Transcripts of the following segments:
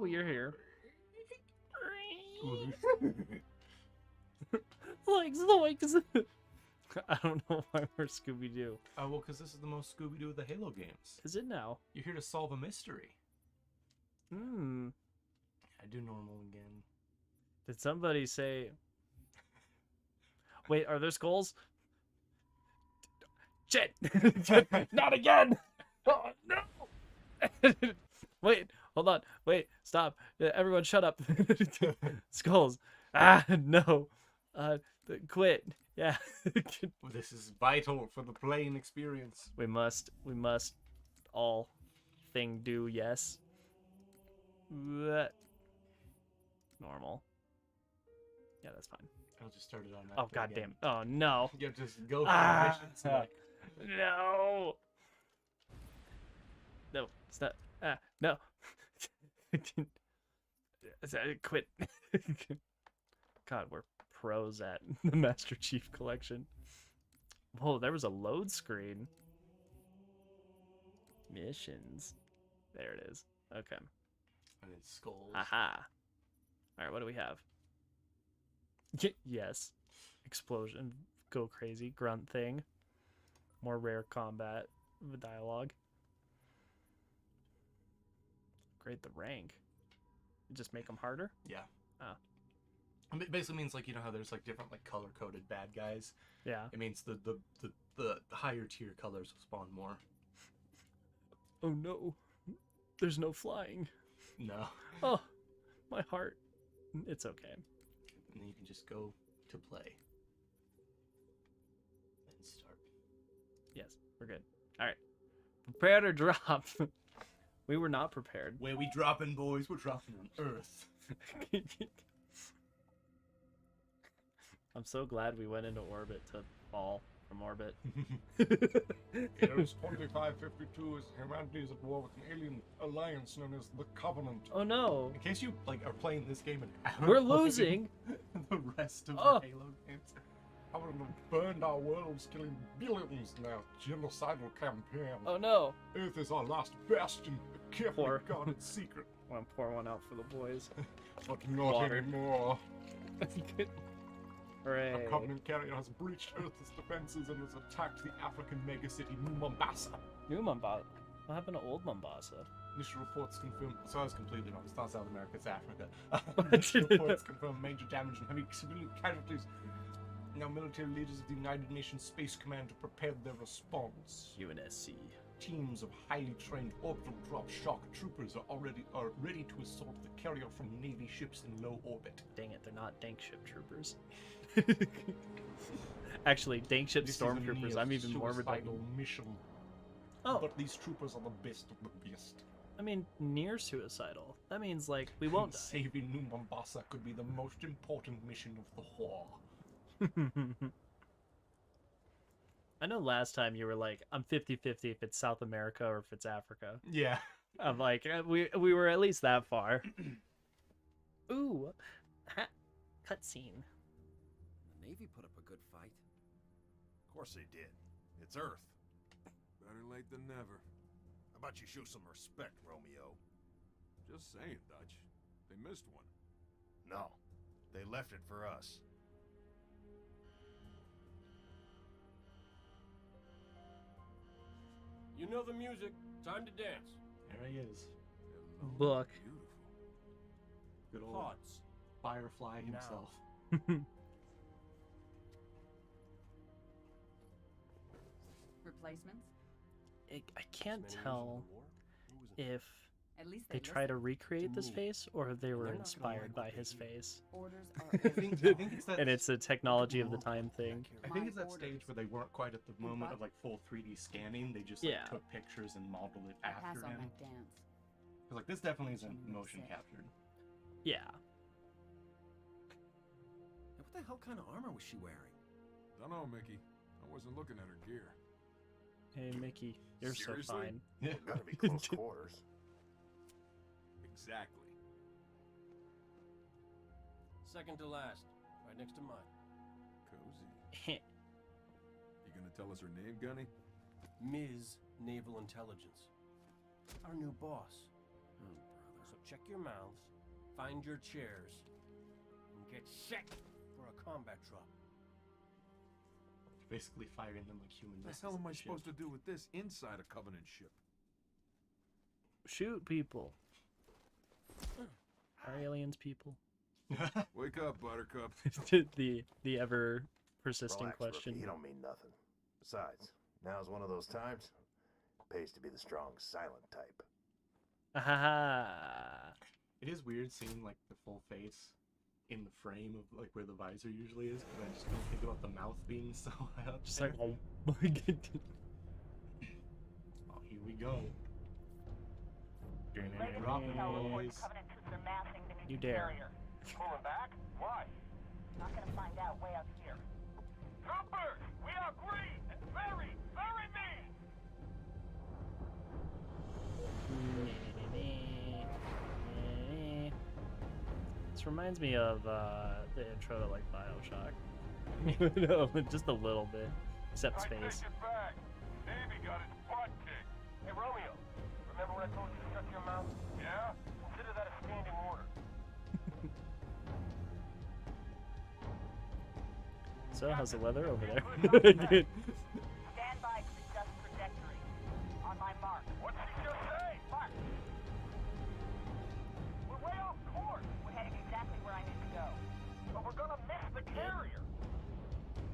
Oh, you're here. Zoinks! I don't know why we're Scooby-Doo. Oh, well, because this is the most Scooby-Doo of the Halo games. Is it now? You're here to solve a mystery. Hmm. I do normal again. Did somebody say... Wait, are there skulls? Shit! Not again! Oh, no! Wait, hold on. Wait, stop. Everyone shut up. Skulls. Ah, no. Quit. Yeah. Well, this is vital for the playing experience. We must all thing do, yes. Normal. Yeah, that's fine. I'll just start it on that. Oh, goddamn. Oh, no. You just go for the missions. Like, No. No, stop. No. Quit. God, we're pros at the Master Chief Collection. Whoa, there was a load screen. Missions. There it is. Okay. and it's skulls. Aha. Alright, what do we have? Yes. Explosion. Go crazy. Grunt thing. More rare combat dialogue. Upgrade the rank. Just make them harder? Yeah. Oh. It basically means, like, you know how there's like different like color-coded bad guys? Yeah. It means the higher tier colors will spawn more. Oh no. There's no flying. No. Oh, my heart. It's okay. And then you can just go to play. And start. Yes, we're good. Alright. Prepare to drop. We were not prepared. Where we dropping, boys? We're dropping on Earth. I'm so glad we went into orbit to fall from orbit. It is 2552 as humanity is at war with an alien alliance known as the Covenant. Oh no. In case you like are playing this game and We're losing. the rest of Oh. the Halo games. Covenant have burned our worlds, killing billions in their genocidal campaign. Oh no. Earth is our last bastion, a carefully Poor. guarded secret. I want to pour one out for the boys. But not Water. anymore. Hooray. A Covenant carrier has breached Earth's defenses and has attacked the African megacity New Mombasa. New Mombasa. What happened to old Mombasa? Initial reports confirm. So I was completely wrong. It's not South America. It's Africa. Initial reports confirm major damage and heavy civilian casualties. Now, military leaders of the United Nations Space Command have prepared their response. UNSC. Teams of highly trained orbital drop shock troopers are ready to assault the carrier from Navy ships in low orbit. Dang it, they're not Dankship Troopers. Actually, Dankship This Storm is a Troopers, I'm even more suicidal redundant. mission. Oh, But these troopers are the best of the best. I mean, near suicidal. That means, like, we won't die. Saving New Mombasa could be the most important mission of the HOAH. I know last time you were like, I'm 50-50 if it's South America or if it's Africa. Yeah. I'm like, we were at least that far. Ooh, cutscene. The Navy put up a good fight. Of course they did. It's Earth. Better late than never. How about you show some respect, Romeo? Just saying, Dutch. They missed one. No, they left it for us. You know the music. Time to dance. There he is. Hello, Book. Beautiful. Good old Pods. Firefly Now. himself. Replacements? I can't Many years tell of the war? Who was it? if At least they try to listen. recreate this me. face or if they were They're not gonna inspired like by what they his hear. face. Orders are I think it's that. And it's a technology of the time thing. I think it's My that stage orders. where they weren't quite at the moment of like full 3D scanning. They just like, Yeah. took pictures and modeled it Pass after on him. that dance. 'Cause, like this definitely isn't Genuinely motion sick. captured. Yeah. Hey, what the hell kind of armor was she wearing? Dunno, Mickey. I wasn't looking at her gear. Hey, Mickey, you're Seriously? so fine. Yeah. Gotta be close quarters. Exactly. Second to last. Right next to mine. Cozy. You gonna tell us her name, Gunny? Ms. Naval Intelligence. Our new boss. Oh, brother. So check your mouths, find your chairs, and get set for a combat drop. Basically firing them like human What the missiles. hell am I at the ship. supposed to do with this inside a Covenant ship? Shoot people. Are aliens people? Wake up, Buttercup. the ever persisting Relax, question. Rookie, you don't mean nothing. Besides, now's one of those times. Pays to be the strong, silent type. Ahaha. It is weird seeing like the full face in the frame of like where the visor usually is, because I just don't think about the mouth being so high up. Just there. like, oh. Oh, here we go. Dropping noise. You dare. Pulling back? Why? Not gonna find out way up here. Troopers! We are green and very, very mean! This reminds me of the intro to like Bioshock. No, just a little bit, except I space. take it back. Navy got his butt kicked. Hey, Romeo, remember when I told you to shut your mouth? Yeah? Consider that a standing order. So how's the weather over there? Stand by to adjust trajectory. On my mark. What's he just say? Mark. We're way off course. We're heading exactly where I need to go. But we're gonna miss the carrier.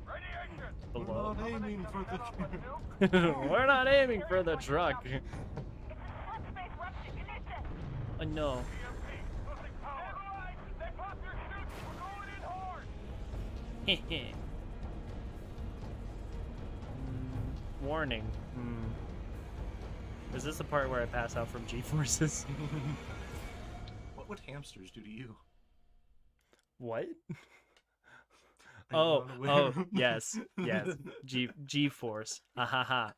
Radiation! We're Below. not aiming for the. We're not aiming for the truck. It's a short space rupture. You need to. Oh no. EMP, losing power. Stabilize! They popped their chutes! We're going in hard! Warning. Is this the part where I pass out from G-forces? What would hamsters do to you? What? Are you Oh, unaware? yes, yes. G-force. Ha ha ha.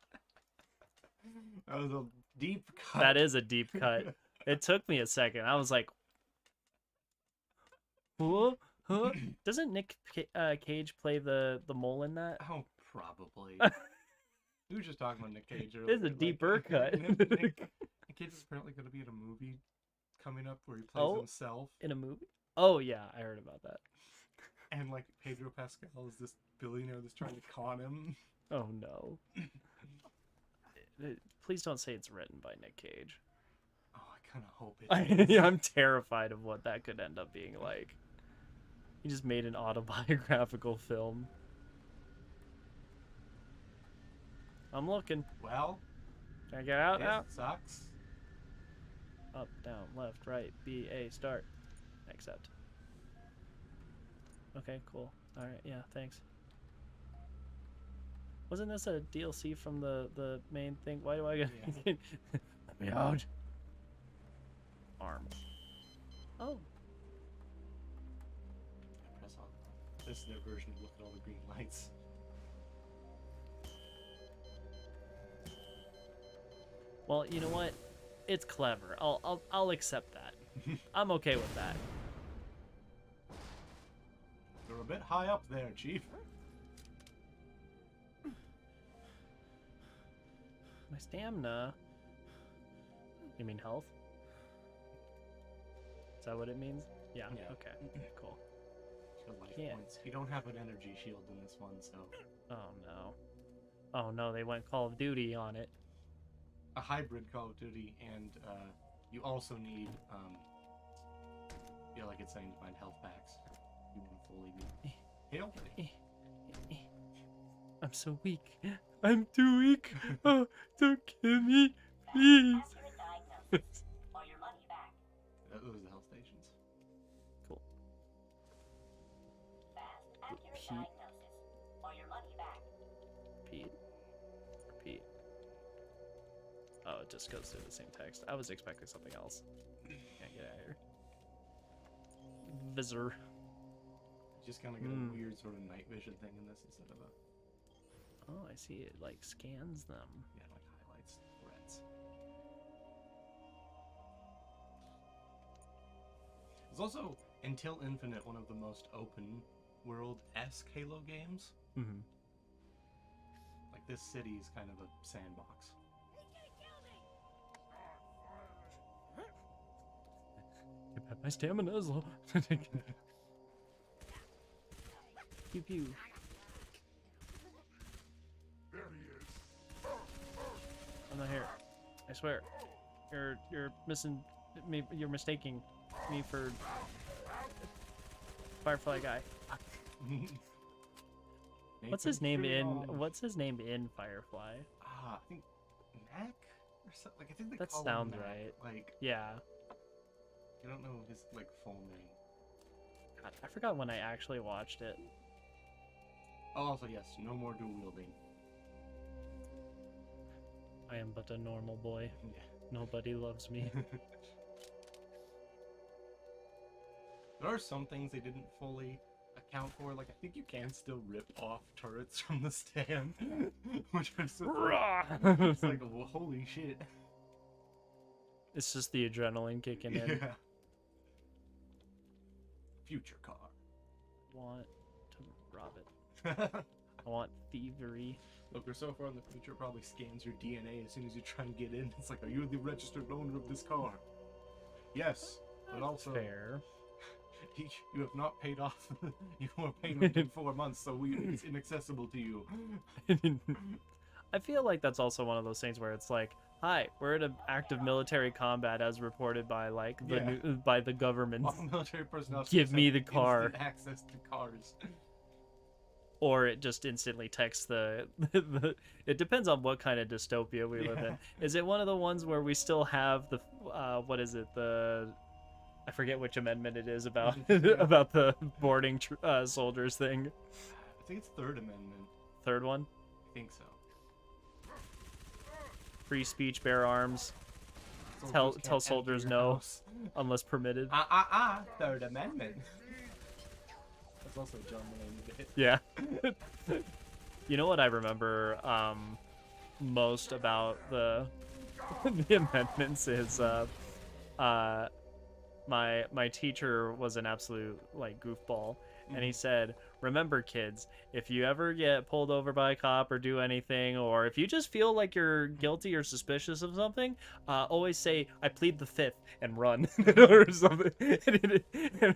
That was a deep cut. That is a deep cut. It took me a second. I was like, huh? Huh? Doesn't Nick Cage play the mole in that? Oh, probably. We were just talking about Nick Cage earlier. It's a deeper cut. Nick Cage is apparently going to be in a movie coming up where he plays himself, In a movie? Oh yeah, I heard about that. and like Pedro Pascal is this billionaire that's trying to con him. Oh no. Please don't say it's written by Nick Cage. Oh, I kind of hope it is. I'm terrified of what that could end up being like. He just made an autobiographical film. I'm looking. Well, Can I get out now? it sucks. Up, down, left, right, B, A, start. Accept. Okay, cool. Alright, yeah, thanks. Wasn't this a DLC from the main thing? Why do I get... Yeah. Let me out. Arms. Oh. Press on. This is their version of look at all the green lights. Well, you know what? It's clever. I'll accept that. I'm okay with that. They're a bit high up there, Chief. My stamina. You mean health? Is that what it means? Yeah. Yeah. Okay. Cool. Good life Yeah. points. You don't have an energy shield in this one, so Oh no. Oh no, they went Call of Duty on it. a hybrid Call of Duty, and you also need, yeah, like it's saying, to find health packs. You want to fully be healthy. I'm so weak. I'm too weak. Oh, don't kill me, please. Accurate diagnosis. Or your money back. Those are the health stations. Cool. Fast. Accurate Repeat. diagnosis. Or your money back. Repeat. Repeat. Oh, it just goes through the same text. I was expecting something else. Can't get out of here. Visor. Just kind of get a weird sort of night vision thing in this instead of a, Oh, I see. It like scans them. yeah, like highlights, threads. It's also, Until Infinite, one of the most open world-esque Halo games. Mm-hmm. Like, this city is kind of a sandbox. My stamina is low. Pew pew. I'm not here. I swear. You're missing me. You're mistaking me for Firefly guy. What's his name in Firefly? I think Mac or something. Like I think they That call him sounds Mac. right. Like Yeah. I don't know his like full name. God, I forgot when I actually watched it. Oh, also yes, no more dual wielding. I am but a normal boy. Yeah. Nobody loves me. There are some things they didn't fully account for. Like I think you can still rip off turrets from the stand, which is just it's like well, holy shit. It's just the adrenaline kicking in. Yeah. Future car. Want to rob it. I want thievery. Look, we're so far in the future, it probably scans your DNA as soon as you try and get in. It's like, are you the registered owner of this car? Yes, but also Fair. you have not paid off your payment in 4 months, so it's inaccessible to you. I feel like that's also one of those things where it's like, hi, we're in an active military combat as reported by like by the government. All military personnel Give me the instant car. access to cars. Or it just instantly texts the it depends on what kind of dystopia we live in. Is it one of the ones where we still have the what is it, the I forget which amendment it is about about the boarding soldiers thing. I think it's Third Amendment. Third one? I think so. Free speech, bear arms, Soldiers tell can't soldiers enter your no house. unless permitted. Third Amendment. That's also a John Mulaney bit. Yeah. You know what I remember most about the the amendments is my teacher was an absolute like goofball, and he said, remember kids, if you ever get pulled over by a cop or do anything, or if you just feel like you're guilty or suspicious of something, always say I plead the fifth and run or something. And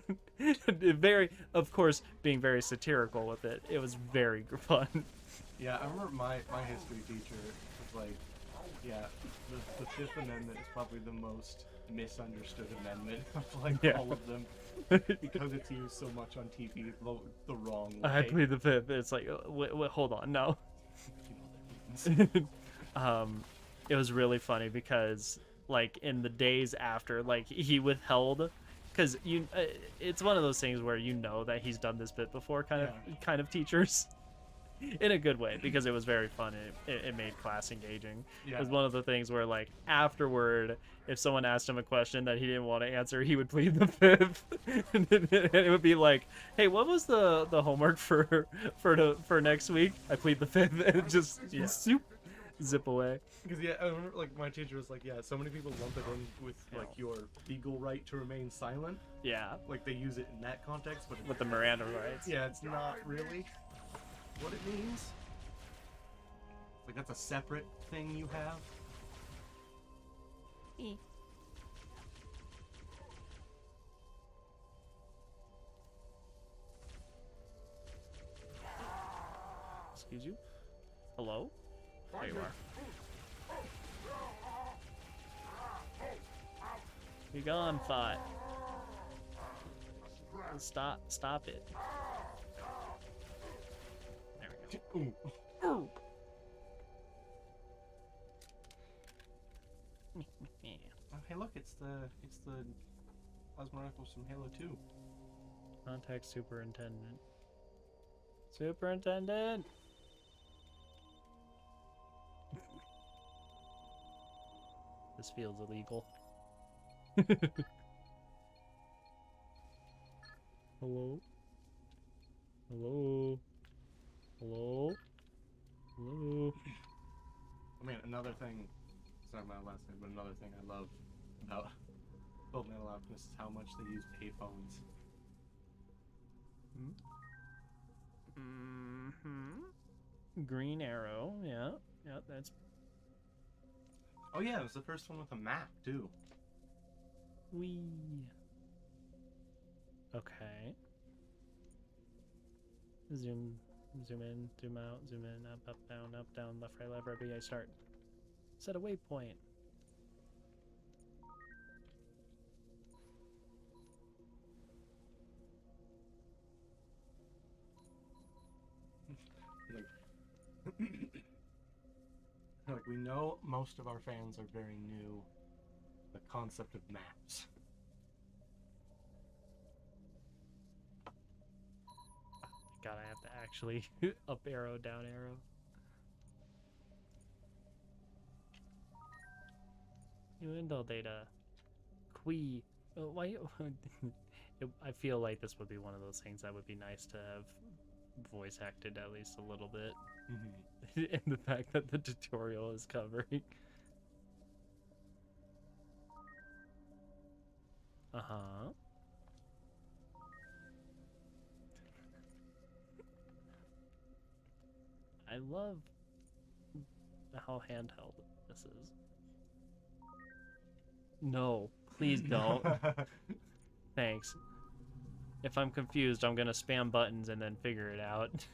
very, of course, being very satirical with it. It was very fun. Yeah, I remember my history teacher was like, yeah, the Fifth Amendment is probably the most misunderstood amendment of like all of them, because it's used so much on TV the wrong way. I plead the fifth. It's like, wait, hold on, no. It was really funny because like in the days after, like he withheld, because it's one of those things where you know that he's done this bit before, kind of teachers. In a good way, because it was very fun. It made class engaging. Yeah. It was one of the things where, like, afterward, if someone asked him a question that he didn't want to answer, he would plead the fifth, and it would be like, "Hey, what was the homework for next week?" I plead the fifth, and it just zip away. Because I remember like my teacher was like, yeah, so many people lump it in with like your legal right to remain silent. Yeah. Like they use it in that context, but With the Miranda rights. yeah, it's not really what it means. Like that's a separate thing you have. Excuse you? Hello? There you are. Be gone, thought. Stop it. There we go. Ooh. Oh, hey, look, it's the plasma rifles from Halo 2. Contact Superintendent. Superintendent! This feels illegal. Hello? Hello? Hello? Hello? I mean, another thing, sorry my last name, but another thing I love about Full Metal Alchemist is how much they use payphones. Green Arrow, yeah. Yeah, that's... Oh yeah, it was the first one with a map, too. Wee. Okay. Zoom in, zoom out, zoom in, up, down, left, right, RB, I start. Set a waypoint. Like, we know most of our fans are very new to the concept of maps. God, I have to actually up arrow, down arrow. New Intel data. Why? I feel like this would be one of those things that would be nice to have voice acted at least a little bit. And the fact that the tutorial is covering. Uh-huh. I love how handheld this is. No, please don't. Thanks. If I'm confused, I'm gonna spam buttons and then figure it out.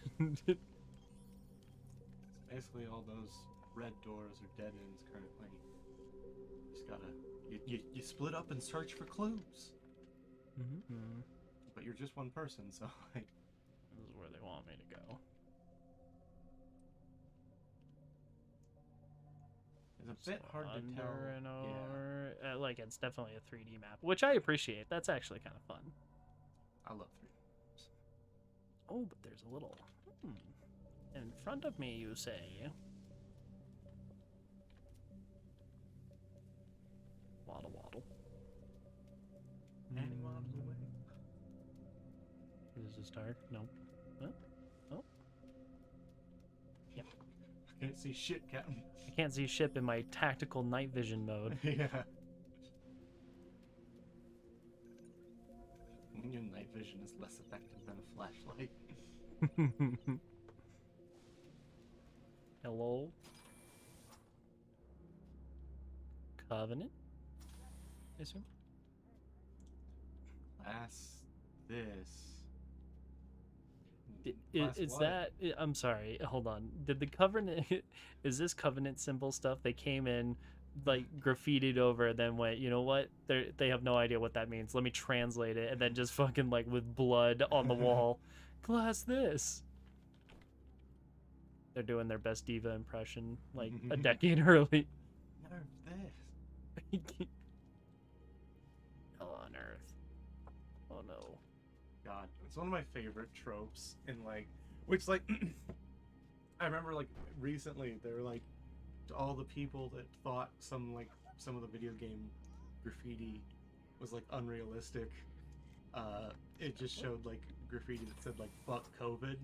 Basically, all those red doors are dead ends currently. Just gotta you split up and search for clues. Mm-hmm. But you're just one person, so like. This is where they want me to go. It's a bit hard to tell. Under and over. Yeah. Like, it's definitely a 3D map, which I appreciate. That's actually kind of fun. I love 3D maps. Oh, but there's a little... In front of me, you say. Waddle, waddle. Many miles away. Is this dark? No. What? Oh. Yep. I can't see shit, Captain. I can't see ship in my tactical night vision mode. Yeah. When your night vision is less effective than a flashlight. Hello? Covenant? I assume? Class this. Is that... I'm sorry, hold on. Did the Covenant... Is this Covenant symbol stuff? They came in, like, graffitied over, and then went, you know what? They have no idea what that means. Let me translate it, and then just fucking, like, with blood on the wall. Class this! They're doing their best diva impression, like, a decade early. Nerf this. Hell on earth. Oh no. God, it's one of my favorite tropes in, like, which, like, I remember, like, recently there were, like, all the people that thought some of the video game graffiti was, like, unrealistic. It just showed, like, graffiti that said, like, fuck COVID.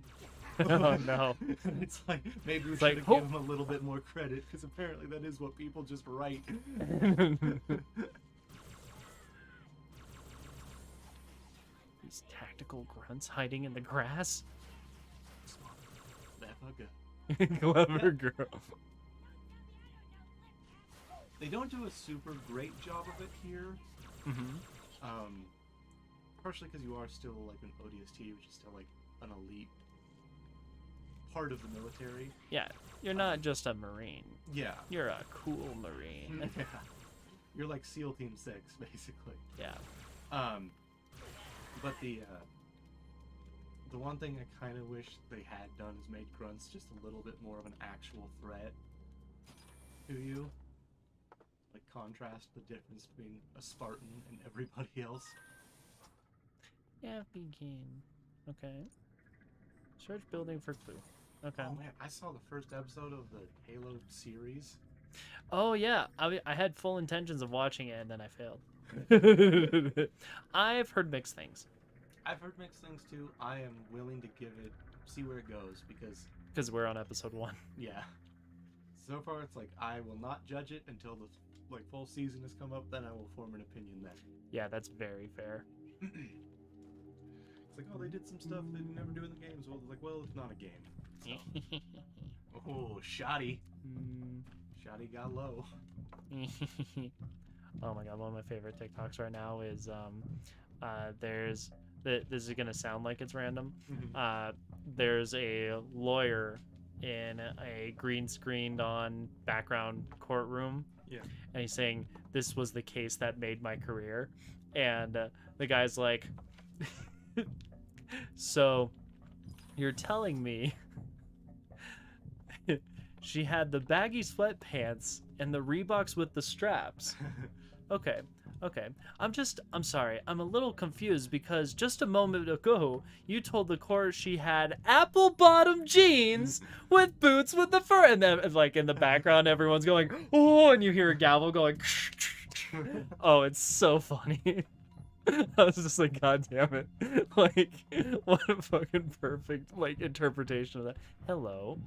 Oh no. It's like, maybe we It's should like, give them a little bit more credit, because apparently that is what people just write. These tactical grunts hiding in the grass. Clever girl. They don't do a super great job of it here. Partially because you are still like an ODST, which is still like an elite part of the military. Yeah, you're not just a Marine. Yeah. You're a cool Marine. Yeah. You're like SEAL Team 6, basically. Yeah. But the one thing I kind of wish they had done is made grunts just a little bit more of an actual threat to you. Like, contrast the difference between a Spartan and everybody else. Yeah, begin. Okay. Search building for clue. Okay. Oh man, I saw the first episode of the Halo series. Oh yeah, I had full intentions of watching it and then I failed. I've heard mixed things. I've heard mixed things too. I am willing to see where it goes because we're on episode 1. Yeah. So far, it's like I will not judge it until the full season has come up. Then I will form an opinion. Then. Yeah, that's very fair. It's like, oh, they did some stuff they never do in the games. Well, it's like, well, it's not a game. So. Oh, shoddy. Shoddy got low. Oh my god, one of my favorite TikToks right now is there's this is gonna sound like it's random. Mhm. There's a lawyer in a green screened on background courtroom. Yeah. And he's saying this was the case that made my career, and the guy's like, so you're telling me she had the baggy sweatpants and the Reeboks with the straps? Okay. I'm sorry. I'm a little confused because just a moment ago, you told the court she had apple bottom jeans with boots with the fur. And then, like, in the background, everyone's going, oh, and you hear a gavel going, oh, it's so funny. I was just like, God damn it. Like, what a fucking perfect, like, interpretation of that. Hello.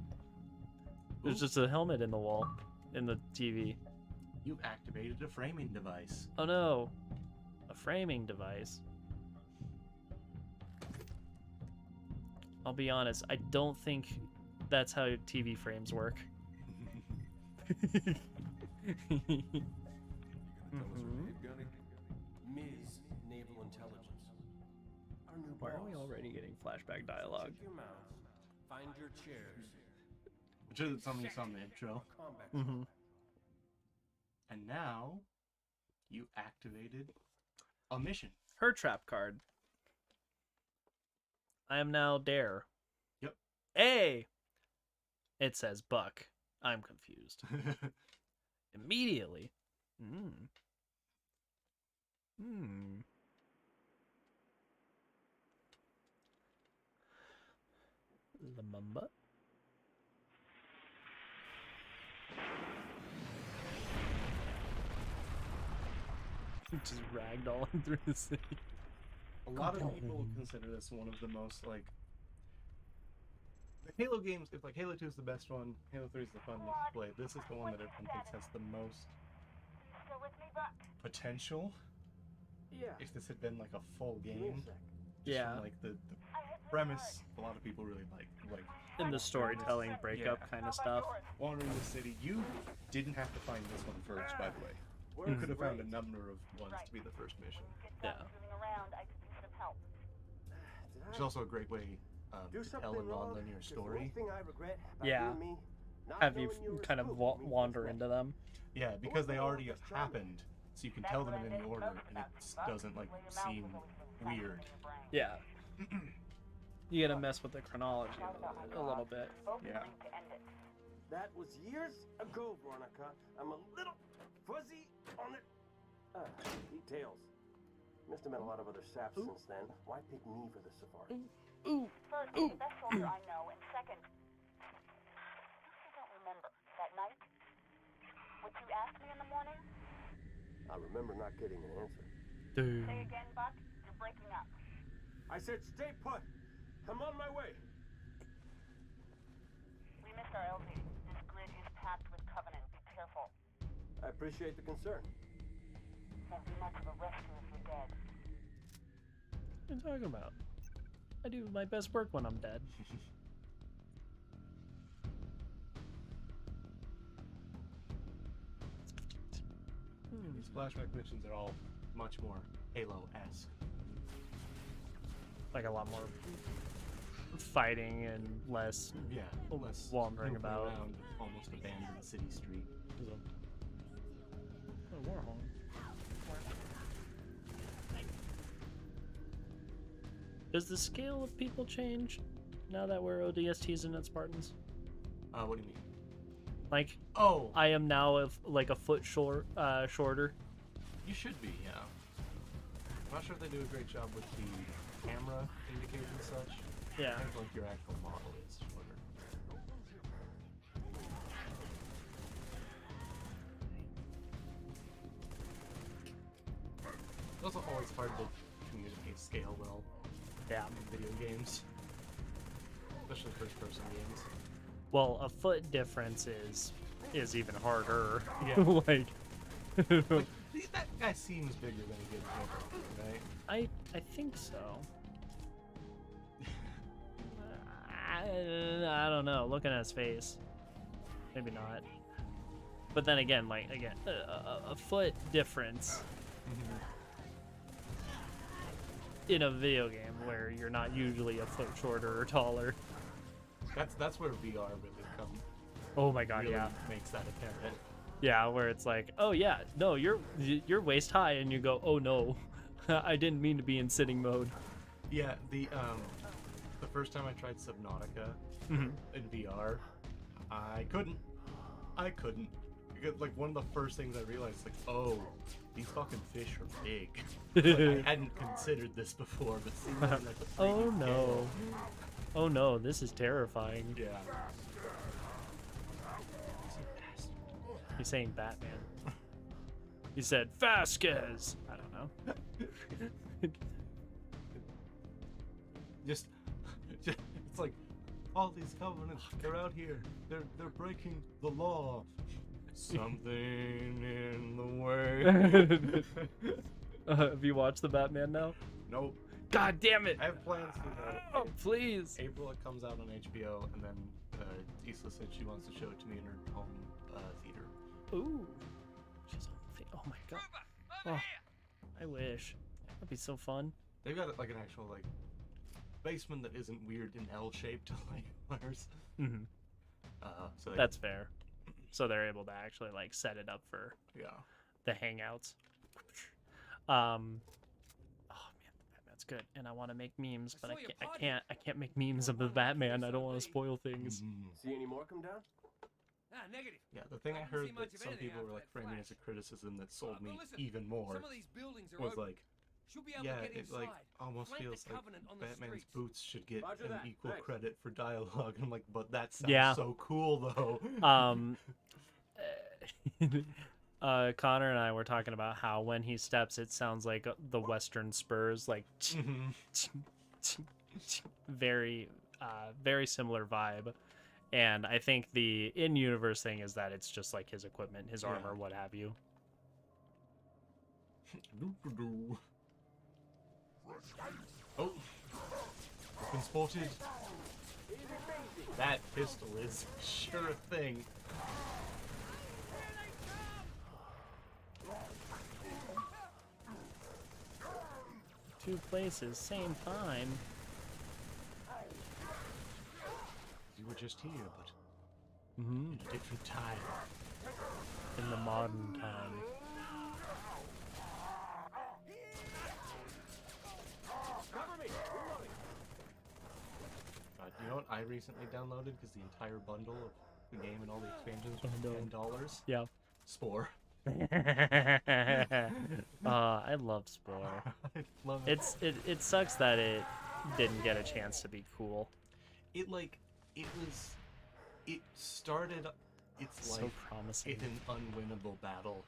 There's just a helmet in the wall, in the TV. You activated a framing device. Oh no, a framing device. I'll be honest, I don't think that's how TV frames work. You gonna tell us her name, Gunny? Ms. Naval Intelligence. Our new Why are we boss. already getting flashback dialogue? Shut your mouth. Find your chairs. Which is something you saw in the intro. Combat. Mm-hmm. And now, you activated a mission. Her trap card. I am now Dare. Yep. Hey! It says Buck. I'm confused. Immediately. Lamumba? Just ragdolling through the city. A lot of people consider this one of the most, like, the Halo games. If like Halo 2 is the best one, Halo 3 is the funnest to play. This is the one that everyone thinks has the most Still with me, Buck? potential. Yeah. If this had been like a full game, just Yeah. from, like the premise, a lot of people really like In the storytelling breakup kind of stuff. wandering the city. You didn't have to find this one first, by the way. You could have found a number of ones to be the first mission. Yeah. Moving around, I could use some help. It's also a great way to tell a non-linear story. Yeah. Have you kind of wander into them. Yeah, because they already have happened, so you can tell them in any order, and it doesn't like seem weird. Yeah. You gotta mess with the chronology a little bit. Yeah. That was years ago, Veronica. I'm a little fuzzy on it. Details. Must have met a lot of other saps since then. Why pick me for the safari? First, you're the best soldier I know, and second, I don't remember that night. What you asked me in the morning? I remember not getting an answer. Say again, Buck. You're breaking up. I said stay put. I'm on my way. We missed our LZ. This grid is packed with Covenant. Be careful. I appreciate the concern. Won't be much of a rescue if you're dead. What are you talking about? I do my best work when I'm dead. These flashback missions are all much more Halo-esque. Like a lot more fighting and less Yeah, less wandering goofing about. around almost abandoned city street. Oh, Warhol. Does the scale of people change now that we're ODSTs and not Spartans? What do you mean? Like, Oh, I am now like a foot shorter. you should be, yeah. I'm not sure if they do a great job with the camera indicators and such. Yeah. I think like your actual model is shorter. It's also always hard to communicate scale well Yeah. in video games, especially first-person games. Well, a foot difference is even harder. Yeah. Like, That guy seems bigger than he did before, right? I think so. I don't know. Looking at his face, maybe not. But then again, like a foot difference in a video game where you're not usually a foot shorter or taller. That's where VR really comes. Oh my god, Really yeah. makes that apparent. Yeah, where it's like, oh yeah, no, you're waist high, and you go, oh no, I didn't mean to be in sitting mode. Yeah, the first time I tried Subnautica in VR, I couldn't. Because, like, one of the first things I realized, like, oh, these fucking fish are big. Like, I hadn't considered this before, but seeing them like the Oh no. Oh no, this is terrifying. Yeah. He's saying Batman. He said Vasquez. I don't know. Just, it's like all these covenants are out here. They're breaking the law. Something in the way. Have you watched the Batman now? Nope. God damn it! I have plans for that. Oh please. April it comes out on HBO, and then Isla said she wants to show it to me in her home theater. Ooh. She's on the Oh my god. Oh, I wish. That'd be so fun. They've got like an actual like basement that isn't weird and L-shaped like ours. Mm-hmm. So that's fair. So they're able to actually like set it up for the hangouts. Oh man, that's good. And I want to make memes, but I can't make memes of the Batman. I don't want to spoil things. See any more come down? Ah, negative. Yeah, the thing I Haven't heard seen much that of some anything people were after like that framing flash. as a criticism that sold me listen, even more Some of these buildings are was open. like, Should be able yeah, to get it inside. like almost Flank the feels like Covenant on the Batman's streets. boots should get Roger an that. equal Thanks. credit for dialogue. I'm like, but that sounds Yeah. so cool though. Connor and I were talking about how when he steps, it sounds like the Western spurs, like very, very similar vibe. And I think the in-universe thing is that it's just like his equipment, his armor, what have you. Oh, been spotted. That pistol is sure a thing. Two places, same time. You were just here, but Mm-hmm. in a different time. In the modern time. You know what I recently downloaded because the entire bundle of the game and all the expansions was $10. Yeah. Spore. I love Spore. I love it. It sucks that it didn't get a chance to be cool. It started its So life promising. in an unwinnable battle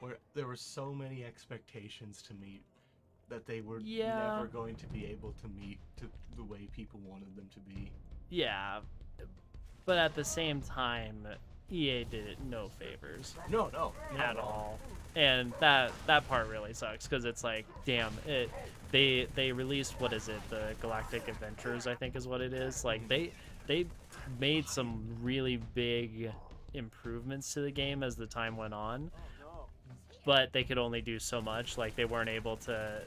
where there were so many expectations to meet that they were never going to be able to meet to the way people wanted them to be. Yeah, but at the same time, EA did it no favors. No, at all. And that part really sucks because it's like, damn, they released, what is it, the Galactic Adventures, I think is what it is. Like they made some really big improvements to the game as the time went on, but they could only do so much. Like they weren't able to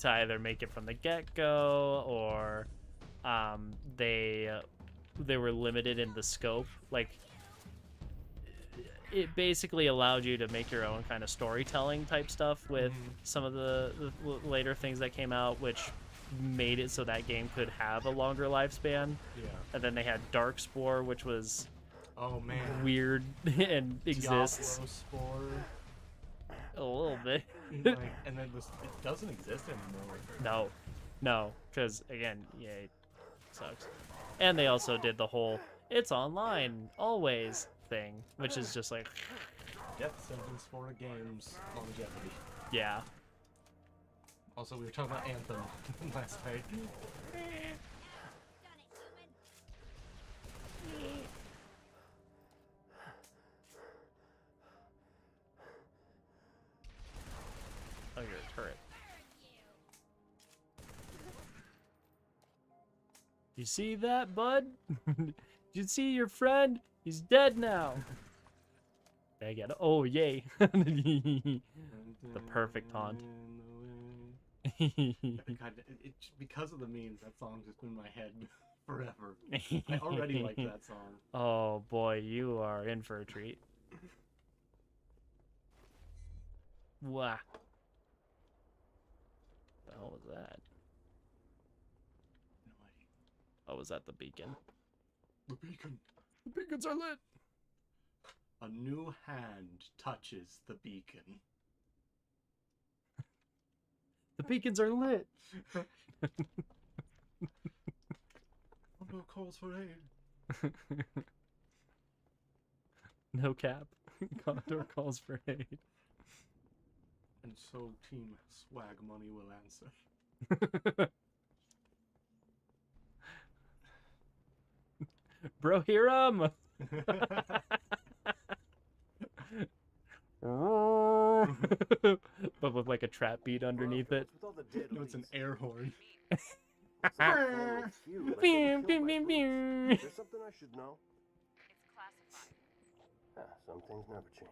either make it from the get-go, or they were limited in the scope. Like it basically allowed you to make your own kind of storytelling type stuff with some of the later things that came out, which made it so that game could have a longer lifespan. Yeah. And then they had Dark Spore, which was weird and exists. Diablo Spore. A little bit. Like, and then it doesn't exist anymore. No, because again, EA sucks. And they also did the whole "it's online always" thing, which is just like death sentence for a game's longevity. Yeah. Also, we were talking about Anthem last night. Oh, you're a turret. You see that, bud? Did you see your friend? He's dead now. I get it. Oh, yay. The perfect taunt. God, because of the memes, that song's just been in my head forever. I already like that song. Oh boy, you are in for a treat. Wow. The hell was that? No idea. Oh, was that the beacon? The beacon. The beacons are lit. A new hand touches the beacon. The beacons are lit. Condor calls for aid. No cap. Condor calls for aid. And so Team Swag Money will answer. Bro, hear him. But with like a trap beat underneath it. With all the dead No, it's an leaves. air horn. There's something I should know? It's classified. Some things never change.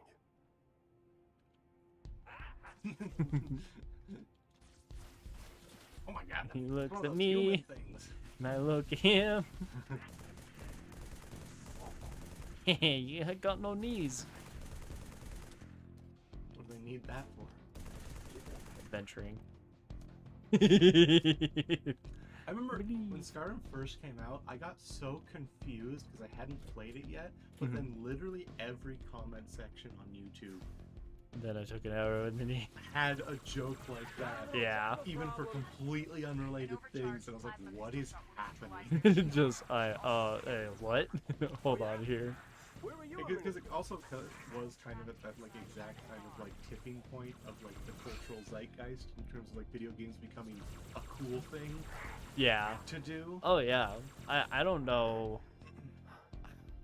Oh my god. He looks one of at those me. human things. And I look at him. You ain't got no knees. What do they need that for? Adventuring. I remember when Skyrim first came out, I got so confused because I hadn't played it yet, but then literally every comment section on YouTube Then I took an arrow in the knee. had a joke like that. Yeah. Even for completely unrelated things, and I was like, what is happening? Just, hey, what? Hold on here. Where were you? Because it also was kind of at that like exact kind of like tipping point of like the cultural zeitgeist in terms of like video games becoming a cool thing Yeah. to do. Oh, yeah. I don't know.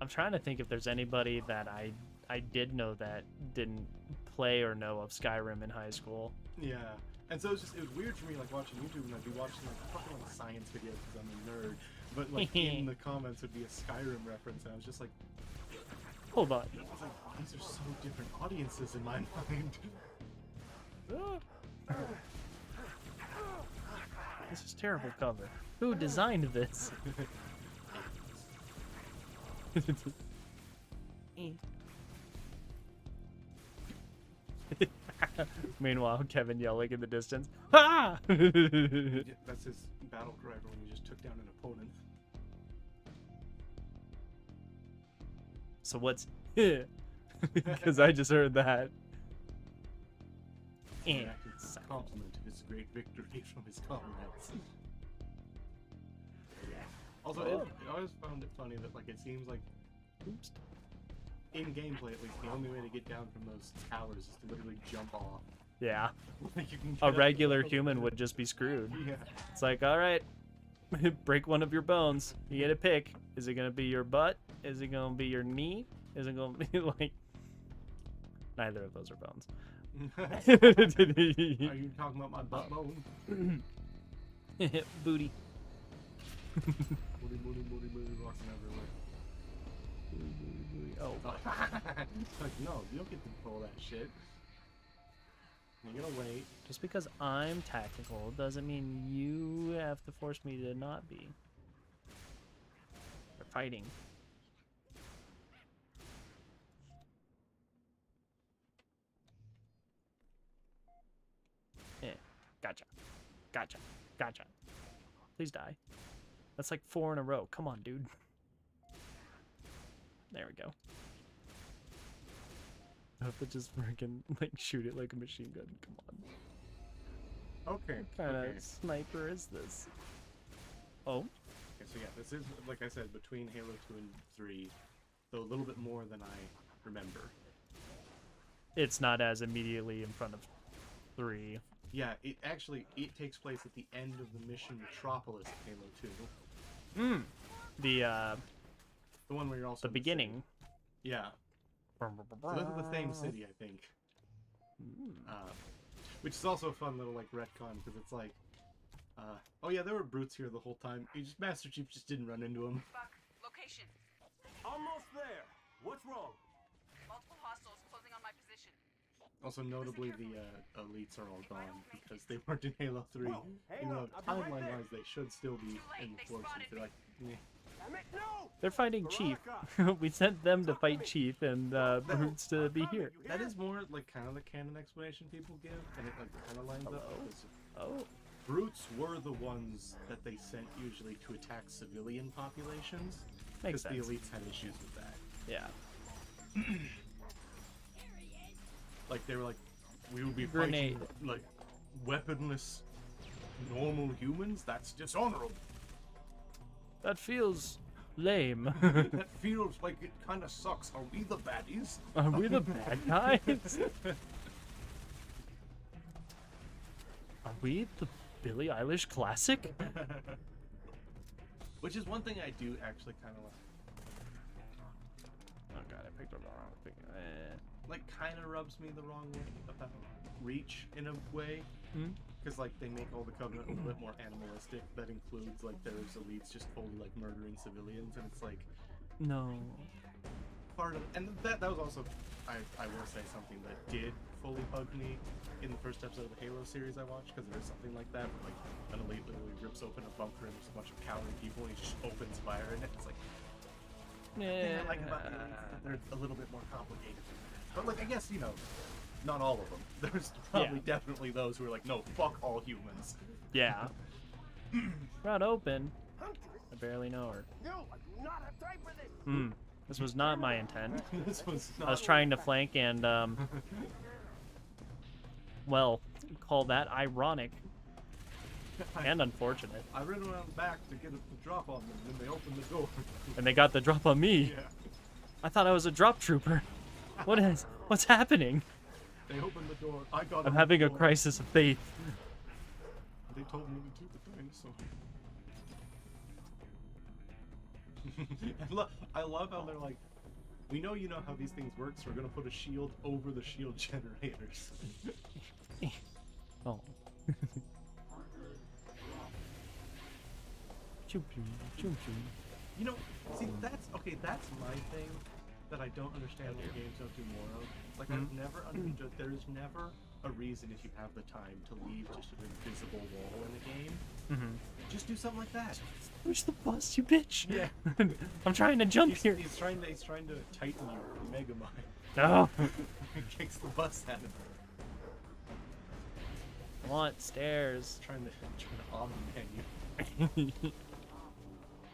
I'm trying to think if there's anybody that I did know that didn't play or know of Skyrim in high school. Yeah. And so it was weird for me like watching YouTube and I'd be watching like fucking like science videos because I'm a nerd. But like in the comments would be a Skyrim reference and I was just like, Hold on. I was like, these are so different audiences in my mind. This is terrible cover. Who designed this? Meanwhile, Kevin yelling in the distance. Ah! That's his battle cry for when he just took down an opponent. So what's because I just heard that. An compliment of his great victory from his comrades. Also, I always found it funny that like it seems like Oops. in gameplay at least the only way to get down from those towers is to literally jump off. Yeah. Like you can A get regular up- human would just be screwed. Yeah. It's like, all right, break one of your bones. You get a pick. Is it gonna be your butt? Is it gonna be your knee? Is it gonna be like? Neither of those are bones. Are you talking about my butt bone? Booty. Booty, rocking everywhere. Oh. Like, no, you don't get to pull that shit. You're gonna wait. Just because I'm tactical doesn't mean you have to force me to not be. We're fighting. Yeah. Gotcha. Gotcha. Gotcha. Please die. That's like 4 in a row. Come on, dude. There we go. I have to just freaking like shoot it like a machine gun. Come on. Okay. What kind okay. of sniper is this? Oh. Okay, so yeah, this is, like I said, between Halo 2 and 3, so a little bit more than I remember. It's not as immediately in front of 3. Yeah, it takes place at the end of the mission Metropolis of Halo 2. The one where you're also The in beginning. city. Yeah. So this is the same city, I think. Which is also a fun little like retcon because it's like, oh yeah, there were brutes here the whole time. Master Chief just didn't run into them. Buck, location. Almost there. What's wrong? Multiple hostiles closing on my position. Also, notably, the elites are all gone because they weren't in Halo 3. Whoa, hang Even on, though I'll be right timeline-wise, they should still be in the forces. They're like, meh. Damn it, no! They're fighting Chief. Veronica! We sent them to fight Chief and Brutes to be here. That is more like kind of the canon explanation people give, and it like kind of lines up. Because Oh. brutes were the ones that they sent usually to attack civilian populations. Makes Because the sense. elites had issues with that. Yeah. Like they were like, we would be Grenade. fighting like weaponless normal humans. That's dishonorable. That feels lame. That feels like it kind of sucks. Are we the baddies? Are we the bad guys? Are we the Billie Eilish classic? Which is one thing I do actually kind of Oh god, I picked up the wrong thing. like kind of rubs me the wrong way about Reach in a way. Hmm? Because like they make all the Covenant a little bit more animalistic. That includes like there's elites just fully like murdering civilians, and it's like No. part of. And that was also I will say something that did fully bug me in the first episode of the Halo series I watched, because there is something like that where like an elite literally rips open a bunker and there's a bunch of cowering people and he just opens fire in it. It's like the thing I like about the elites is that they're a little bit more complicated than that. But like I guess not all of them. There's probably definitely those who are like, no, fuck all humans. Yeah. Route open. I barely know her. No, I do not have time for this! Hmm. This was not my intent. This was I was trying to flank and, well, call that ironic and unfortunate. I ran around the back to get the drop on them, and then they opened the door. And they got the drop on me. Yeah. I thought I was a drop trooper. What's happening? They opened the door. I got. I'm having a crisis of faith. They told me to do the thing, so. I love how they're like, we know you know how these things work, so we're gonna put a shield over the shield generators. Oh. Choo choo, choo choo. You know, see, that's my thing that I don't understand what games don't do more of. Like, I've never understood, there's never a reason if you have the time to leave just an invisible wall in the game. Just do something like that. Push the bus, you bitch. Yeah. I'm trying to jump here. He's trying to tighten you with Mega Mind. No. He kicks the bus at him. I want stairs. Trying to omni-man you.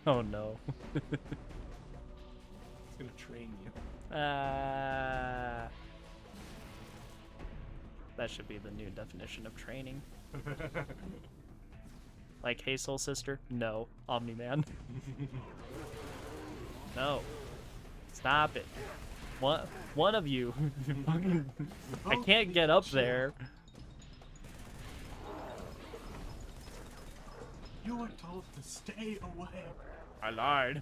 Oh no. It's gonna train you. That should be the new definition of training. Like, hey, soul sister? No. Omni-Man. No. Stop it. One of you. I can't get up there. You were told to stay away. I lied.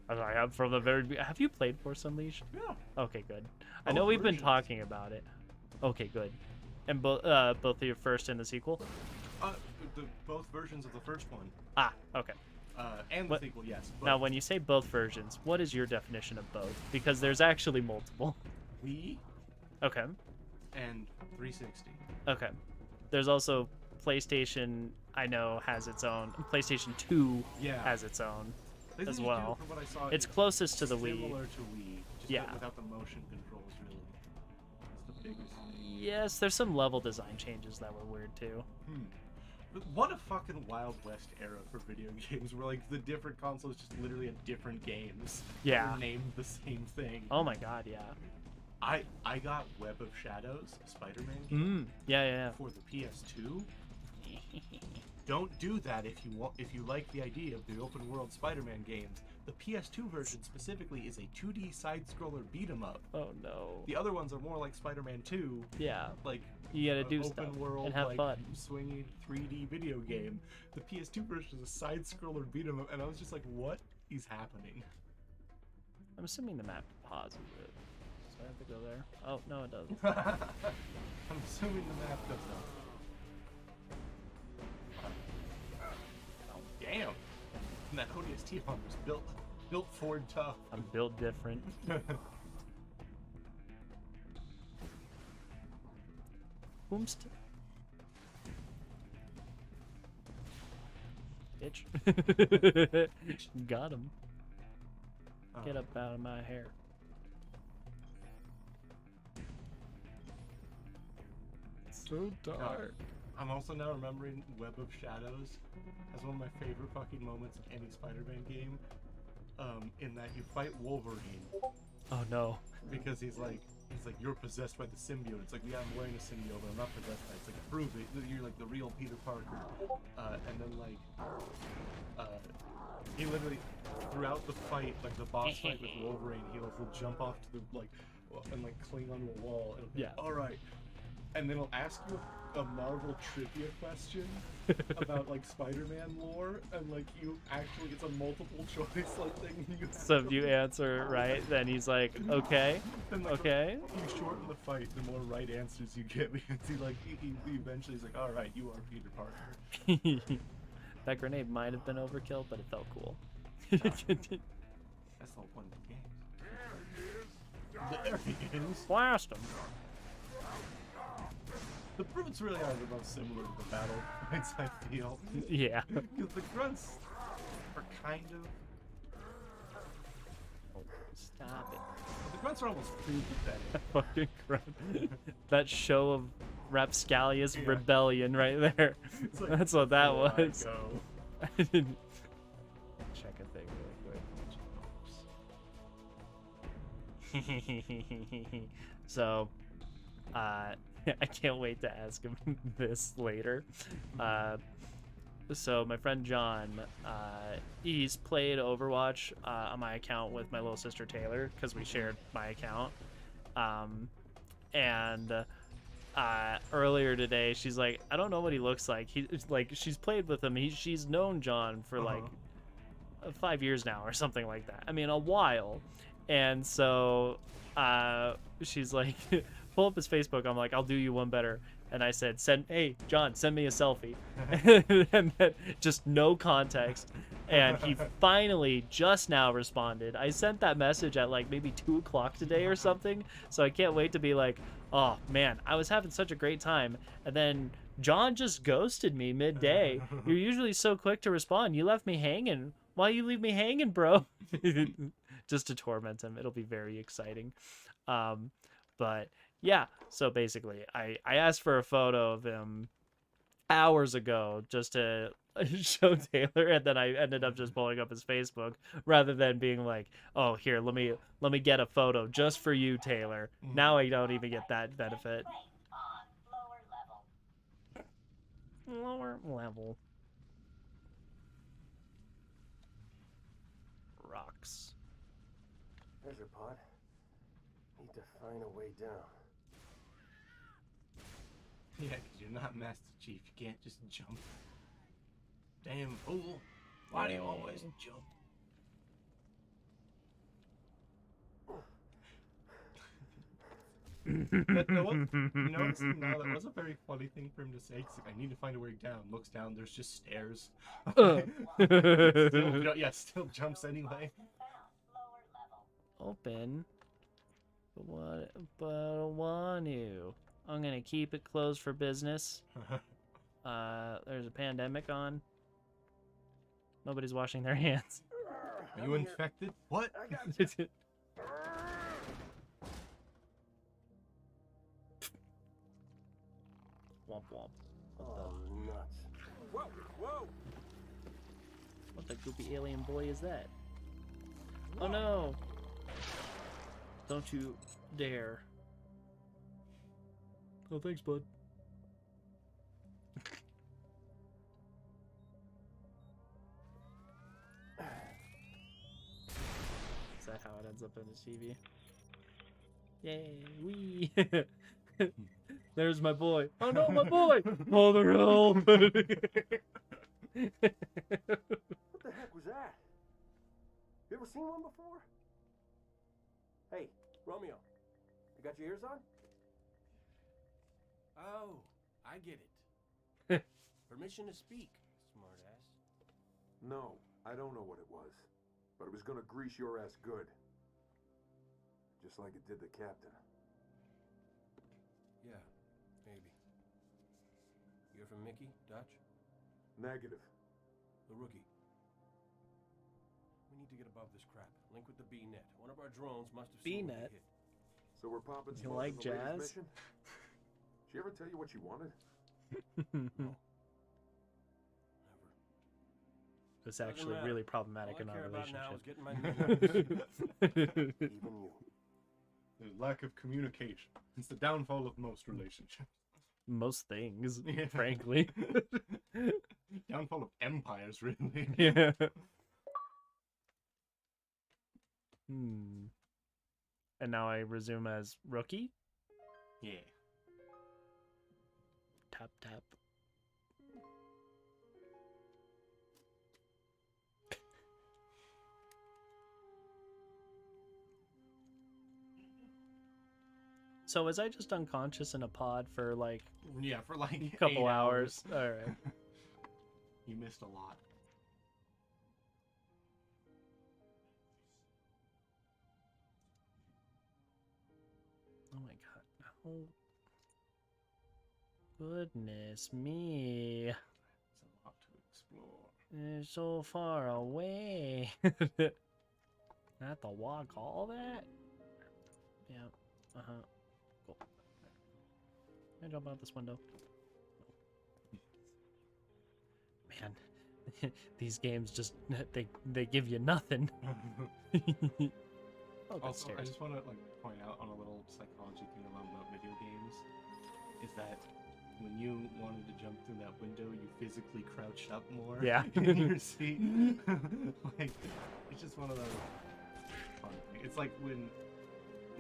As I have from the very beginning. Have you played Force Unleashed? Yeah. Okay, good. I know we've been talking about it. Okay, good. And both of your first and the sequel? Both versions of the first one. Ah, okay. And the sequel, yes. Now, when you say both versions, what is your definition of both? Because there's actually multiple. Wii Okay. and 360. Okay. There's also PlayStation, I know, has its own. PlayStation 2 has its own as well. From what I saw, It's closest to the Wii. Similar to Wii, just Yeah. without the motion controls, really. That's the biggest thing. Yes, there's some level design changes that were weird too. But what a fucking Wild West era for video games, where like the different consoles just literally have different games. Yeah. That were named the same thing. Oh my god, yeah. I got Web of Shadows, a Spider-Man game, Yeah. for the PS2. Don't do that if you like the idea of the open world Spider-Man games. The PS2 version specifically is a 2D side-scroller beat-em-up. Oh no. The other ones are more like Spider-Man 2. Yeah. Like You gotta do open stuff world, and have like, fun. swingy 3D video game. The PS2 version is a side-scroller beat-em-up, and I was just like, what is happening? I'm assuming the map pauses it. So I have to go there. Oh, no, it doesn't. I'm assuming the map does not. Oh, damn. And that ODST armor's built Ford tough. I'm built different. Whomst? Bitch. Got him. Get up out of my hair. So dark. I'm also now remembering Web of Shadows as one of my favorite fucking moments of any Spider-Man game. In that you fight Wolverine. Oh no. Because he's like, you're possessed by the symbiote. It's like, yeah, I'm wearing a symbiote, but I'm not possessed by it. It's like, prove it. You're like the real Peter Parker. And then like, he literally, throughout the fight, like the boss fight with Wolverine, he'll jump off to the, like, and like cling onto a wall. And be, all right. And then he'll ask you a Marvel trivia question about like Spider-Man lore, and like you actually, it's a multiple choice like thing. So if you answer right, then he's like, okay, then, like, okay. You shorten the fight, the more right answers you get, because he eventually is like, all right, you are Peter Parker. That grenade might have been overkill, but it felt cool. That's the whole point of the game. There he is. Blast him. The brutes really are the most similar to the battle fights, I feel. Yeah. Because the grunts are kind of... Oh, stop it. The grunts are almost too pathetic. Fucking grunt. That show of Rapscallius rebellion right there. Like, that's what that was. I didn't check a thing really quick. So, I can't wait to ask him this later. So my friend John, he's played Overwatch on my account with my little sister Taylor, because we shared my account. Earlier today, she's like, I don't know what he looks like. She's played with him. She's known John for like 5 years now or something like that. I mean, a while. And so she's like, pull up his Facebook. I'm like, I'll do you one better. And I said, hey, John, send me a selfie. And then just no context. And he finally just now responded. I sent that message at like maybe 2 o'clock today or something. So I can't wait to be like, oh man, I was having such a great time. And then John just ghosted me midday. You're usually so quick to respond. You left me hanging. Why you leave me hanging, bro? Just to torment him. It'll be very exciting. But yeah, so basically I asked for a photo of him hours ago just to show Taylor, and then I ended up just pulling up his Facebook rather than being like, oh, here, let me get a photo just for you, Taylor. Now I don't even get that benefit. Lower level. Rocks. Treasure pod. Need to find a way down. Yeah, because you're not Master Chief. You can't just jump. Damn fool. Why do you always jump? That was a very funny thing for him to say. He's like, I need to find a way down. Looks down, there's just stairs. Still jumps anyway. Open. But I want to. I'm gonna keep it closed for business. There's a pandemic on. Nobody's washing their hands. Are you infected? What? Womp womp. Oh, nuts. Whoa, whoa! What the goopy alien boy is that? Oh no! Don't you dare. Oh, thanks, bud. Is that how it ends up in the TV? Yay, wee! There's my boy. Oh no, my boy! Mother help! What the heck was that? You ever seen one before? Hey, Romeo, you got your ears on? Oh, I get it. Permission to speak, smartass. No, I don't know what it was. But it was gonna grease your ass good. Just like it did the captain. Yeah, maybe. from Mickey, Dutch? Negative. The rookie. We need to get above this crap. Link with the B-net. One of our drones must have seen what we B-net? hit. So we're popping You smoke like on the latest jazz? mission? She ever tell you what she wanted? Never. It's Doesn't actually matter. really problematic All in I our care about now is relationship. getting my new Even you. The lack of communication. It's the downfall of most relationships. Most things, Yeah. frankly. Downfall of empires, really. Yeah. Hmm. And now I resume as rookie. Yeah. Tap tap. So was I just unconscious in a pod for like Yeah, for like a couple 8 hours? All right. You missed a lot. Oh my god. Oh. Goodness me. It's a lot to explore. It's so far away. I have to walk all that? Yeah. Uh-huh. Cool. Can I jump out this window? Man, these games just they give you nothing. Oh, good Also, I stairs. just want to like point out on a little psychology thing I love about video games is that when you wanted to jump through that window, you physically crouched up more. Yeah. In your seat. Like, it's just one of those fun things. It's like when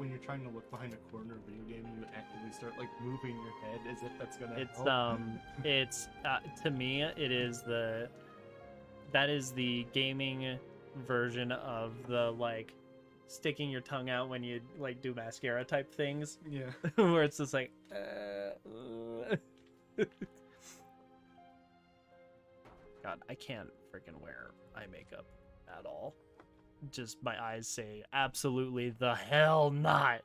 you're trying to look behind a corner of a video game, you actively start like moving your head as if that's gonna help. It's to me it is that is the gaming version of the like sticking your tongue out when you like do mascara type things. Yeah. Where it's just like God, I can't freaking wear eye makeup at all. Just my eyes say absolutely the hell not.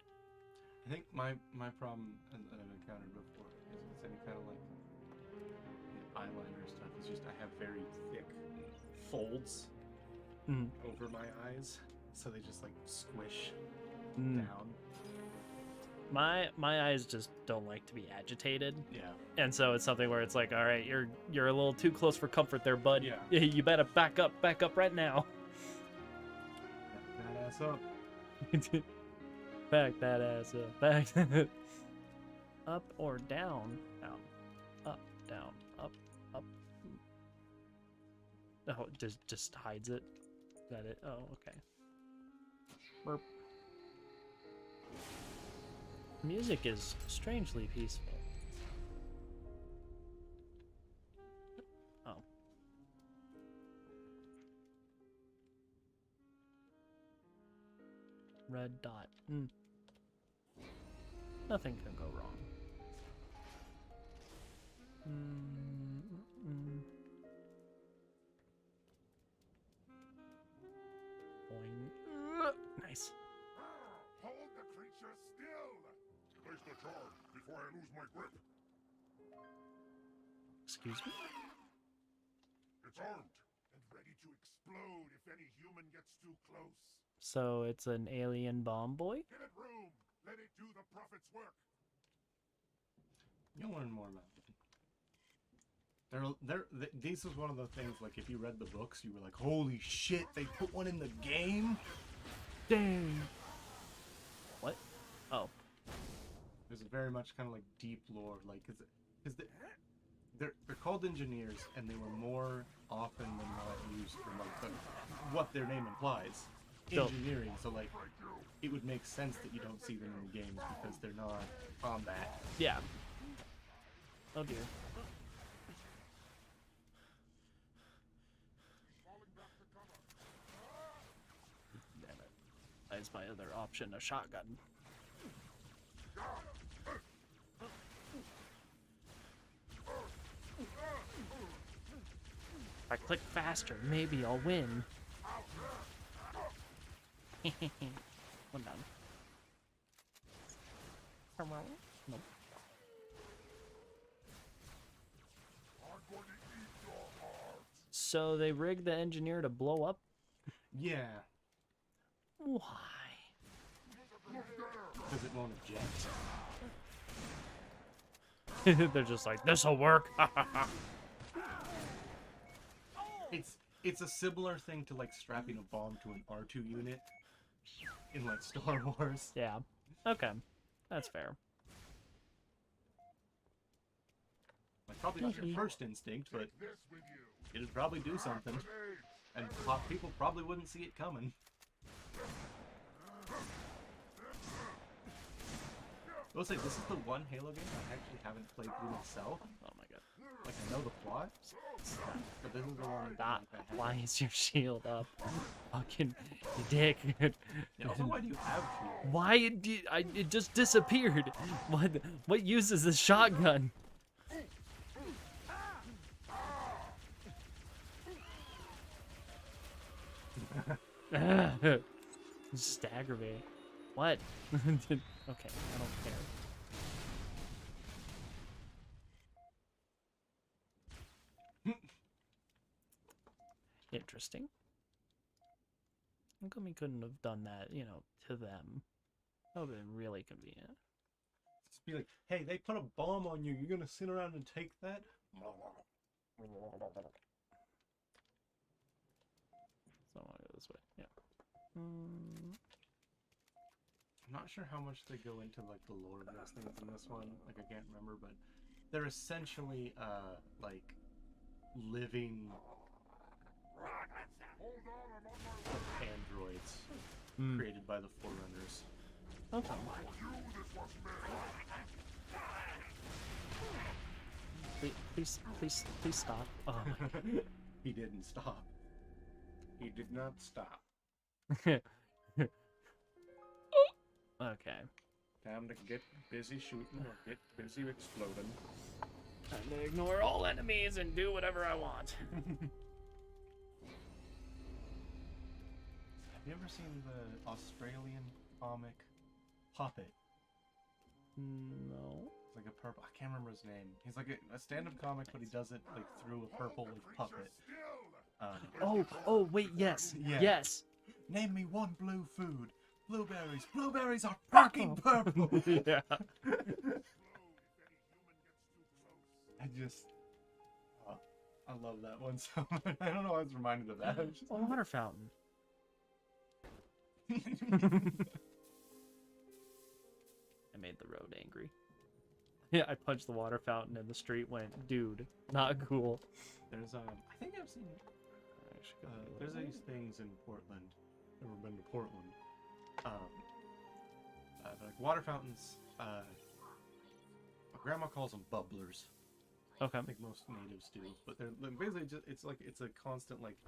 I think my problem that I've encountered before is with any kind of like eyeliner stuff is just I have very thick folds over my eyes, so they just like squish down. My eyes just don't like to be agitated. Yeah. And so it's something where it's like, all right, you're a little too close for comfort there, bud. Yeah. You better back up right now. That ass up. Back that ass up. Back. Up or down? Down. Up, down, up, up. Oh, it just hides it. Is that it? Oh, okay. Burp. Music is strangely peaceful. Oh. Red dot. Nothing can go wrong. Boing. Nice. Hold the creature still! Place the charge before I lose my grip. Excuse me? It's armed and ready to explode if any human gets too close. So it's an alien bomb boy? Give it room. Let it do the prophet's work. You'll learn more about it. This was one of the things, like, if you read the books, you were like, holy shit, they put one in the game? Dang. What? Oh. There's very much kind of like deep lore, like, because they're called engineers, and they were more often than not used for like what their name implies, engineering. So like, it would make sense that you don't see them in the games because they're not combat. Yeah. Oh dear. Damn it. That's my other option, a shotgun. If I click faster, maybe I'll win. One down. Nope. So they rigged the engineer to blow up? Yeah, Why? because it won't eject. They're just like, this'll work. It's a similar thing to like strapping a bomb to an R2 unit in like Star Wars. Yeah. Okay. That's fair. Like probably not your first instinct, but it'd probably do something, and people probably wouldn't see it coming. I will say this is the one Halo game I actually haven't played through myself. Oh my god. Like I know the plot, but this is the one Stop. I haven't. Why is your shield up? Fucking dick. Yeah, also, why do you have shield? Why it just disappeared? What uses the shotgun? Stagger me. What? Okay, I don't care. Interesting. How come he couldn't have done that, you know, to them? That would have been really convenient. Just be like, hey, they put a bomb on you. You're gonna sit around and take that? So I want to go this way. Yeah. I'm not sure how much they go into like the lore of those things in this one. Like I can't remember, but they're essentially like living androids created by the Forerunners. Okay. Please stop. Oh my god. He didn't stop. He did not stop. Okay. Time to get busy shooting or get busy exploding. Time to ignore all enemies and do whatever I want. Have you ever seen the Australian comic Puppet? No. It's like a purple. I can't remember his name. He's like a stand-up comic, but he does it like through a purple like, puppet. Oh, wait, yes. Yeah. Yes. Name me one blue food. Blueberries. Blueberries are fucking purple. Yeah. I just, I love that one so much. I don't know. I was reminded of that. A water fountain. I made the road angry. Yeah, I punched the water fountain and the street went, dude, not cool. There's I think I've seen. There's these things in Portland. Never been to Portland. Like water fountains. My grandma calls them bubblers. Okay. I think most natives do, but they're basically just it's a constant like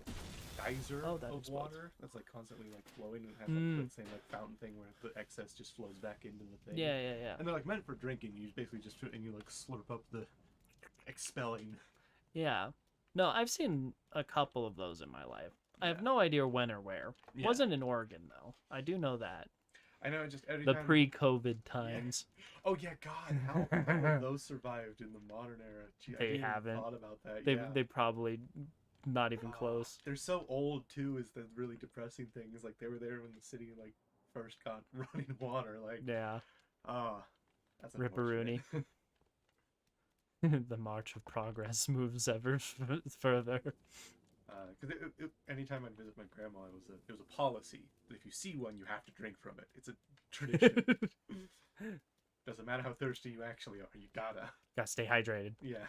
geyser of water that's like constantly like flowing and has like that same like fountain thing where the excess just flows back into the thing. Yeah. And they're like meant for drinking. You basically just and you like slurp up the expelling. Yeah. No, I've seen a couple of those in my life. I have no idea when or where. Yeah. Wasn't in Oregon though. I do know that. I know, just every the time... pre-COVID times. Yeah. Oh yeah, God, how have those survived in the modern era? Gee, I They hadn't haven't. Even thought about that. They probably not even close. They're so old too. Is the really depressing thing? Is like they were there when the city like first got running water. Like yeah. That's Ripperoonie. The march of progress moves ever further. Because anytime I'd visit my grandma, it was a policy that if you see one, you have to drink from it. It's a tradition. Doesn't matter how thirsty you actually are, you gotta stay hydrated. Yeah.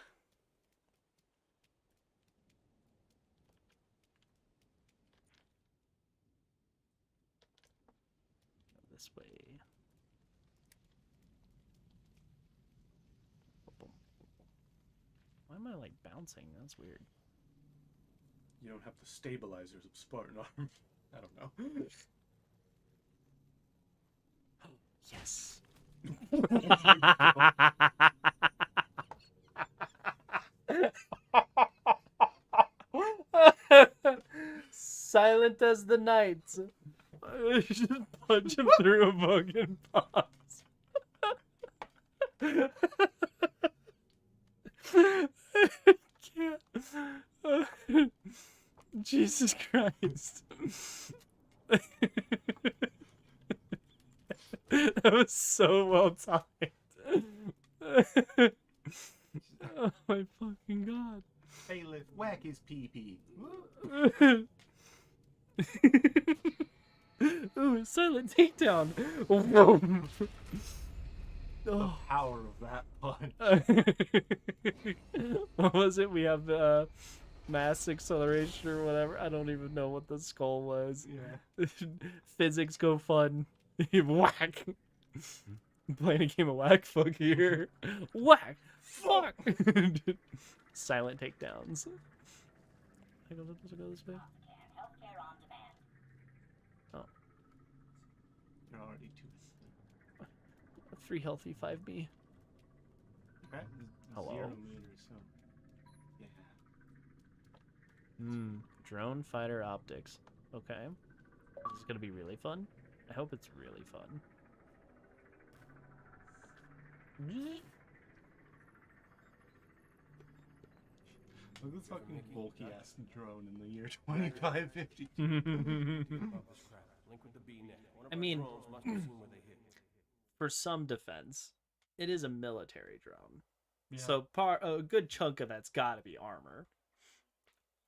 This way. Why am I like bouncing? That's weird. You don't have the stabilizers of Spartan armor. I don't know. Yes. Silent as the night. Just punch him through a fucking box. I can't. Jesus Christ. That was so well timed. Oh my fucking god. Bailiff, whack his pee-pee. Ooh, silent takedown. Whoa. The power of that punch. What was it? We have mass acceleration or whatever. I don't even know what the skull was. Yeah. Physics go fun. Whack. I'm playing a game of whack fuck here. Whack. Fuck. Silent takedowns. I go this way. Oh. You're already too. 3 healthy, 5 me. That is Hello. 0 meters, so. Yeah. Drone fighter optics. Okay. This is gonna be really fun. I hope it's really fun. Look at this fucking bulky ass drone in the year 2552. I mean, for some defense, it is a military drone. Yeah. So a good chunk of that's got to be armor.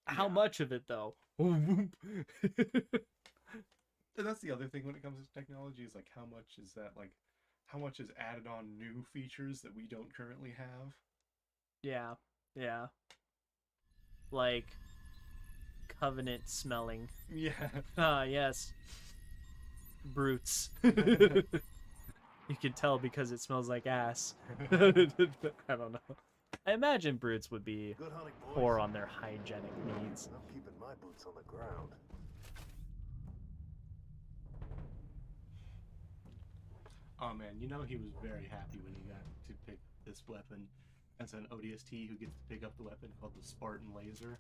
How much of it though? And that's the other thing when it comes to technology is like how much is that like how much is added on new features that we don't currently have? Yeah. Yeah. Like Covenant smelling. Yeah. Ah, yes. Brutes. You can tell because it smells like ass. I don't know. I imagine brutes would be Good hunting, boys. poor on their hygienic needs. I'm keeping my boots on the ground. Oh man, you know he was very happy when he got to pick this weapon as an ODST who gets to pick up the weapon called the Spartan Laser.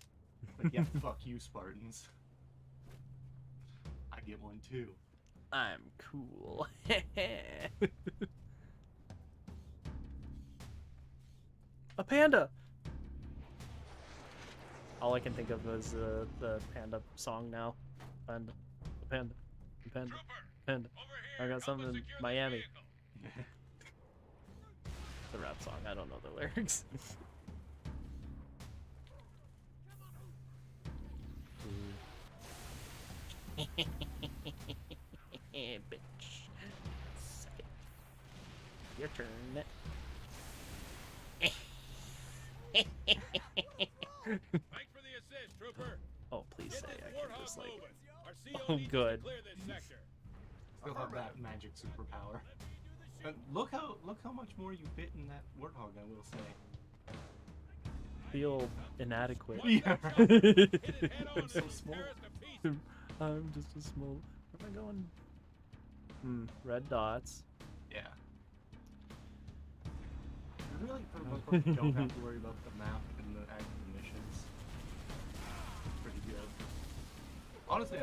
Like, yeah, fuck you, Spartans. I get one too. I'm cool. A panda! All I can think of is the panda song now. Panda. Panda. Panda. Panda. I got something in Miami. The rap song. I don't know the lyrics. Bitch. Suck it. Your turn. Thanks for the assist, trooper. Oh, please say Get I this can warthog just like. moving. Our CO Oh, needs to good. clear this sector. Still have that magic superpower. And look how much more you fit in that warthog, I will say. Feel inadequate. Yeah. I'm so small. I'm just a small. Where am I going? Red dots. Yeah. Really, for the most part, you don't have to worry about the map and the active missions. It's pretty good. Honestly,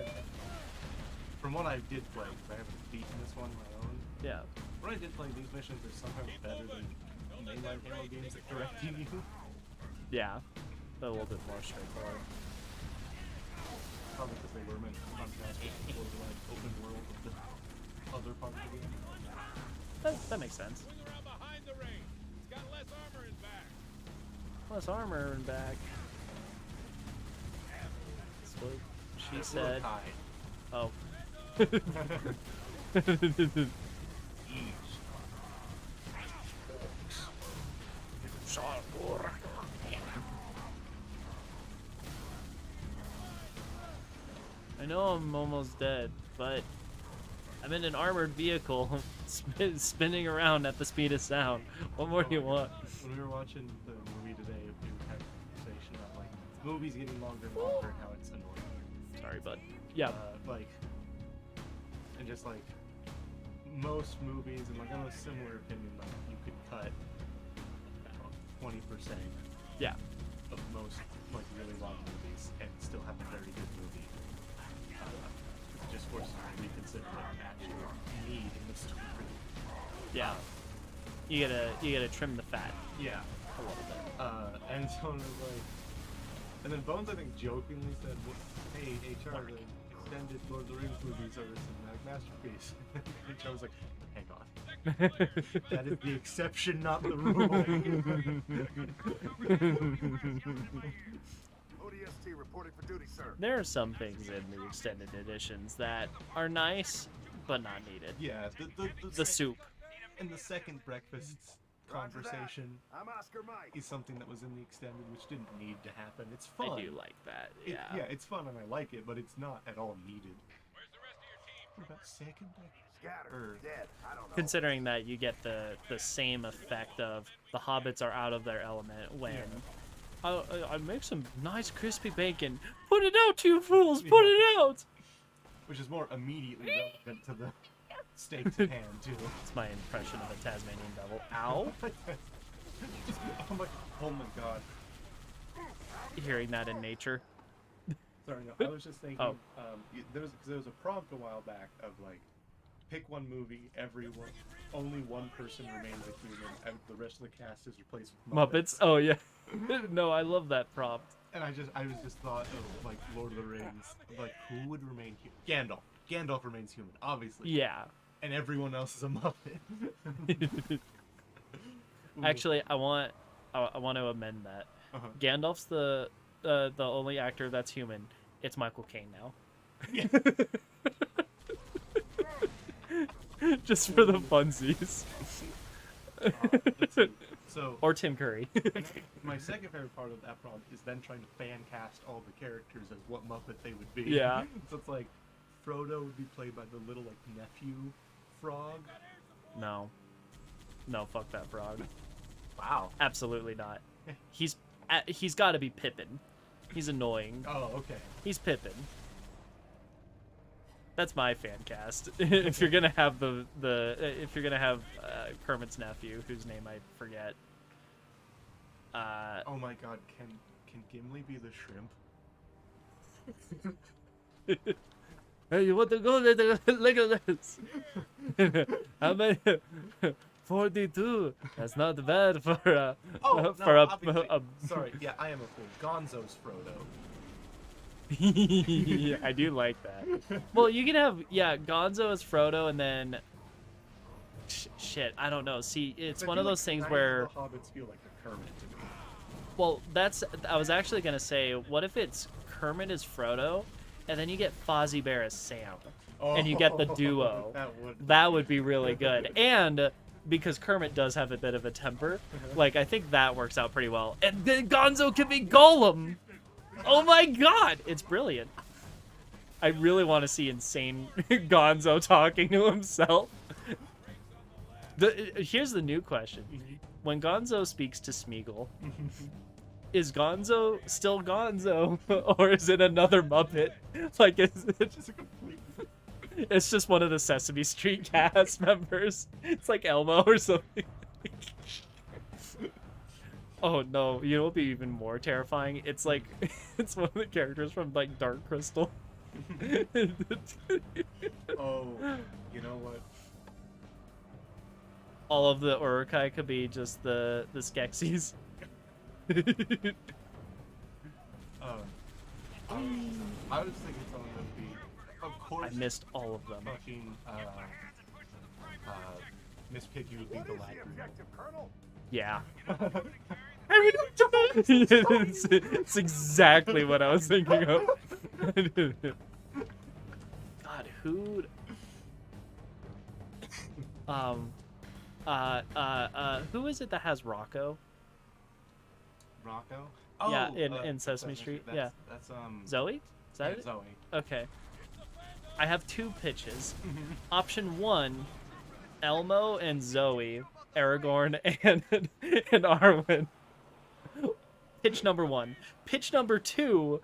from what I did play, because I haven't beaten this one on my own. Yeah. When I did play, these missions are sometimes better than mainline Halo games that directing you. Yeah. A little bit more straightforward. Probably because they were meant to contrast with the like open world of the other parts of the game. That makes sense. Swing around behind the ring. It's got less armor in back. Less armor and back. That's what she said. Oh. I know I'm almost dead, but I'm in an armored vehicle spinning around at the speed of sound. What more do you want? When we were watching the movie today, we had a conversation about like movies getting longer and longer and how it's annoying. Sorry, bud. Yeah. Like, and just like most movies, and like I have a similar opinion. Like you could cut 20%. Yeah. Of most like really long movies and still have a very good movie. Just forces you to reconsider what you actually need in the story. Yeah. You gotta trim the fat Yeah. a little bit. And so it was like, And then Bones, I think, jokingly said, "Hey, HR, the extended Lord of the Rings movies are a cinematic masterpiece." HR was like, "Hang on, that is the exception, not the rule." ODST reporting for duty, sir. There are some things in the extended editions that are nice, but not needed. Yeah, The soup. and the second breakfast conversation I'm Oscar Mike. is something that was in the extended, which didn't need to happen. It's fun. I do like that. Yeah. It's fun and I like it, but it's not at all needed. Where's the rest of your team? What about second breakfast? Scattered. Dead. I don't know. Considering that you get the same effect of the hobbits are out of their element when I make some nice crispy bacon. Put it out, you fools! Put it out! Which is more immediately relevant to the steak to pan too. It's my impression of a Tasmanian devil. Ow! Oh my god. Hearing that in nature. Sorry, no, I was just thinking. Oh. There was a prompt a while back of like, pick one movie, only one person remains a human, and the rest of the cast is replaced with Muppets? Oh yeah. No, I love that prompt. And I was just thought of like Lord of the Rings, like who would remain human? Gandalf. Gandalf remains human, obviously. Yeah. And everyone else is a Muppet. Actually, I want to amend that. Uh-huh. Gandalf's the only actor that's human. It's Michael Caine now. Just for the funsies. Let's see. So Or Tim Curry. my second favorite part of that prompt is then trying to fan cast all the characters as what Muppet they would be. Yeah. So it's like Frodo would be played by the little like nephew frog. No, fuck that frog. Wow. Absolutely not. He's got to be Pippin. He's annoying. Oh, okay. He's Pippin. That's my fan cast. If you're gonna have if you're gonna have Kermit's nephew, whose name I forget. Oh my god, can Gimli be the shrimp? Hey, you want to go? Look at this. How many? 42. That's not bad for a Sorry, yeah, I am a fool. Gonzo's Frodo. I do like that. Well, you can have Gonzo as Frodo, and then shit. I don't know. See, it's one of those things where the hobbits feel like a Kermit to me. well, I was actually gonna say, what if it's Kermit as Frodo, and then you get Fozzie Bear as Sam, and you get the duo. That would be really good. And because Kermit does have a bit of a temper, like I think that works out pretty well. And then Gonzo can be Gollum. Oh my god, it's brilliant. I really want to see insane Gonzo talking to himself. Here's the new question. When Gonzo speaks to Smeagol, is Gonzo still Gonzo? Or is it another Muppet? Like, is it just a complete... It's just one of the Sesame Street cast members. It's like Elmo or something. Oh no, you know what would be even more terrifying? It's like, it's one of the characters from like Dark Crystal. Oh, you know what? All of the Urukai could be just the Skeksis. I was thinking something that would be, of course. I missed all of them. Fucking Miss Piggy would be the Galadriel. Yeah. it's exactly what I was thinking of. God, who? Who is it that has Rocco? Rocco? Yeah, in Sesame Street. Yeah. That's Zoe? Is that it? Zoe. Okay. I have two pitches. Option 1, Elmo and Zoe, Aragorn and Arwen. Pitch number 1. Pitch number 2,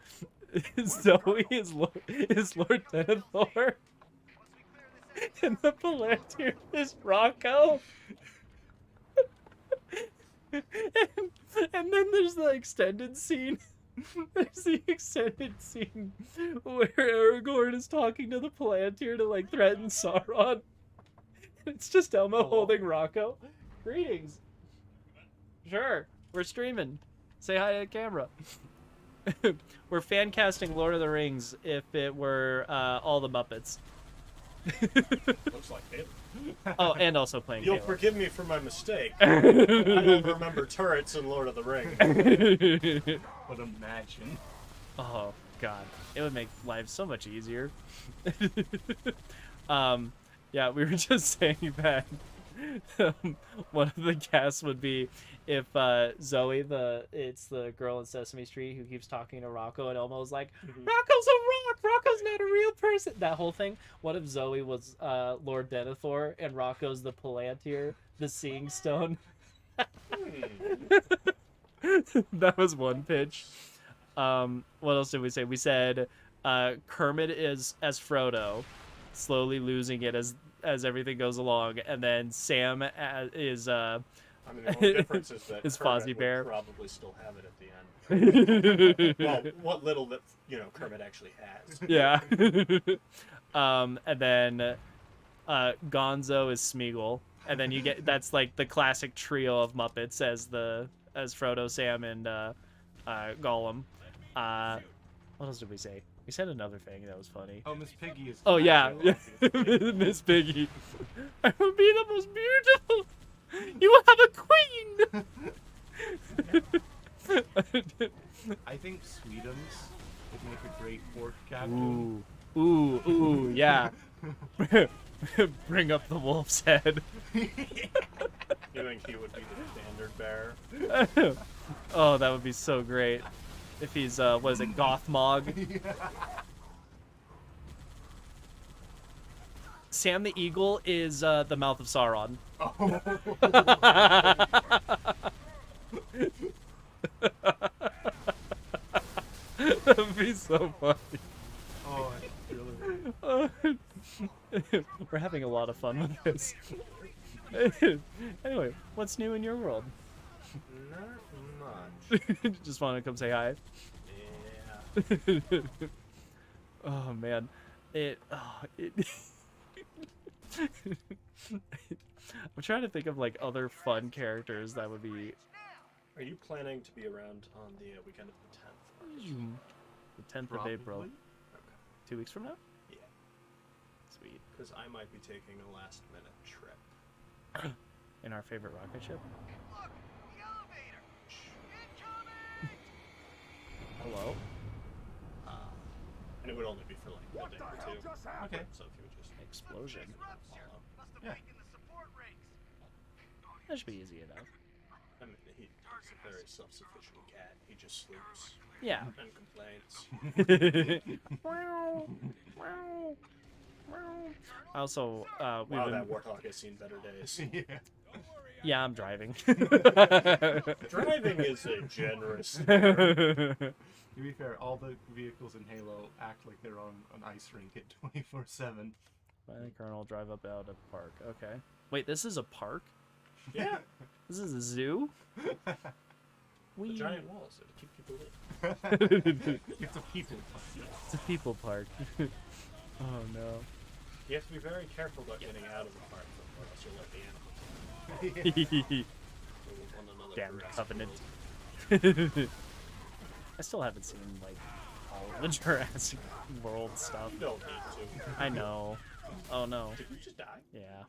Zoe is Lord Denethor, and the Palantir is Rocco. And then there's the extended scene. There's the extended scene where Aragorn is talking to the Palantir to like threaten Sauron. It's just Elmo holding Rocco. Greetings. Sure, we're streaming. Say hi to the camera. We're fan casting Lord of the Rings if it were all the Muppets. Looks like Halo. Oh, and also playing You'll Halo. forgive me for my mistake. I don't remember turrets in Lord of the Rings. But imagine. Oh God, it would make life so much easier. Yeah, we were just saying that one of the guests would be if Zoe, it's the girl in Sesame Street who keeps talking to Rocco, and Elmo's like, Rocco's a rock, Rocco's not a real person. That whole thing. What if Zoe was Lord Denethor and Rocco's the Palantir, the Seeing Stone? That was one pitch. What else did we say? We said Kermit is as Frodo, slowly losing it as everything goes along, and then Sam is I mean, the only difference is that is Kermit Fozzie would Bear. probably still have it at the end. Well, what little that Kermit actually has. Yeah. And then Gonzo is Smeagol, and then you get that's like the classic trio of Muppets as Frodo, Sam, and Gollum. What else did we say? We said another thing that was funny. Oh, Miss Piggy is. Oh yeah, Miss Piggy. I will be the most beautiful. You will have a queen. I think Sweetums would make a great port captain. Ooh, yeah. Bring up the wolf's head. You think he would be the standard bearer? Oh, that would be so great. If he's, what is it, Gothmog? Sam the Eagle is the mouth of Sauron. Oh. That would be so funny. Oh, We're having a lot of fun with this. Anyway, what's new in your world? Not much. Just want to come say hi. Yeah. Oh man, I'm trying to think of like other fun characters that would be. Are you planning to be around on the weekend of the 10th? The 10th of April. Probably. 2 weeks from now? Yeah. Sweet. Because I might be taking a last-minute trip. In our favorite rocket ship? Hello? And it would only be for like a day or two. Okay. So if you would just Explosion. follow. Yeah. That should be easy enough. I mean, he's a very self-sufficient cat. He just sleeps Yeah. and complains. Also, Wow, that warthog has seen better days. Yeah. Yeah, I'm driving. Driving is a generous term. To be fair, all the vehicles in Halo act like they're on an ice rink at 24/7. My Colonel drive up out of the park. Okay. Wait, this is a park? Yeah. This is a zoo? The We... giant walls that keep people in. It's a people park. It's a people park. Oh no. You have to be very careful about getting out of the park, or else you'll let the animals in. One another Damn Jurassic Covenant. World. I still haven't seen like all of the Jurassic World stuff. You don't need to. I know. Oh no. Did you just die? Yeah.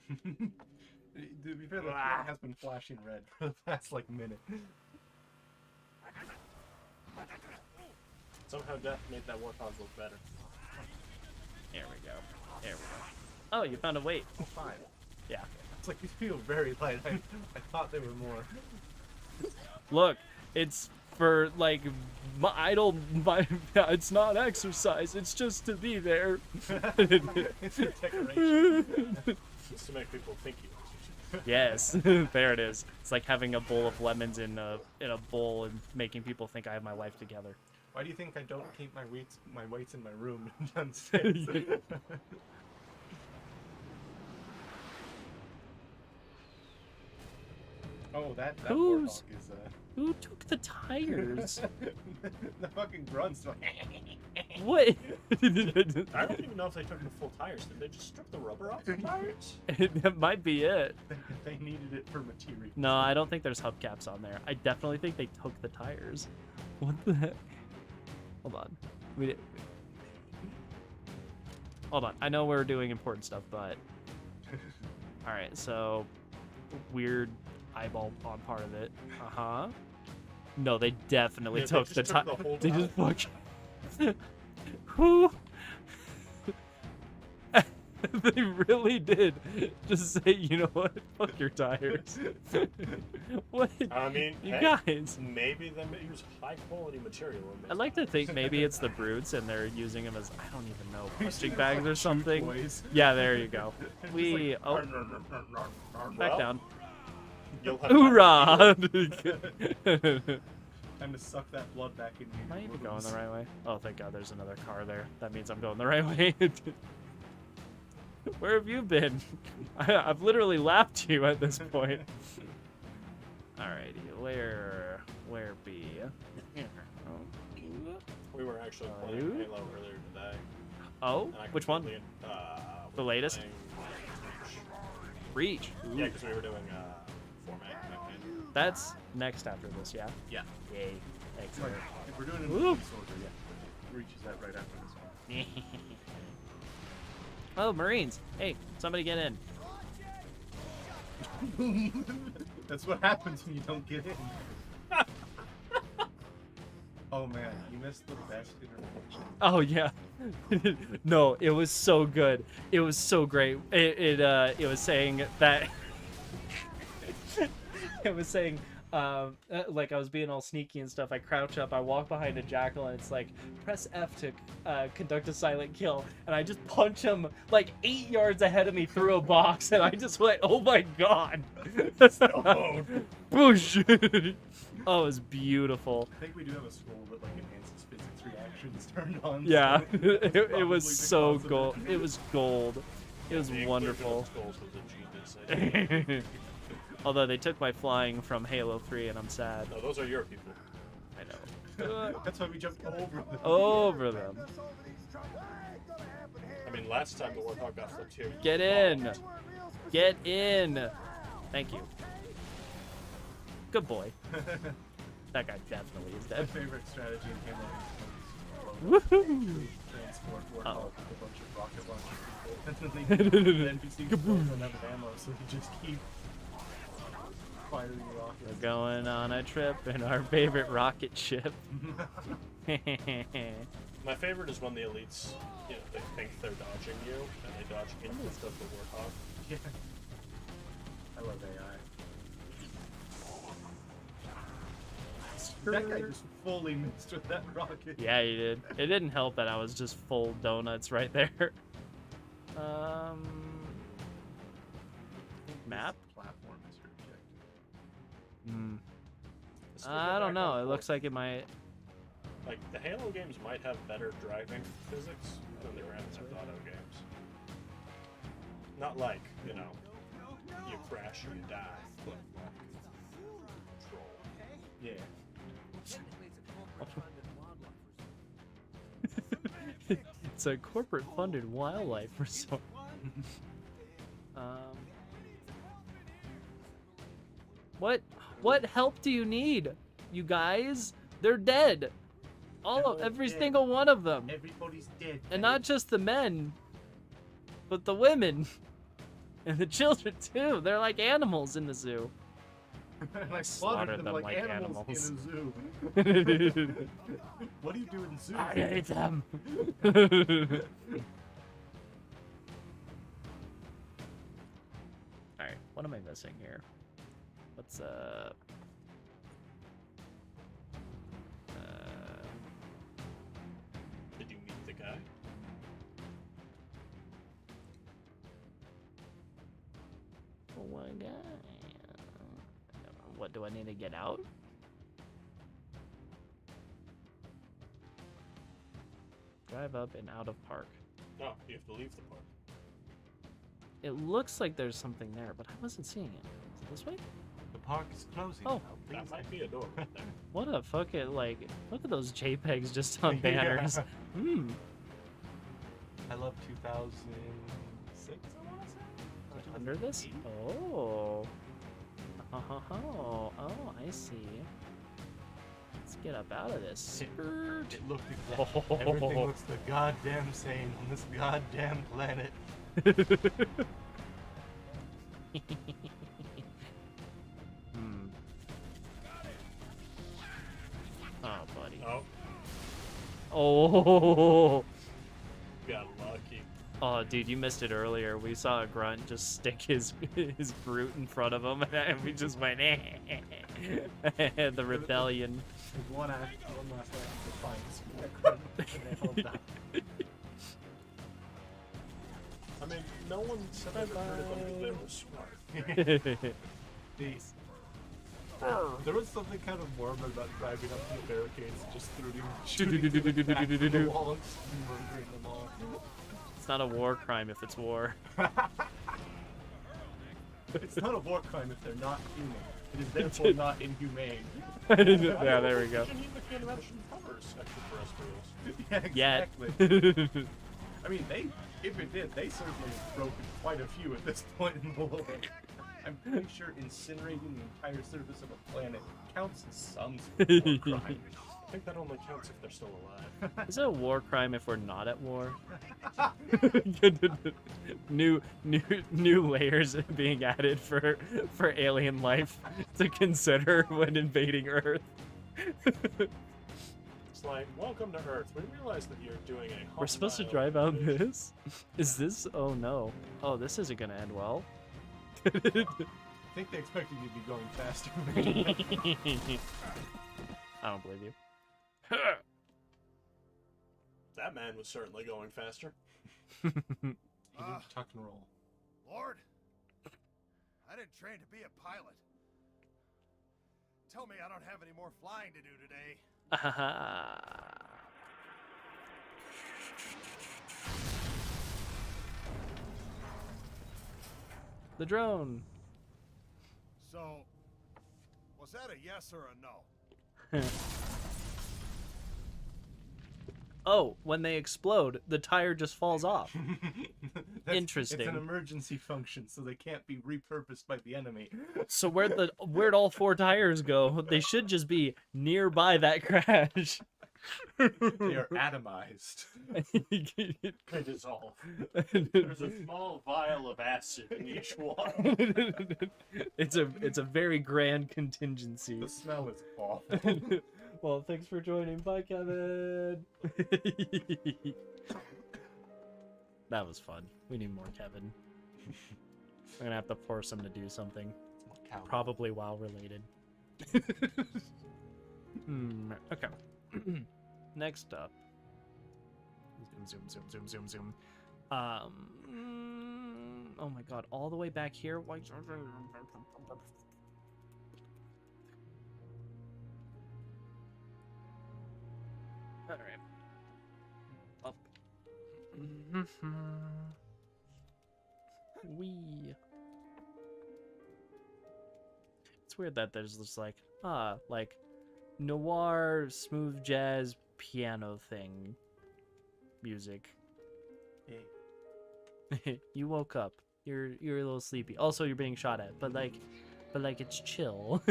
To be fair, the light has been flashing red for the past like minute. Somehow death made that warthog look better. There we go. There we go. Oh, you found a weight. Oh, 5. Yeah. It's like these feel very light. I thought they were more. Look, it's for like it's not exercise. It's just to be there. It's a decoration. It's to make people think you exercise. Yes, there it is. It's like having a bowl of lemons in a bowl and making people think I have my life together. Why do you think I don't keep my weights in my room downstairs? Oh, that warthog is Who took the tires? the fucking grunts. What? I don't even know if they took the full tires. Did they just strip the rubber off the tires? That might be it. They needed it for material. No, I don't think there's hubcaps on there. I definitely think they took the tires. What the heck? Hold on. Hold on. I know we're doing important stuff, but all right. So weird eyeball on part of it. No, they definitely Yeah, took they the just time. took the whole They time. just fucking. Who? They really did just say, you know what? Fuck your tires. What? I mean, You hey, guys. maybe they use high quality material. in I'd this. like to think maybe it's the brutes and they're using them as, I don't even know, punching It's bags like or shoot something. toys. Yeah, there you go. Just We like, oh, back Well, down. You'll have time to Hoorah! Time to suck that blood back in Am I you. even going the right way? Oh, thank God there's another car there. That means I'm going the right way. Where have you been? I've literally lapped you at this point. Alrighty, where be? We were actually Are playing you? Halo earlier today. Oh, and I which one? completely, The we were latest? playing Reach. Reach. Yeah, because we were doing format campaign. That's next after this, yeah? Yeah. Yay. Like, Excellent. if we're doing it Woo. in soldier, yeah. Reaches that right after this one. Oh, Marines. Hey, somebody get in. That's what happens when you don't get in. Oh man, you missed the best intervention. Oh yeah. No, it was so good. It was so great. It was saying that it was saying like I was being all sneaky and stuff. I crouch up, I walk behind a jackal, and it's like press F to conduct a silent kill, and I just punch him like 8 yards ahead of me through a box, and I just went, oh my god. Boosh. Oh, it was beautiful. I think we do have a scroll that like enhances physics reactions turned on. Yeah, so it was probably so because of gold. It was gold. It was The wonderful. inclusion of skulls was a genius. Although they took my flying from Halo 3, and I'm sad. No, those are your people. I know. That's why we jumped over them. Over them. I mean, last time the Warthog got flipped here. Get in. Get in. Thank you. Good boy. That guy definitely is My dead. favorite strategy in Halo Woohoo! transport Uh-oh. Warthog with a bunch of rocket launcher people. And then the NPCs don't run out of ammo, so you just keep firing rockets. We're going on a trip in our favorite rocket ship. My favorite is when the elites, you know, they think they're dodging you, and they dodge into the Warthog. Yeah. I love AI. That guy just fully missed with that rocket. Yeah, you did. It didn't help that I was just full donuts right there. Map? Platform is your objective. Hmm. This will go I back don't know. and It looks forth. like it might. Like, the Halo games might have better driving physics than the Grand Theft Auto games. Not like, you know, you crash or you die, but like, control. Yeah. It's a corporate-funded wildlife resort. What help do you need, you guys? They're dead. Every dead. single one of them, Everybody's dead. and not just the men, but the women and the children too. They're like animals in the zoo. And I Slaughtered slaughtered them them like, like animals animals. in a zoo. What do you do in zoos? I hate them. Alright, what am I missing here? What's Did you meet the guy? oh my god. What do I need to get out? Drive up and out of park. No, you have to leave the park. It looks like there's something there, but I wasn't seeing it. Is it this way? The park is closing. Oh. That might be a door right there. What a fucking, like, look at those JPEGs just on Yeah. banners. Hmm. I love 2006, I want to say? Under this? Oh. Oh, I see. Let's get up out of this. It looked exactly. Everything looks the goddamn same on this goddamn planet. Hmm. Oh, buddy. Oh, Oh. got lucky. Oh, dude, you missed it earlier. We saw a grunt just stick his brute in front of him, and we just went, the rebellion. One last act of defiance. I mean, no one said I ever heard of them because they were smart. Peace. There was something kind of morbid about driving up to the barricades and just shooting them back from the wall and murdering them all. It's not a war crime if it's war. It's not a war crime if they're not human. It is therefore not inhumane. Yeah, there we go. The convention covers extraterrestrials. Yeah, exactly. I mean, if it did, they certainly have broken quite a few at this point in the world. I'm pretty sure incinerating the entire surface of a planet counts as some sort of war crime. I think that only counts if they're still alive. Is it a war crime if we're not at war? new layers being added for alien life to consider when invading Earth. It's like, welcome to Earth. We realize that you're doing a We're supposed to hostile drive out invasion." this? Is this? Oh no. Oh, this isn't gonna end well. I think they expected you to be going faster. I don't believe you. That man was certainly going faster. Tuck and roll. Lord, I didn't train to be a pilot. Tell me I don't have any more flying to do today. The drone. So, was that a yes or a no? Oh, when they explode, the tire just falls off. Interesting. It's an emergency function, so they can't be repurposed by the enemy. So where'd all 4 tires go? They should just be nearby that crash. They are atomized. They dissolve. There's a small vial of acid in each one. It's a very grand contingency. The smell is awful. Well, thanks for joining. Bye, Kevin. That was fun. We need more Kevin. We're gonna have to force him to do something. Probably WoW related. Okay. Next up. Zoom. Oh my god, all the way back here? Why? Alright. Up. Wee. It's weird that there's this like noir, smooth jazz, piano thing. Music. Hey. You woke up. You're a little sleepy. Also, you're being shot at, but it's chill.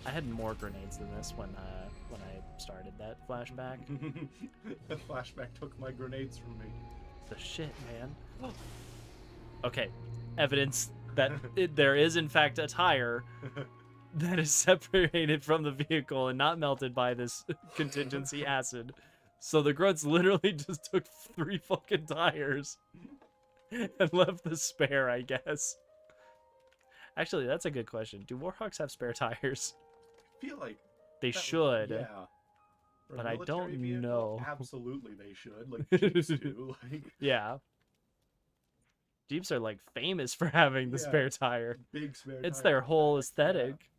I had more grenades than this when I started that flashback. The flashback took my grenades from me. The shit, man. Okay, evidence that there is in fact a tire that is separated from the vehicle and not melted by this contingency acid. So the grunts literally just took 3 fucking tires and left the spare, I guess. Actually, that's a good question. Do Warhawks have spare tires? I feel like they should. Yeah. But I don't know. Absolutely, they should. Like Jeeps do. Like, yeah. Jeeps are like famous for having the spare tire. Big spare. It's tire their whole aesthetic.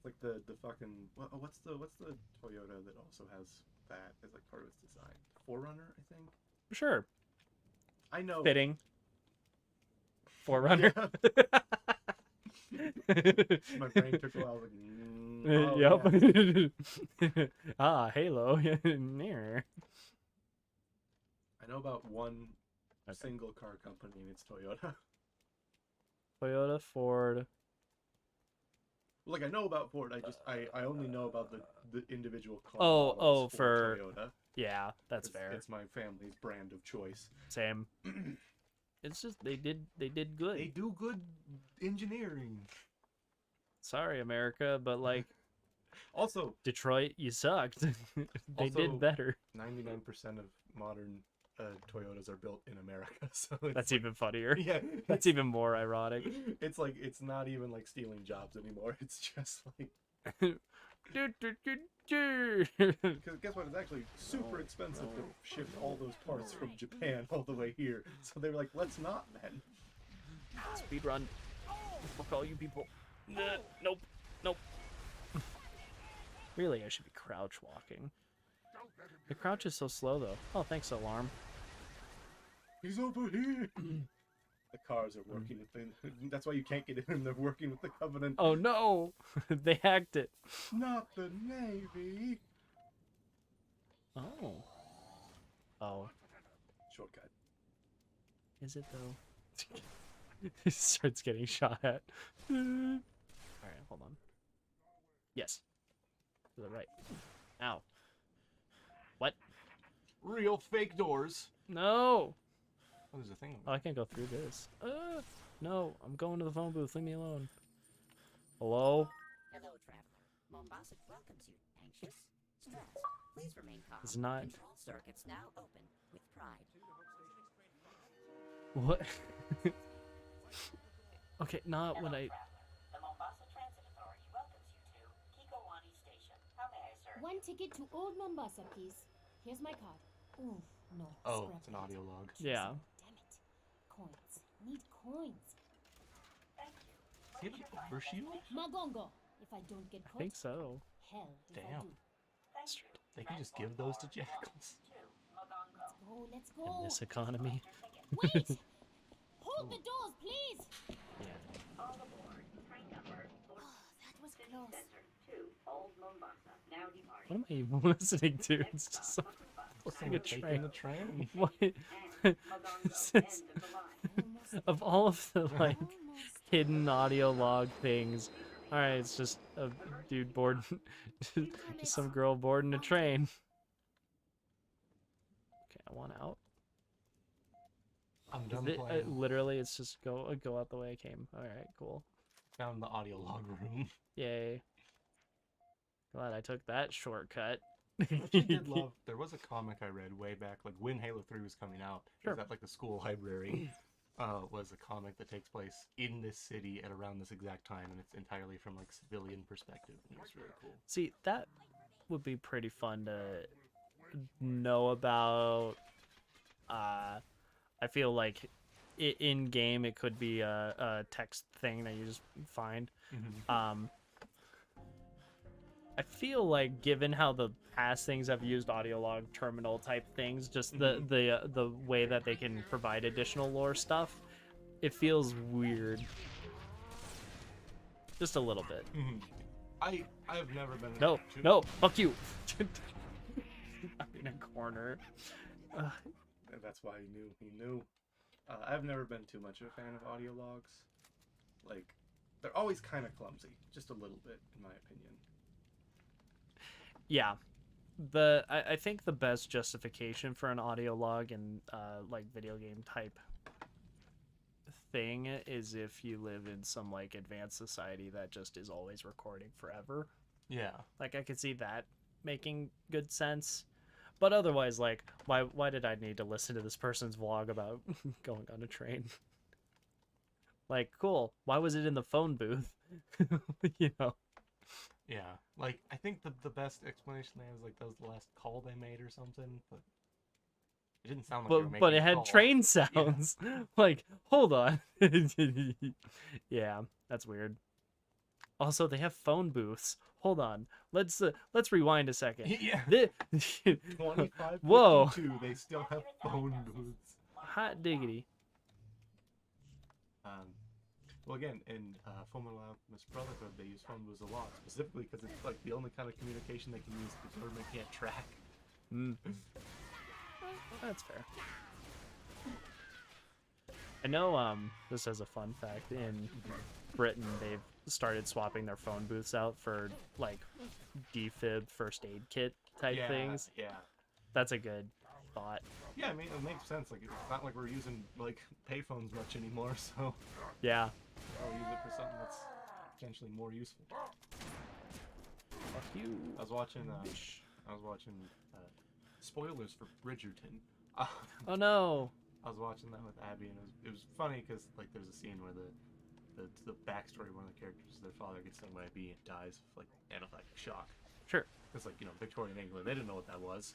Yeah. Like the fucking what's the Toyota that also has that as like part of its design? 4Runner, I think. Sure. I know. Fitting. 4Runner. My brain took a while. Yep. Ah, Halo. Near. I know about one single car company, and it's Toyota. Toyota, Ford. Like, I know about Ford. I only know about the individual car Oh, models for Toyota. Yeah, that's fair. It's my family's brand of choice. Same. It's just they did good. They do good engineering. Sorry, America, but like Also, Detroit, you sucked. They also, did better. 99% of modern Toyotas are built in America, so That's even funnier. yeah, That's even more ironic. it's like it's not even like stealing jobs anymore. It's just like because guess what? It's actually super expensive to ship all those parts from Japan all the way here. So they were like, let's not then. Speed run. Fuck all you people. Nope. Nope. Really, I should be crouch walking. The crouch is so slow though. Oh, thanks, alarm. He's over here. The cars are working with the. That's why you can't get in. They're working with the Covenant. Oh no! They hacked it. Not the Navy. Oh. Oh. Shortcut. Is it though? He starts getting shot at. Alright, hold on. Yes. To the right. Ow. What? Real fake doors. No! Oh, there's a thing. Oh, I can't go through this. No, I'm going to the phone booth. Leave me alone. Hello? Hello, traveler. Mombasa welcomes you. Anxious? Stressed? Please remain calm. It's not. Control circuits now open with pride. What? Okay, not when I. The Mombasa Transit Authority welcomes you to Kikowani Station. How may I serve? One ticket to Old Mombasa, please. Here's my card. Ooh, no. Oh, scrap it's an it. audio log. Yeah. Damn it. Coins. Need coins. Thank you. Is he like overshield? Magongo. If I don't get I caught, think so. hell if I Damn. do. Thank you. They can just give those to jackals. Mogongo. Let's go. In this economy. Wait! Hold the doors, please! Yeah. All aboard. Train number Oh, that was City close. Center to Old Mombasa. Now departing. What am I even listening to? It's just some fucking a train. The train. What? And Mogongo. This End is- of the line. Of all of the like Almost. hidden audio log things, all right, it's just a dude board, just some girl boarding a train. Okay, I want out. I'm done Is it, playing. literally, it's just go out the way I came. All right, cool. Found the audio log room. Yay. Glad I took that shortcut. I did love. There was a comic I read way back, like when Halo 3 was coming out. It Sure. was at like the school library. Was a comic that takes place in this city at around this exact time, and it's entirely from like civilian perspective. And it's really cool. See, that would be pretty fun to know about. I feel like in game it could be a text thing that you just find. I feel like given how the past things have used audio log terminal type things, just the way that they can provide additional lore stuff, it feels weird. Just a little bit. I have never been. No, fuck you. I'm in a corner. That's why he knew. I've never been too much of a fan of audio logs. Like, they're always kind of clumsy, just a little bit, in my opinion. Yeah, I think the best justification for an audio log in like video game type thing is if you live in some like advanced society that just is always recording forever. Yeah. Like I could see that making good sense, but otherwise, like why did I need to listen to this person's vlog about going on a train? Like, cool. Why was it in the phone booth? You know. Yeah, like I think the best explanation they have is like that was the last call they made or something, but it didn't sound like they were making but it a had call. train sounds. Like, hold on. Yeah, that's weird. Also, they have phone booths. Hold on. Let's rewind a second. Yeah. 25. Whoa. They still have phone booths. Hot diggity. Well, again, in Fullmetal Alchemist Brotherhood, they use phone booths a lot, specifically because it's like the only kind of communication they can use the government can't track. That's fair. I know, this as a fun fact, in Britain, they've started swapping their phone booths out for, like, defib first aid kit type things. Yeah. That's a good thought. Yeah, I mean, it makes sense. Like, it's not like we're using, like, payphones much anymore, so... Yeah. I'll use it for something that's potentially more useful. Fuck you. I was watching, spoilers for Bridgerton. Oh no! I was watching that with Abby, and it was funny, because, like, there's a scene where the backstory of one of the characters, their father gets stung by a bee and dies of, like, anaphylactic shock. Sure. It's like, you know, Victorian England, they didn't know what that was.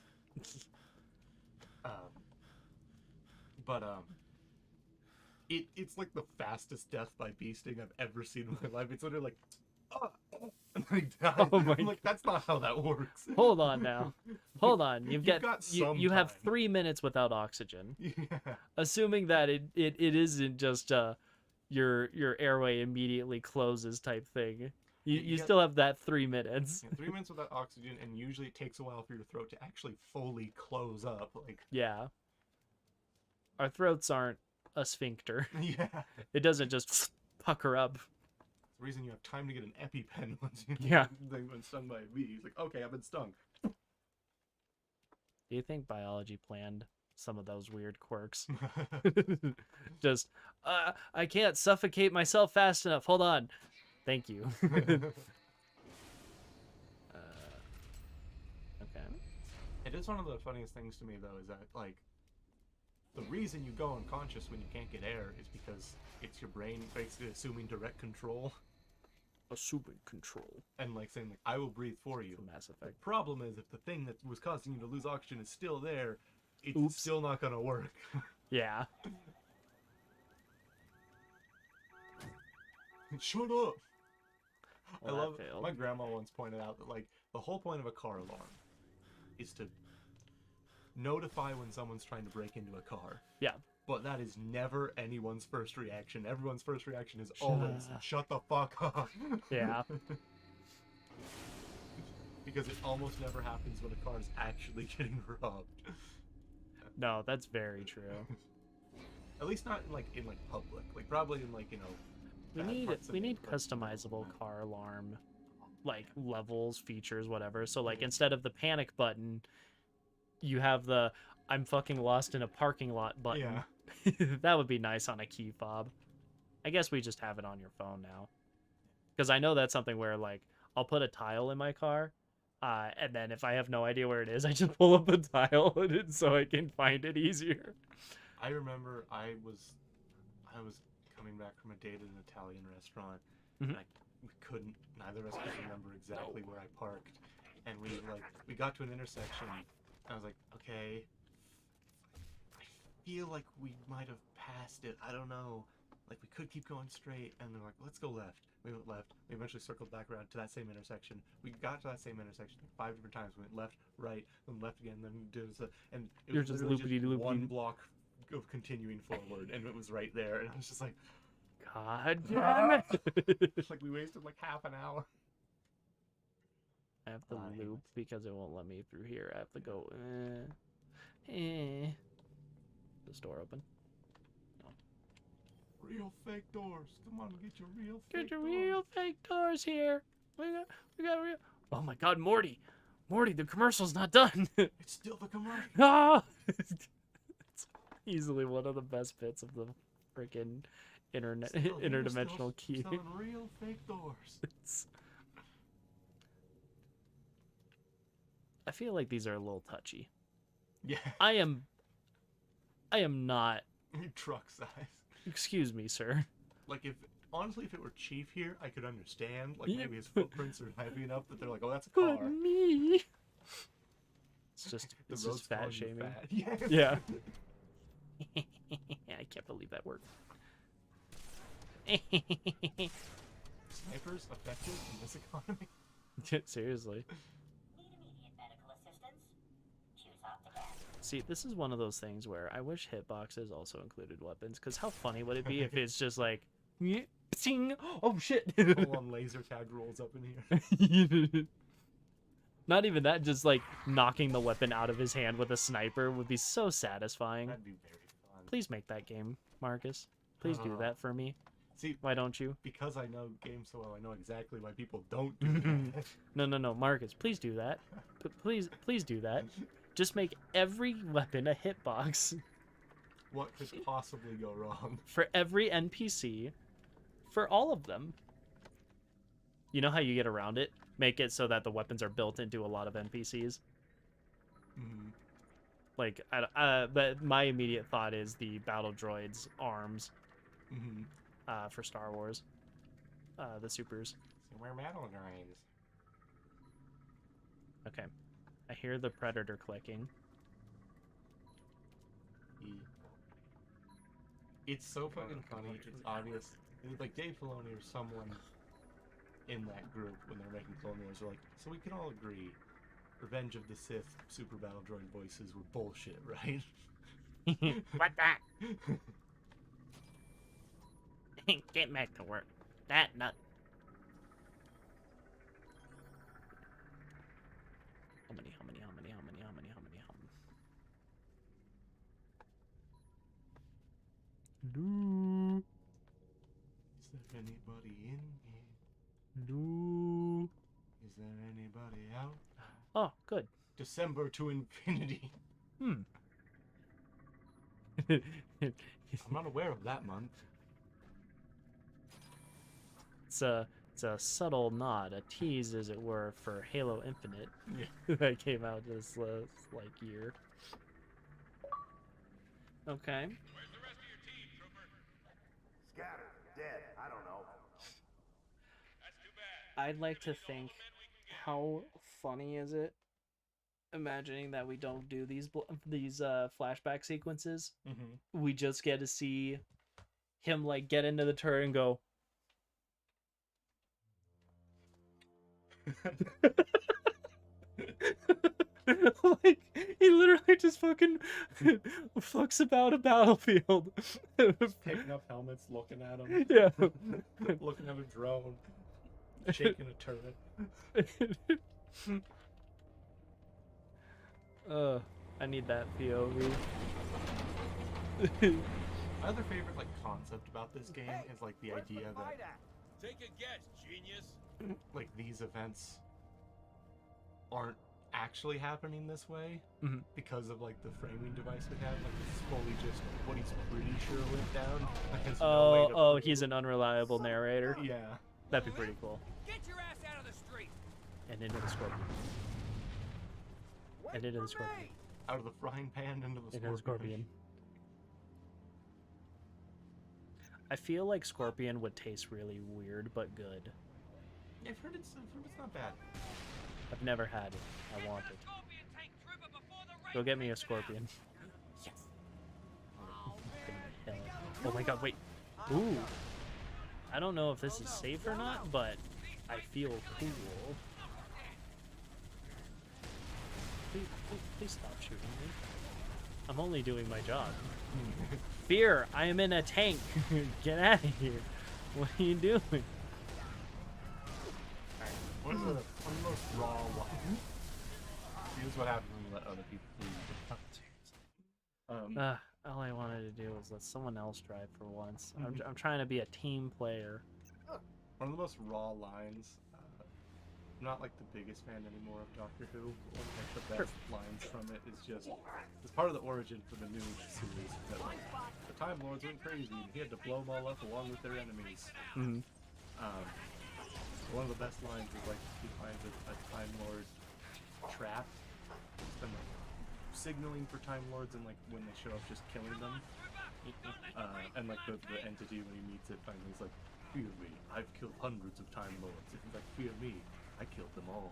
It's like the fastest death by bee sting I've ever seen in my life. It's literally like, and then he dies. Oh my I'm like, that's not how that works. Hold on now. Hold on. You've got some you have time. 3 minutes without oxygen. Yeah. Assuming that it isn't just your airway immediately closes type thing. You still have that 3 minutes. Yeah, 3 minutes without oxygen, and usually it takes a while for your throat to actually fully close up. Like, Yeah. Our throats aren't a sphincter. yeah. It doesn't just pucker up. The reason you have time to get an EpiPen once you've been stung by a bee. He's like, okay, I've been stung. Do you think biology planned some of those weird quirks? Just, I can't suffocate myself fast enough. Hold on. Thank you. Okay. It is one of the funniest things to me, though, is that, like, the reason you go unconscious when you can't get air is because it's your brain basically assuming direct control. Assuming control. And, like, saying, like, I will breathe for you. Mass Effect. The problem is, if the thing that was causing you to lose oxygen is still there, it's still not gonna work. Yeah. Shut up! Well, I love that failed. My grandma once pointed out that, like, the whole point of a car alarm is to notify when someone's trying to break into a car. Yeah. But that is never anyone's first reaction. Everyone's first reaction is always, shut the fuck up. Yeah. Because it almost never happens when a car is actually getting robbed. No, that's very true. At least not in public. Like, probably in, like, you know, We need customizable car alarm, like, levels, features, whatever. So, like, instead of the panic button, you have the I'm fucking lost in a parking lot button. Yeah. That would be nice on a key fob. I guess we just have it on your phone now. Because I know that's something where, like, I'll put a tile in my car, and then if I have no idea where it is, I just pull up a tile so I can find it easier. I remember I was coming back from a date at an Italian restaurant, and neither of us could remember exactly where I parked, and we got to an intersection, and I was like, okay, I feel like we might have passed it, I don't know, like, we could keep going straight, and they're like, let's go left. We went left. We eventually circled back around to that same intersection. We got to that same intersection 5 different times. We went left, right, then left again, then did it, and it You're was just literally loopity-looping. one block of continuing forward, and it was right there, and I was just like, God damn it! it's like we wasted like half an hour. I have to loop because it won't let me through here. I have to go. Is this door open? No. Real fake doors. Come on, get your real. Get your real fake doors here. We got real. Oh my God, Morty! Morty, the commercial's not done. It's still the commercial. Ah! It's easily one of the best bits of the freaking interdimensional key. Selling real fake doors. I feel like these are a little touchy. Yeah. I am not. Truck size. Excuse me, sir. Like, honestly, if it were Chief here, I could understand. Like, maybe his footprints are heavy enough that they're like, oh, that's a car. But me. It's just fat shaming. Fat. Yeah. I can't believe that worked. Snipers effective in this economy? Seriously. See, this is one of those things where I wish hitboxes also included weapons, because how funny would it be if it's just like, ting! Oh shit! Full on laser tag rolls up in here. Not even that, just like knocking the weapon out of his hand with a sniper would be so satisfying. That'd be very fun. Please make that game, Marcus. Please do that for me. See, why don't you? Because I know games so well, I know exactly why people don't do that. No, Marcus, please do that. Please do that. Just make every weapon a hitbox. What could possibly go wrong? For every NPC, for all of them. You know how you get around it? Make it so that the weapons are built into a lot of NPCs. Mm-hmm. Like, but my immediate thought is the battle droids' arms. Mm-hmm. For Star Wars. The supers. So we're battle droids. Okay. I hear the Predator clicking. It's so fucking funny. It's obvious. It's like Dave Filoni or someone in that group when they're making Clone Wars are like, so we can all agree Revenge of the Sith super battle droid voices were bullshit, right? What that? Get back to work. That nut. How many? No. Is there anybody in here? No. Is there anybody out? Oh, good. December to infinity. I'm not aware of that month. It's a subtle nod, a tease, as it were, for Halo Infinite. Yeah. That came out this year. Okay. Scattered, dead, I don't know. I'd like to think, how funny is it? Imagining that we don't do these flashback sequences. Mm-hmm. We just get to see him like get into the turret and go. Like he literally just fucking fucks about a battlefield. Picking up helmets, looking at them. Yeah. Looking at a drone. Shaking a turret. I need that POV. My other favorite concept about this game is the idea that take a guess, genius. These events aren't actually happening this way because of the framing device we have. This is fully just what he's pretty sure went down. He's an unreliable narrator. Yeah. That'd be pretty cool. Get your ass out of the street. And into the scorpion. And into the scorpion. Out of the frying pan into the scorpion. I feel like scorpion would taste really weird but good. I've heard it's not bad. I've never had it. I want it. Go get me a scorpion. Yes. Oh my god, wait. Ooh. I don't know if this is safe or not, but I feel cool. Please stop shooting me. I'm only doing my job. Fear, I am in a tank. Get out of here. What are you doing? One of the most raw ones. Here's what happens when you let other people lead. All I wanted to do was let someone else drive for once. I'm trying to be a team player. One of the most raw lines. I'm not the biggest fan anymore of Doctor Who. One of the best lines from it is just it's part of the origin for the new series. That the Time Lords went crazy and he had to blow them all up along with their enemies. Mm-hmm. One of the best lines is he finds a Time Lord trap. And signaling for Time Lords and when they show up, just killing them. And the entity when he meets it finally is fear me, I've killed hundreds of Time Lords. And he's fear me, I killed them all.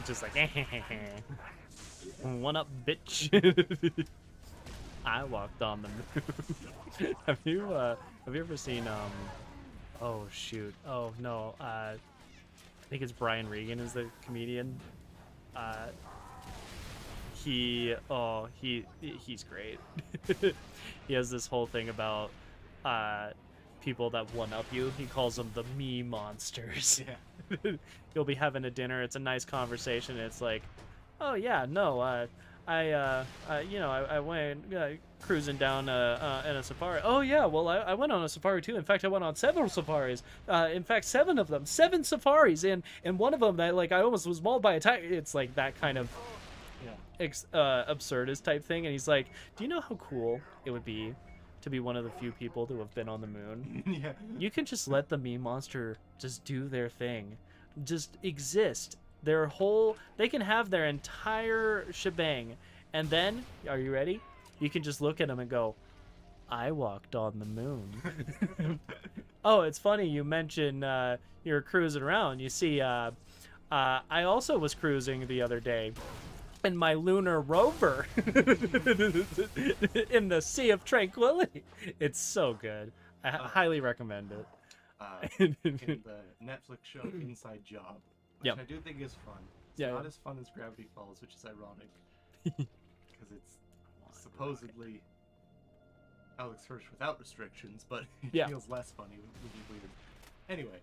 Just one up, bitch. I walked on the moon. Have you ever seen oh shoot, oh no, I think it's Brian Regan is the comedian. He's great. He has this whole thing about people that one up you. He calls them the me monsters. Yeah. You'll be having a dinner, it's a nice conversation, it's oh yeah, no, I went cruising down in a safari. Oh yeah, well I went on a safari too. In fact, I went on several safaris. In fact, 7 of them, 7 safaris, and one of them that like I almost was mauled by a tiger. It's like that kind of absurdist type thing. And he's like, do you know how cool it would be to be one of the few people to have been on the moon? Yeah. You can just let the meme monster just do their thing, just exist. They can have their entire shebang, and then, are you ready? You can just look at them and go, I walked on the moon. Oh, it's funny you mention you're cruising around. You see, I also was cruising the other day in my lunar rover in the Sea of Tranquility. It's so good. I highly recommend it. In the Netflix show Inside Job, which I do think is fun. It's not as fun as Gravity Falls, which is ironic, because it's supposedly Alex Hirsch without restrictions, but it feels less funny, which is weird. Anyway,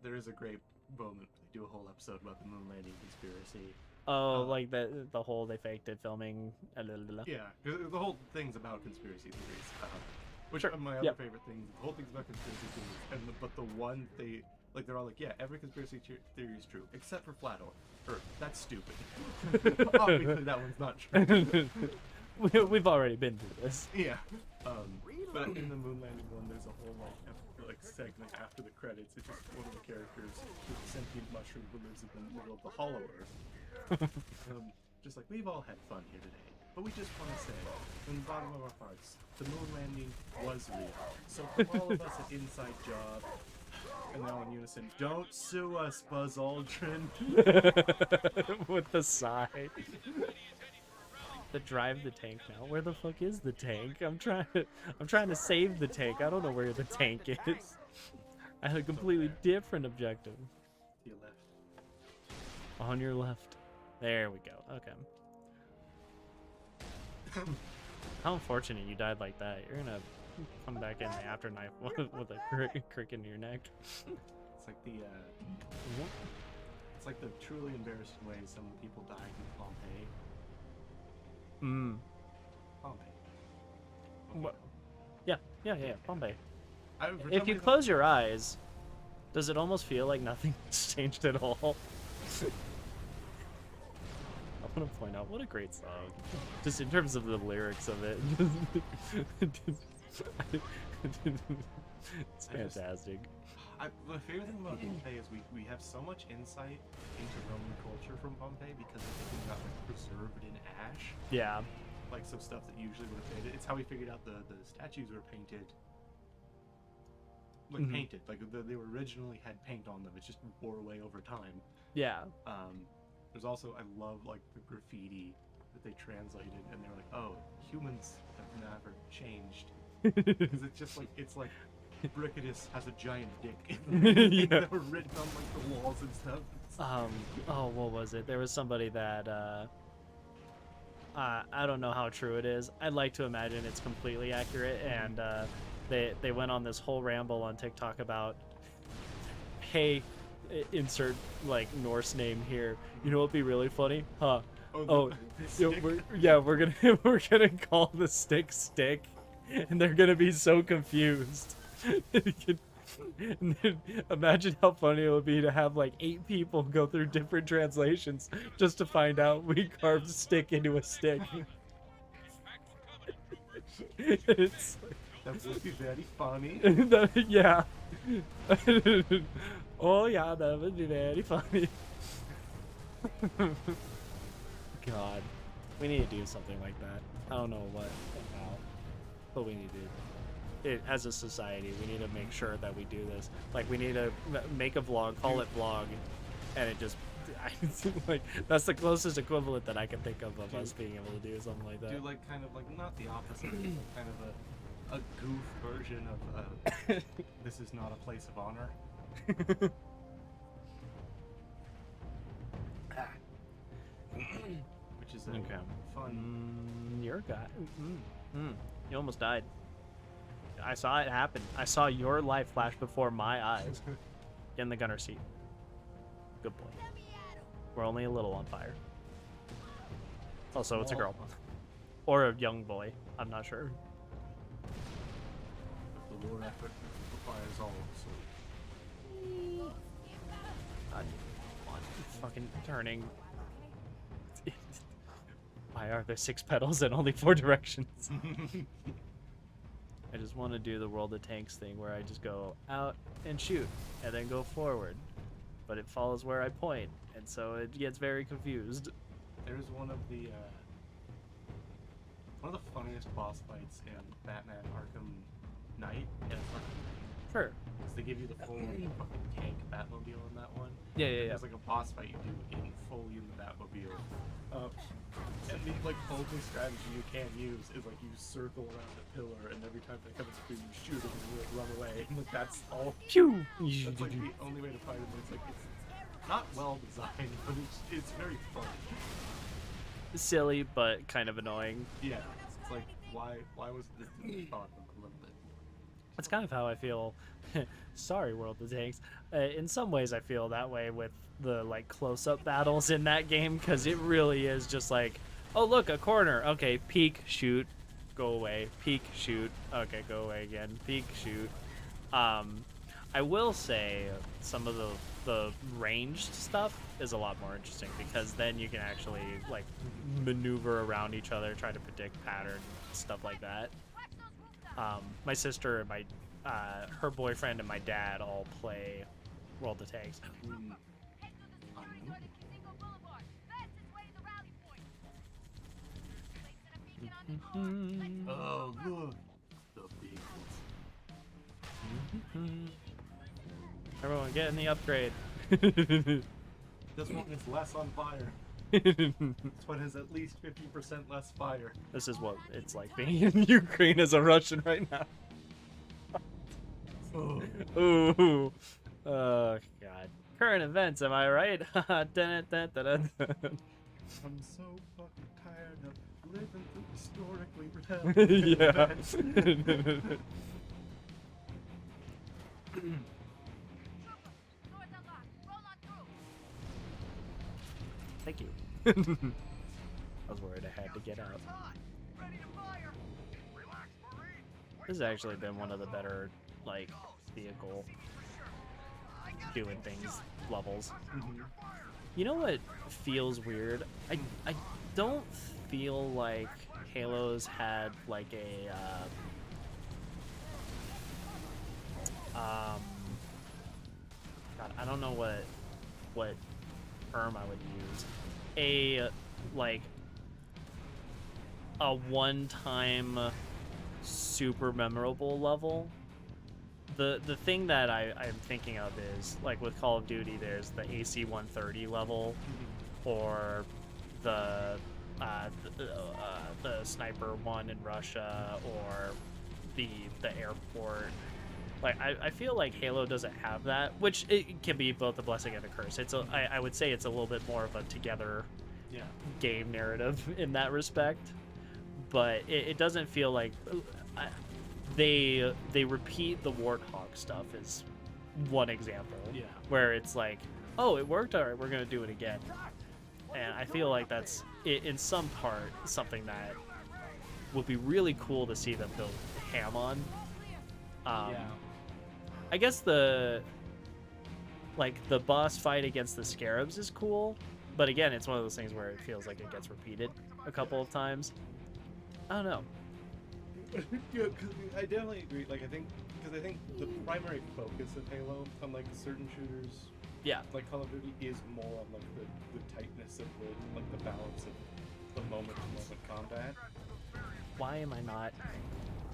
there is a great moment. They do a whole episode about the moon landing conspiracy. Oh, like the whole they faked it filming. Yeah, the whole thing's about conspiracy theories. Which are my other favorite things. The whole thing's about conspiracy theories, but the one they're all like, yeah, every conspiracy theory is true except for flat Earth. That's stupid. Obviously, that one's not true. We've already been through this. Yeah. But in the moon landing one, there's a whole like segment after the credits. It's just one of the characters with a sentient mushroom who lives in the middle of the Hollow Earth. Just like, we've all had fun here today, but we just want to say, from the bottom of our hearts, the moon landing was real. So from all of us at Inside Job, and now in unison, don't sue us, Buzz Aldrin. With the sigh. The drive the tank now. Where the fuck is the tank? I'm trying to save the tank. I don't know where the tank is. I had a completely different objective. To your left. On your left. There we go. Okay. How unfortunate you died like that. You're gonna come back in the afterlife with a crick in your neck. It's like it's like the truly embarrassing way some people died in Pompeii. Pompeii. Yeah, Pompeii. If you close your eyes, does it almost feel like nothing's changed at all? I want to point out, what a great song. Just in terms of the lyrics of it. It's fantastic. The favorite thing about Pompeii is we have so much insight into Roman culture from Pompeii because everything got like preserved in ash. Yeah. Like some stuff that usually would have faded. It's how we figured out the statues were painted. Like painted. Like they were originally had paint on them. It just wore away over time. Yeah. There's also, I love like the graffiti that they translated, and they're like, oh, humans have never changed. Because it's like Bricketus has a giant dick. That were written on like the walls and stuff. Oh, what was it? There was somebody that I don't know how true it is. I'd like to imagine it's completely accurate, and they went on this whole ramble on TikTok about, hey, insert like Norse name here. You know what'd be really funny? Huh? We're gonna call the stick, and they're gonna be so confused. And then imagine how funny it would be to have like 8 people go through different translations just to find out we carved stick into a stick. That would be very funny. Yeah. Oh yeah, that would be very funny. God, we need to do something like that. I don't know what and how, but we need to. As a society, we need to make sure that we do this. Like, we need to make a vlog, call it vlog, and it just, like, that's the closest equivalent that I can think of us being able to do something like that. Do like kind of like not the opposite, but like kind of a goof version of this is not a place of honor. Which is a fun. You're a guy. You almost died. I saw it happen. I saw your life flash before my eyes. Get in the gunner seat. Good boy. We're only a little on fire. Also, it's a girl. Or a young boy. I'm not sure. The Lord effort requires all, so. God, fucking turning. Why are there 6 pedals and only 4 directions? I just want to do the World of Tanks thing where I just go out and shoot and then go forward. But it follows where I point, and so it gets very confused. There's one of the funniest boss fights in Batman Arkham Knight. Yeah, Sure. Because they give you the full fucking tank Batmobile in that one. Yeah, yeah, yeah. There's like a boss fight you do fully in the Batmobile. And the like only strategy you can use is like you circle around a pillar, and every time they come through, you shoot them and you run away. And like that's all. Pew! That's like the only way to fight them. It's like it's not well designed, but it's very fun. Silly, but kind of annoying. Yeah, it's like why was this thought a little bit? That's kind of how I feel. Sorry, World of Tanks. In some ways, I feel that way with the like close-up battles in that game, because it really is just like, oh look, a corner. Okay, peek, shoot, go away. Peek, shoot. Okay, go away again. Peek, shoot. I will say some of the ranged stuff is a lot more interesting, because then you can actually like maneuver around each other, try to predict pattern, stuff like that. My sister and my her boyfriend and my dad all play World of Tanks. Oh look, the big ones. Everyone getting the upgrade. This one is less on fire. This one is at least 50% less fire. This is what it's like being in Ukraine as a Russian right now. Ooh. Oh, God. Current events, am I right? I'm so fucking tired of living through historically relevant. Yeah. Thank you. I was worried I had to get out. This has actually been one of the better, like, vehicle doing things levels. You know what feels weird? I don't feel like Halo's had like a God, I don't know what term I would use. A like a one-time super memorable level. The thing that I'm thinking of is, like, with Call of Duty, there's the AC-130 level, or the sniper one in Russia, or the airport. Like, I feel like Halo doesn't have that, which it can be both a blessing and a curse. I would say it's a little bit more of a together game narrative in that respect, but it doesn't feel like they repeat the Warthog stuff is one example. Yeah. Where it's like, oh, it worked, all right, we're gonna do it again. And I feel like that's in some part something that would be really cool to see them build ham on. I guess the boss fight against the Scarabs is cool, but again, it's one of those things where it feels like it gets repeated a couple of times. I don't know. Yeah, cause I definitely agree. Like, I think the primary focus of Halo, unlike certain shooters, like Call of Duty, is more on like the tightness of the balance of the moment-to-moment combat. Why am I not?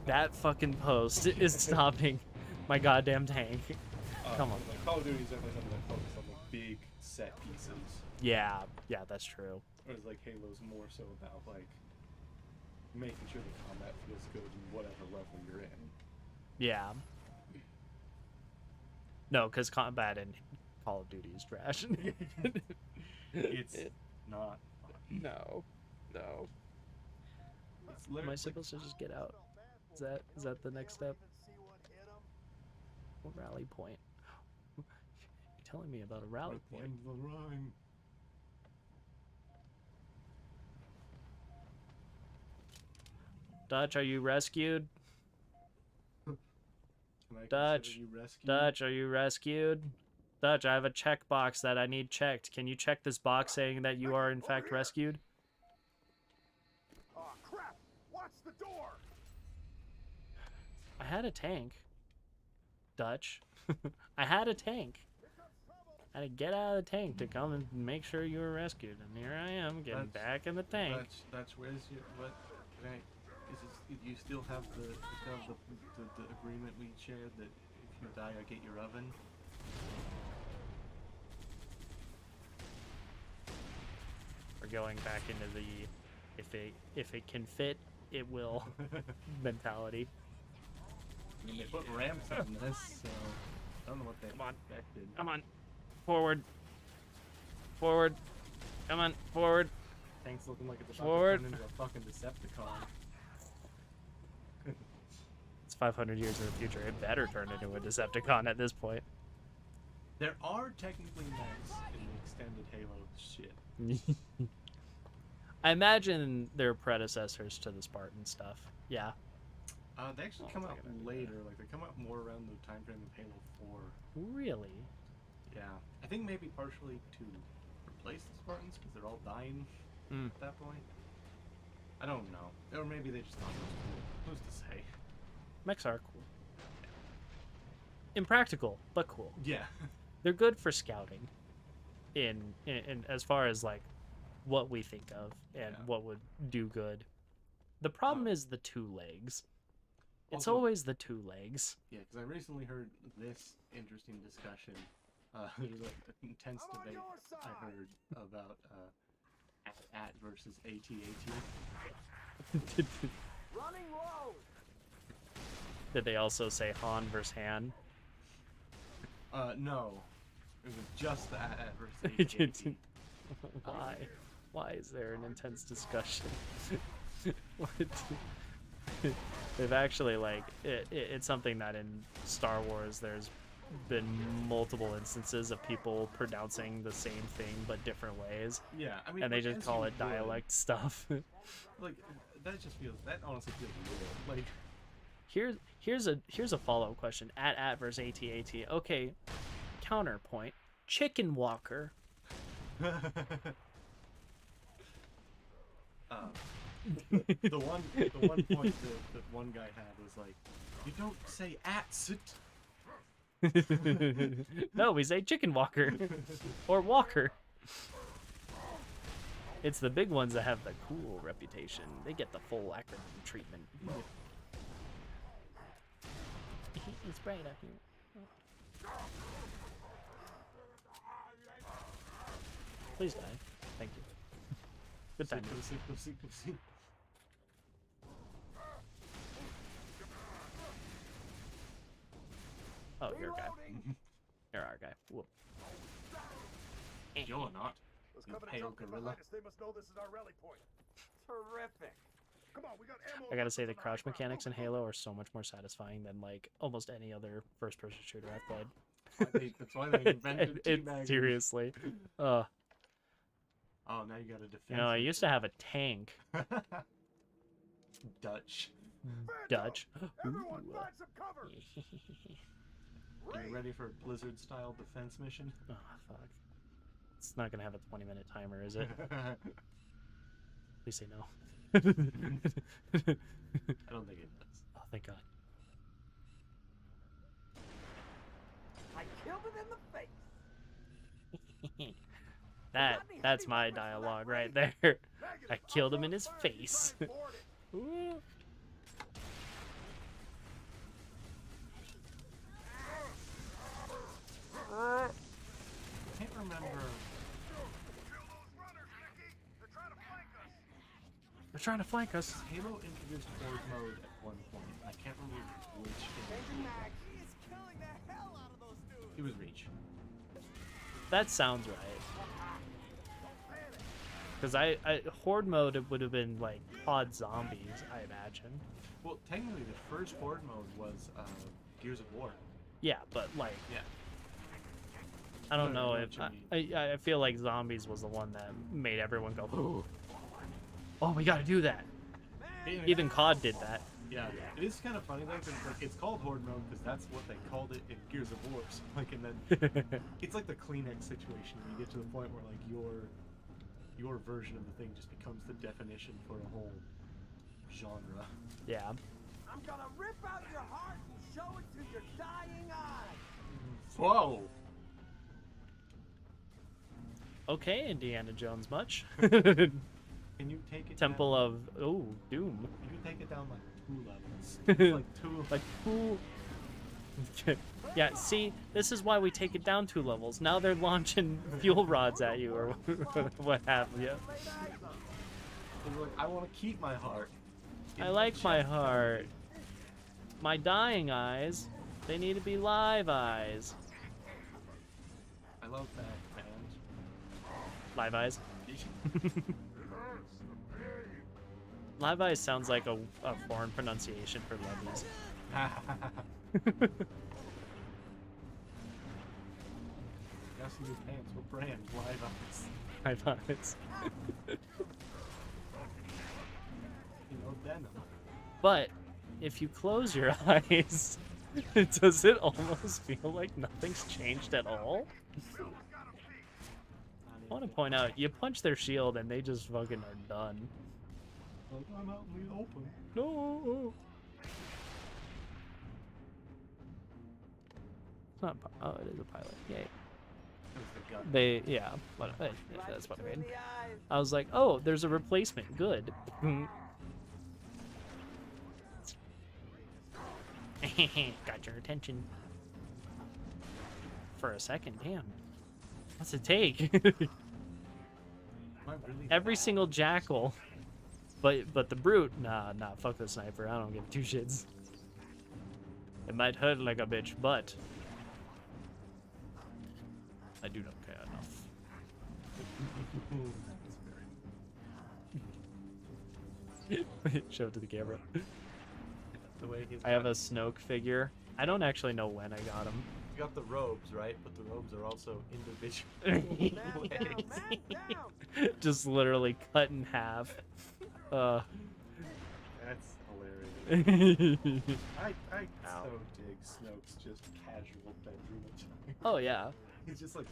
That fucking post is stopping my goddamn tank. Come on. Like, Call of Duty is definitely something that focuses on like big set pieces. Yeah, that's true. Whereas like Halo's more so about like making sure the combat feels good in whatever level you're in. Yeah. No, because combat in Call of Duty is trash. It's not fun. No. Am I supposed to just get out? Is that the next step? What rally point? You're telling me about a rally point. End the rhyme. Dutch, are you rescued? Can I Dutch, consider you rescued? Dutch, are you rescued? Dutch, I have a checkbox that I need checked. Can you check this box saying that you are in fact rescued? Oh crap! Watch the door! I had a tank. Dutch. I had a tank. I had to get out of the tank to come and make sure you were rescued. And here I am getting back in the tank. That's where's your what? Can I? Do you still have the agreement we shared that if you die I get your oven? We're going back into the if it can fit, it will mentality. I mean, they put ramps on this, so I don't know what they expected. Come on. Forward. Forward. Come on. Forward. Tank's looking like it's about Forward. to turn into a fucking Decepticon. It's 500 years in the future. It better turn into a Decepticon at this point. There are technically mechs in the extended Halo shit. I imagine they're predecessors to the Spartan stuff. Yeah. They actually come out later. Like, they come out more around the time frame of Halo 4. Really? Yeah. I think maybe partially to replace the Spartans, because they're all dying at that point. I don't know. Or maybe they just thought it was cool. Who's to say? Mechs are cool. Impractical, but cool. Yeah. They're good for scouting. In as far as, like, what we think of and what would do good. The problem is the two legs. It's Also, always the two legs. Yeah, because I recently heard this interesting discussion. There's like an intense debate I heard about AT versus AT-AT. Running low. Did they also say Han versus Han? No. It was just the AT versus AT-AT. Why? Why is there an intense discussion? What? They've actually, like, it's something that in Star Wars there's been multiple instances of people pronouncing the same thing but different ways. Yeah, I mean, and they which just as call you it dialect stuff. Like, that honestly feels weird. Like, here's a follow-up question. AT versus AT-AT. Okay, counterpoint. Chicken Walker. The one point that one guy had was like, you don't say it. No, we say Chicken Walker. Or Walker. It's the big ones that have the cool reputation. They get the full acronym treatment. It's bright up here. Please die. Thank you. Good time. Go. Oh, you're a guy. You're our guy. Whoop. You're not. Those You Covenant pale drones gorilla. behind us, they must know this is our rally point. Terrific. Come on, we got ammo. I gotta say, the crouch mechanics in Halo are so much more satisfying than, like, almost any other first-person shooter I've played. That's why they invented teabagging. Seriously. Oh, now you got a defense. You know, I used to have a tank. Dutch. Dutch. Everyone find some cover. Are you ready for a Blizzard-style defense mission? Oh, fuck. It's not gonna have a 20-minute timer, is it? Please say no. I don't think it does. Oh, thank God. I killed it in the face. That's my dialogue right there. I killed him in his face. Ooh. I can't remember. They're trying to flank us. Halo introduced Horde mode at one point. I can't remember which game. It was Reach. That sounds right. Because Horde mode, it would have been like pod zombies, I imagine. Well, technically, the first Horde mode was Gears of War. Yeah, but like, yeah. I don't know what if you I feel like zombies was the one that made everyone go, oh, we gotta do that. Even COD did that. Yeah, it is kind of funny though, because like it's called Horde mode because that's what they called it in Gears of War. So, like, and then it's like the Kleenex situation. Where you get to the point where like your version of the thing just becomes the definition for a whole genre. Yeah. I'm gonna rip out your heart and show it to your dying eye. Whoa. Okay, Indiana Jones much. Can you take it? Temple down? of Doom. You can take it down like 2 levels. It's like 2. Like 2. Yeah, see, this is why we take it down 2 levels. Now they're launching fuel rods at you or what have you. Like, I want to keep my heart. I like my heart. My dying eyes, they need to be live eyes. I love that band. Live eyes. Live eyes sounds like a foreign pronunciation for levies. Guess in your pants, what brand? Live eyes. Live eyes. You know, denim. But if you close your eyes, does it almost feel like nothing's changed at all? I want to point out, you punch their shield and they just fucking are done. Like, I'm out in the open. No. It's not. Oh, it is a pilot. Yay. They, yeah. What, that's what I mean. I was like, oh, there's a replacement. Good. Got your attention. For a second, damn. What's it take? Every single jackal. But the brute, nah, fuck the sniper. I don't give 2 shits. It might hurt like a bitch, but I do not care enough. Show it to the camera. The way he's I have a Snoke figure. I don't actually know when I got him. You got the robes, right? But the robes are also individual. Just literally cut in half. That's hilarious. I Ow. so dig Snoke's just casual bedroom attire. Oh yeah. He's just like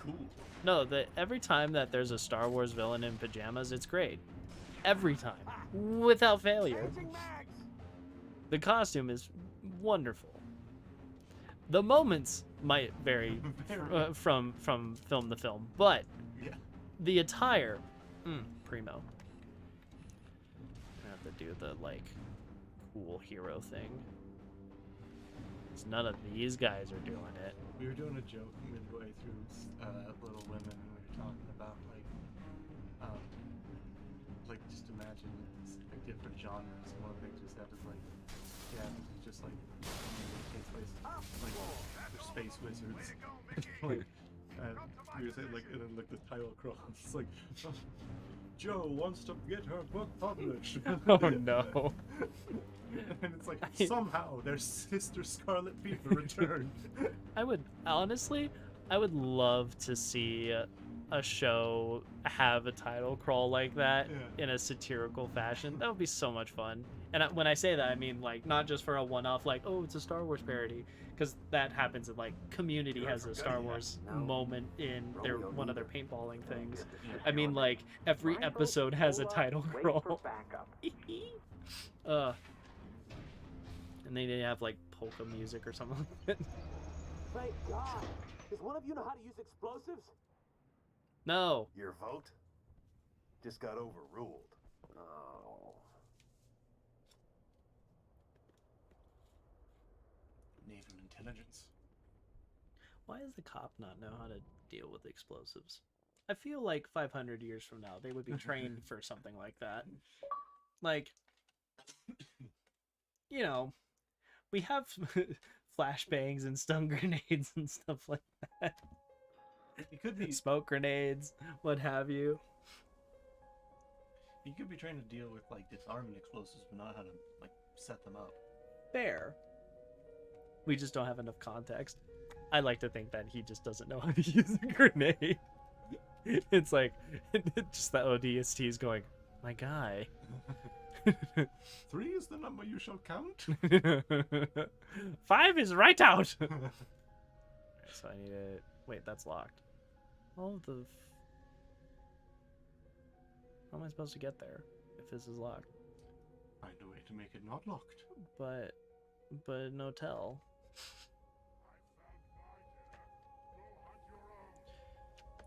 cool. No, every time that there's a Star Wars villain in pajamas, it's great. Every time, without failure. The costume is wonderful. The moments might vary from film to film, but yeah. The attire, primo. I have to do the like cool hero thing. 'Cause none of these guys are doing it. We were doing a joke midway through Little Women, and we were talking about like just imagine like different genres. One of the things we said is like, yeah, it's just like takes place like they're space wizards. Like we were saying like, and then like the title across, it's like Joe wants to get her book published. Oh no. And it's like somehow their sister Scarlet Fever returned. I would love to see a show have a title crawl like that in a satirical fashion. That would be so much fun. And when I say that, I mean like not just for a one-off, like oh it's a Star Wars parody, because that happens in like Community has a Star Wars moment in their one of their paintballing things. I mean like every episode has a title crawl. And they have like polka music or something like that. Thank God. Does one of you know how to use explosives? No. Your vote just got overruled. Oh. Naval intelligence. Why does the cop not know how to deal with explosives? I feel like 500 years from now they would be trained for something like that. Like, you know, we have flashbangs and stun grenades and stuff like that. It could be smoke grenades, what have you. You could be trying to deal with like disarming explosives, but not how to like set them up. Fair. We just don't have enough context. I like to think that he just doesn't know how to use a grenade. It's like just the ODST is going, my guy. 3 is the number you shall count. 5 is right out. So I need to wait. That's locked. All the. How am I supposed to get there if this is locked? Find a way to make it not locked. But no tell.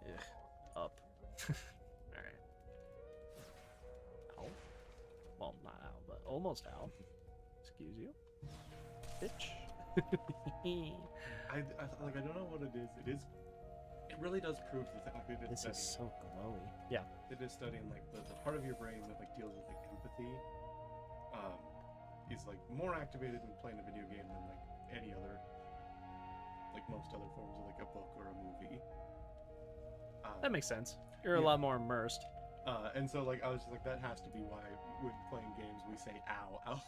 Ugh. Up. Alright. Ow. Well, not ow, but almost ow. Excuse you. Bitch. I don't know what it is. It really does prove the thing that it is This is studying. so glowy. Yeah. It is studying like the part of your brain that like deals with like empathy. Is like more activated in playing a video game than like any other, like most other forms of like a book or a movie. That makes sense. You're a lot more immersed. And so like I was just like, that has to be why when playing games we say ow ow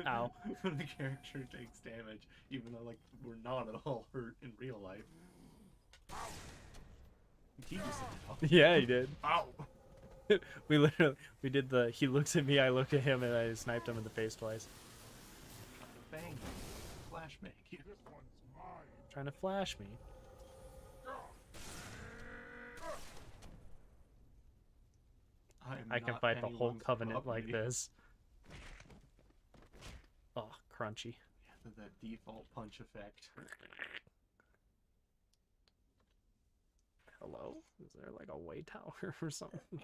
Ow. when the character takes damage, even though like we're not at all hurt in real life. He just said ow. Yeah, he did. Ow. we did the he looks at me, I look at him, and I sniped him in the face twice. Bang. Flash bang. Trying to flash me. I can fight the whole covenant like this. Oh, crunchy. Yeah, that default punch effect. Hello? Is there like a way tower or something?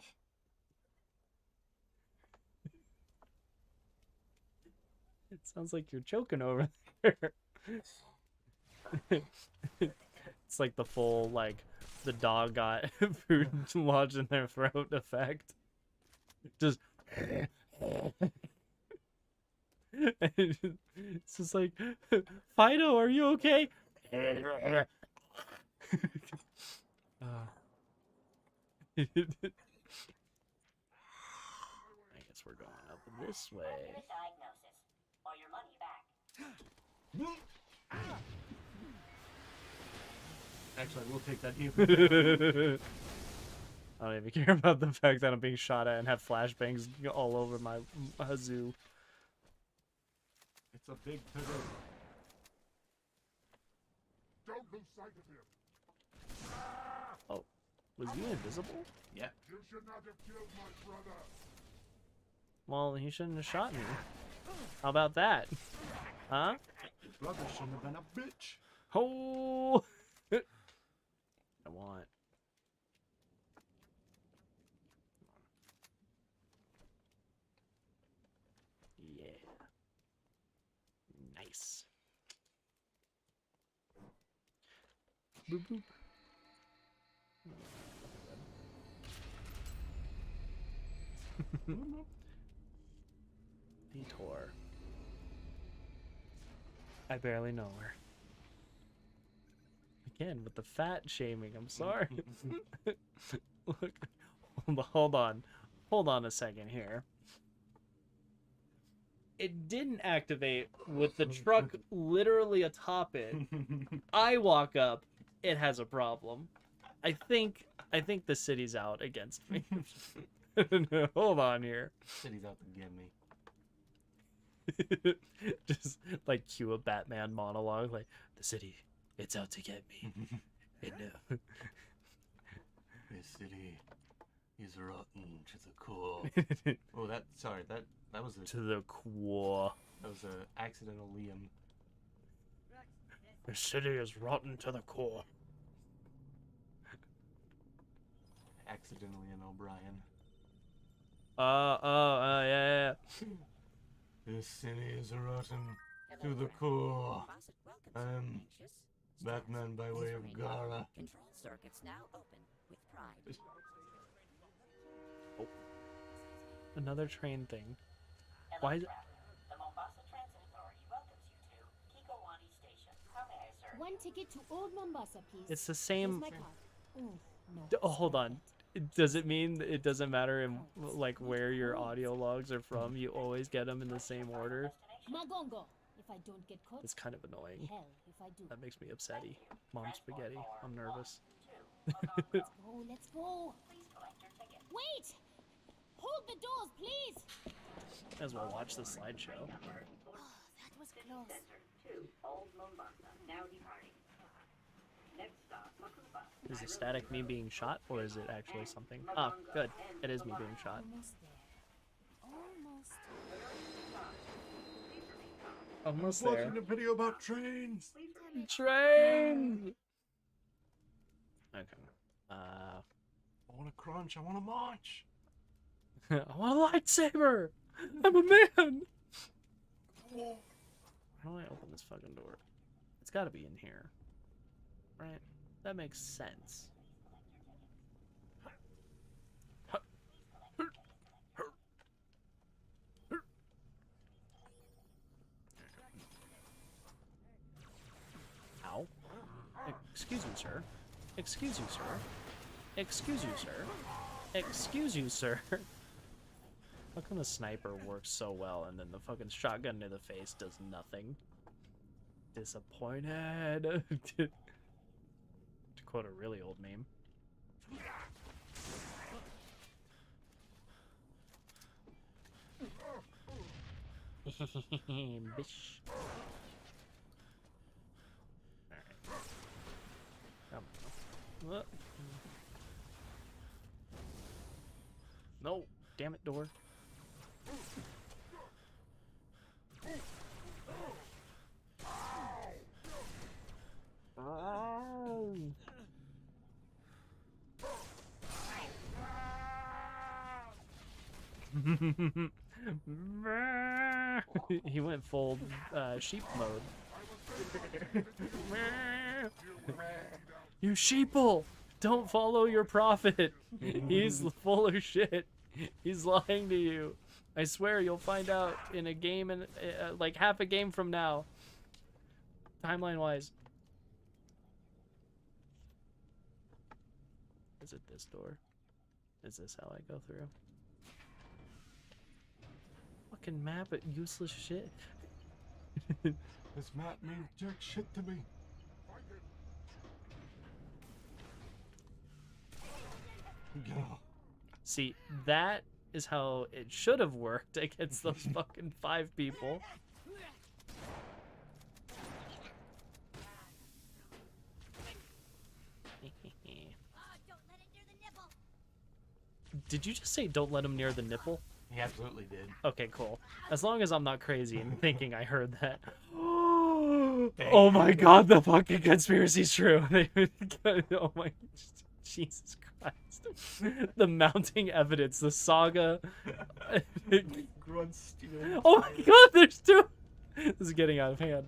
It sounds like you're choking over there. It's like the full, like, the dog got food lodged in their throat effect. Just... It's just like, Fido, are you okay? I guess we're going up this way. Or your money back. Actually, we'll take that deal. I don't even care about the fact that I'm being shot at and have flashbangs all over my zoo. It's a big pivot. Don't lose sight of him. Oh, was he invisible? Yeah. You should not have killed my brother. Well, he shouldn't have shot me. How about that? Huh? Your brother shouldn't have been a bitch. Oh! I want. Yeah. Nice. Boop boop. Detour. I barely know her. Again, with the fat shaming, I'm sorry. Look, hold on a second here. It didn't activate with the truck literally atop it. I walk up, it has a problem. I think the city's out against me. Hold on here. City's out to get me. Just like cue a Batman monologue, like the city, it's out to get me. This city is rotten to the core. Oh, that was a To the core. That was a accidental Liam. The city is rotten to the core. Accidentally an O'Brien. Yeah. This city is rotten to the core. I'm Batman by way of Gara. Control circuits now open with pride. Oh. Another train thing. Why is it? The Mombasa Transit Authority welcomes you to Kikowani Station. How may I serve? One ticket to Old Mombasa, please. It's the same. Here's my card. Ooh, no. Oh, hold on. Does it mean it doesn't matter in like where your audio logs are from? You always get them in the same order. Magongo. If I don't get caught, It's kind of annoying. hell if I do. That makes me upsetty. Mom spaghetti. I'm nervous. Let's go, let's go. Wait! Hold the doors, please! As well watch the slideshow. Oh, that was close. Is the static me being shot, or is it actually something? Oh, good. It is me being shot. Almost there. Almost. Almost Watching a video about trains. Train. Okay. I want a crunch. I want a munch. I want a lightsaber. I'm a man. How do I open this fucking door? It's got to be in here, right? That makes sense. Ow. Excuse you, sir. Excuse you, sir. Excuse you, sir. Excuse you, sir. How come the sniper works so well and then the fucking shotgun to the face does nothing? Disappointed. To quote a really old meme. Bish. Alright. Come on. What? No. Damn it, door. He went full sheep mode. You sheeple! Don't follow your prophet. He's full of shit. He's lying to you. I swear you'll find out in a game and like half a game from now. Timeline wise. Is it this door? Is this how I go through? Fucking map it, useless shit. This map means jack shit to me. Go. See, that is how it should have worked against those fucking 5 people. Did you just say don't let him near the nipple? He absolutely did. Okay, cool. As long as I'm not crazy and thinking I heard that. Oh my god, the fucking conspiracy's true. Oh my... Jesus Christ. The mounting evidence, the saga. Grunt stealing. Oh my god, there's 2! This is getting out of hand.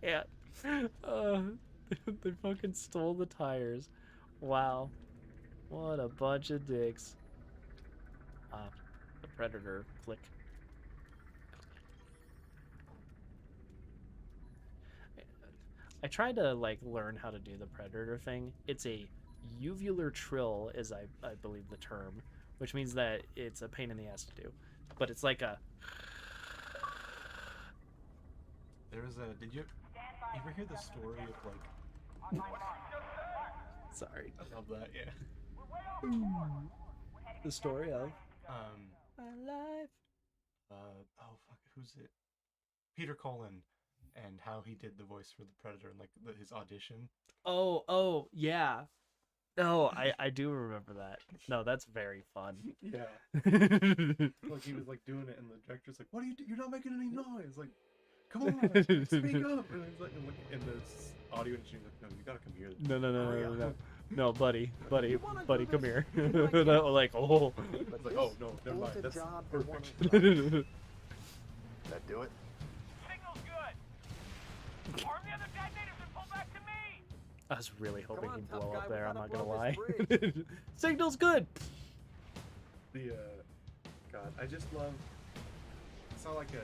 Yeah. They fucking stole the tires. Wow. What a bunch of dicks. The Predator flick. I tried to like learn how to do the Predator thing. It's a uvular trill, is I believe the term, which means that it's a pain in the ass to do. But it's like a... There was a... Did you ever hear the story of like... Sorry. I love that, yeah. The story of... My life. Oh fuck, who's it? Peter Cullen, and how he did the voice for the Predator and like his audition. Oh, yeah. No, I do remember that. No, that's very fun. Yeah. Like he was like doing it, and the director's like, "What are you? You're not making any noise!" Like, come on, speak up. And he's like, and the audio engineer's like, "No, you gotta come here." No, buddy, come here. Like, oh. It's like, oh no, never mind. That's perfect. That do it? Signal's good. Arm the other detonators and pull back to me. I was really hoping he'd blow up there, I'm not gonna lie. Signal's good! The, God, I just love... I saw like a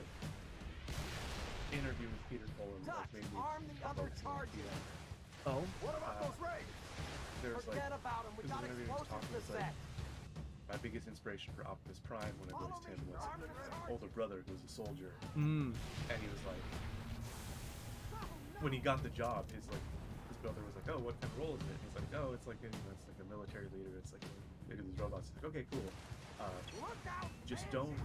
interview with Peter Cullen. Like maybe Arm the other target. Oh? What about those rays? There's Forget like... about them. We got interview he was explosives talking, to it's like, set. my biggest inspiration for Optimus Prime when I voiced him was his older brother who was a soldier. Mm. And he was like... When he got the job, his brother was like, "Oh, what kind of role is it?" He's like, "Oh, it's like it's like a military leader. It's like these robots." He's like, "Okay, cool." Just don't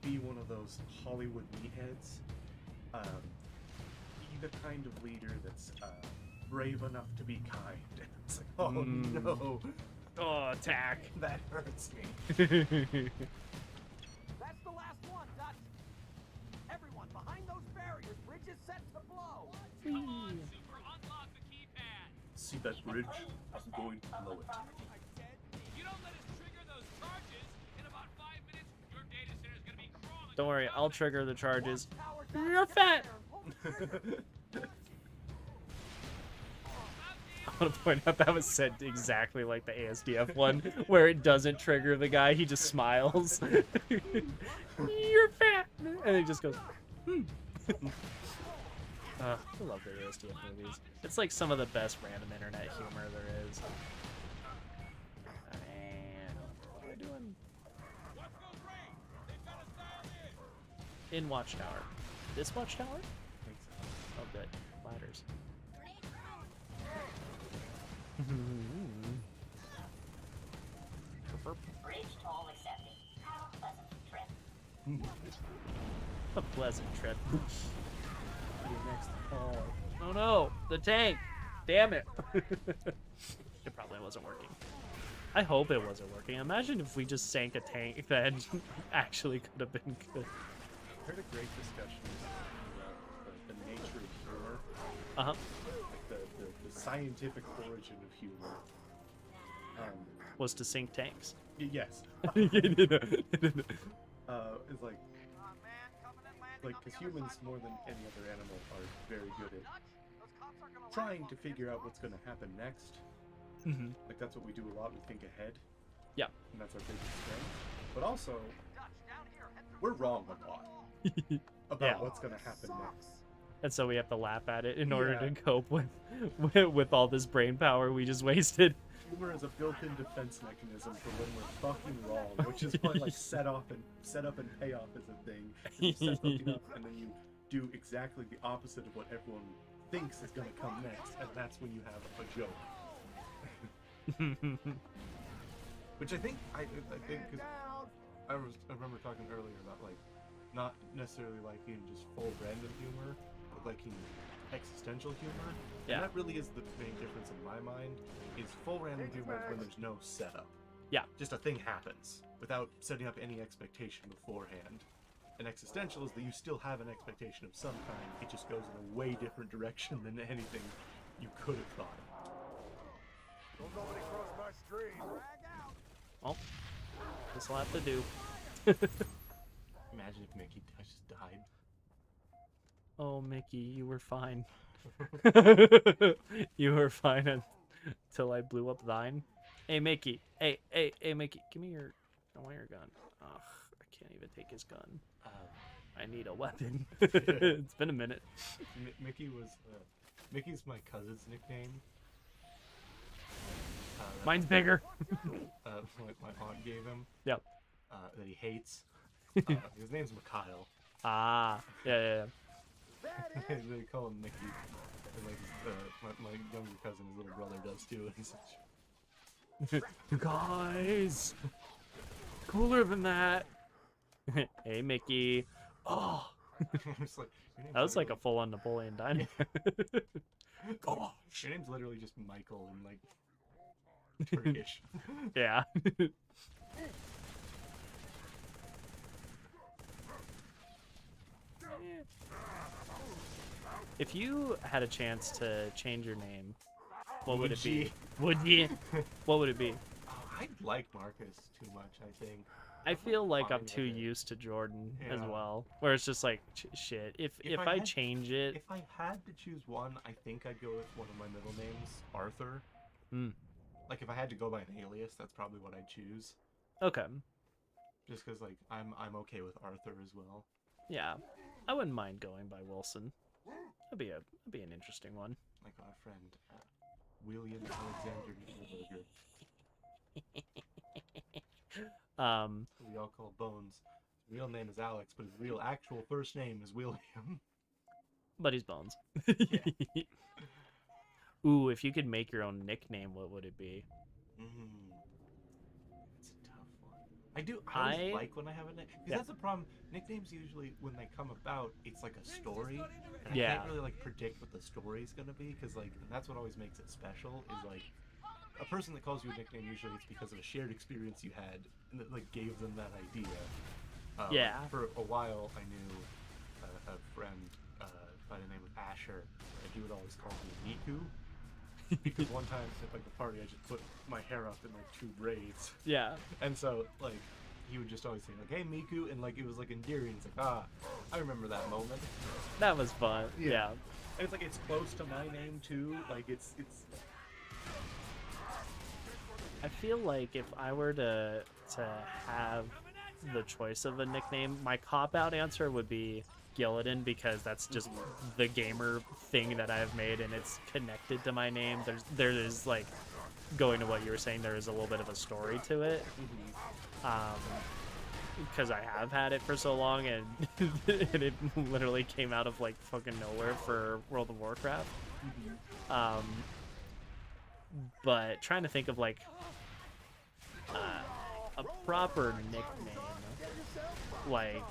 be one of those Hollywood meatheads. Be the kind of leader that's brave enough to be kind. It's like, oh no. Oh, attack. That hurts me. That's the last one, Dutch. Everyone behind those barriers. Bridge is set to blow. Come on, Super, unlock the keypad. See that bridge? I'm going to blow it. You don't let us trigger those charges. In about 5 minutes, your data center is going to be crawling. Don't worry, I'll trigger the charges. You're fat! I want to point out that was said exactly like the ASDF one, where it doesn't trigger the guy, he just smiles. You're fat! And he just goes, I love the ASDF movies. It's like some of the best random internet humor there is. And what am I doing? In Watchtower. This Watchtower? I think so. Oh, good. Ladders. Bridge toll accepted. Have a pleasant trip. A pleasant trip. Your next call. Oh no, the tank! Damn it! It probably wasn't working. I hope it wasn't working. Imagine if we just sank a tank that actually could have been good. I heard a great discussion about the nature of humor. Uh-huh. Like the scientific origin of humor. Was to sink tanks. Yes. It's like, because humans more than any other animal are very good at trying to figure out what's going to happen next. Mm-hmm. Like that's what we do a lot. We think ahead. Yeah. And that's our biggest strength. But also, we're wrong a lot about what's going to happen next. And so we have to laugh at it in order to cope with all this brain power we just wasted. Humor is a built-in defense mechanism for when we're fucking wrong, which is why like set up and payoff is a thing. You set something up and then you do exactly the opposite of what everyone thinks is going to come next, and that's when you have a joke. Which I think because I remember talking earlier about like not necessarily liking just full random humor, but liking existential humor. Yeah. And that really is the main difference in my mind. Is full random humor when there's no setup. Yeah. Just a thing happens without setting up any expectation beforehand. And existential is that you still have an expectation of some kind. It just goes in a way different direction than anything you could have thought. Don't nobody cross my stream. Well, this will have to do. Imagine if Mickey just died. Oh, Mickey, you were fine. You were fine until I blew up thine. Hey, Mickey. Hey, Mickey. Give me your... I want your gun. Ugh, I can't even take his gun. I need a weapon. It's been a minute. Mickey was... Mickey's my cousin's nickname. Mine's bigger. My aunt gave him. Yep. That he hates. His name's Mikhail. Ah. Yeah. They call him Mickey. And like my younger cousin, his little brother, does too. Guys, cooler than that. Hey, Mickey. Oh, Like, that was like a full-on Napoleon Dynamite. Gosh, your name's literally just Michael in like Turkish. Yeah. If you had a chance to change your name, what would it be? Would you? What would it be? I like Marcus too much, I think. I feel like I'm too used to Jordan as well, where it's just like shit. If I change it, if I had to choose one, I think I'd go with one of my middle names, Arthur. Like if I had to go by an alias, that's probably what I'd choose. Okay. Just because like I'm okay with Arthur as well. Yeah, I wouldn't mind going by Wilson. That'd be an interesting one. Like our friend William Alexander Needleberger. We all call Bones. His real name is Alex, but his real actual first name is William. But he's Bones. Ooh, if you could make your own nickname, what would it be? It's a tough one. I do. I always like when I have a nickname. Because that's the problem. Nicknames usually, when they come about, it's like a story. And I can't really like predict what the story's gonna be. Because like, and that's what always makes it special. Is like, a person that calls you a nickname usually it's because of a shared experience you had, and that like gave them that idea. For a while, I knew a friend by the name of Asher, and he would always call me Miku. Because one time at like the party, I just put my hair up in like 2 braids. Yeah. And so like he would just always say like, "Hey Miku," and like it was like endearing. It's like, I remember that moment. That was fun. Yeah. And it's like it's close to my name too. Like it's. I feel like if I were to have the choice of a nickname, my cop-out answer would be Gillidan, because that's just the gamer thing that I've made, and it's connected to my name. There is like, going to what you were saying, there is a little bit of a story to it, because I have had it for so long, and and it literally came out of like fucking nowhere for World of Warcraft. But trying to think of like a proper nickname, like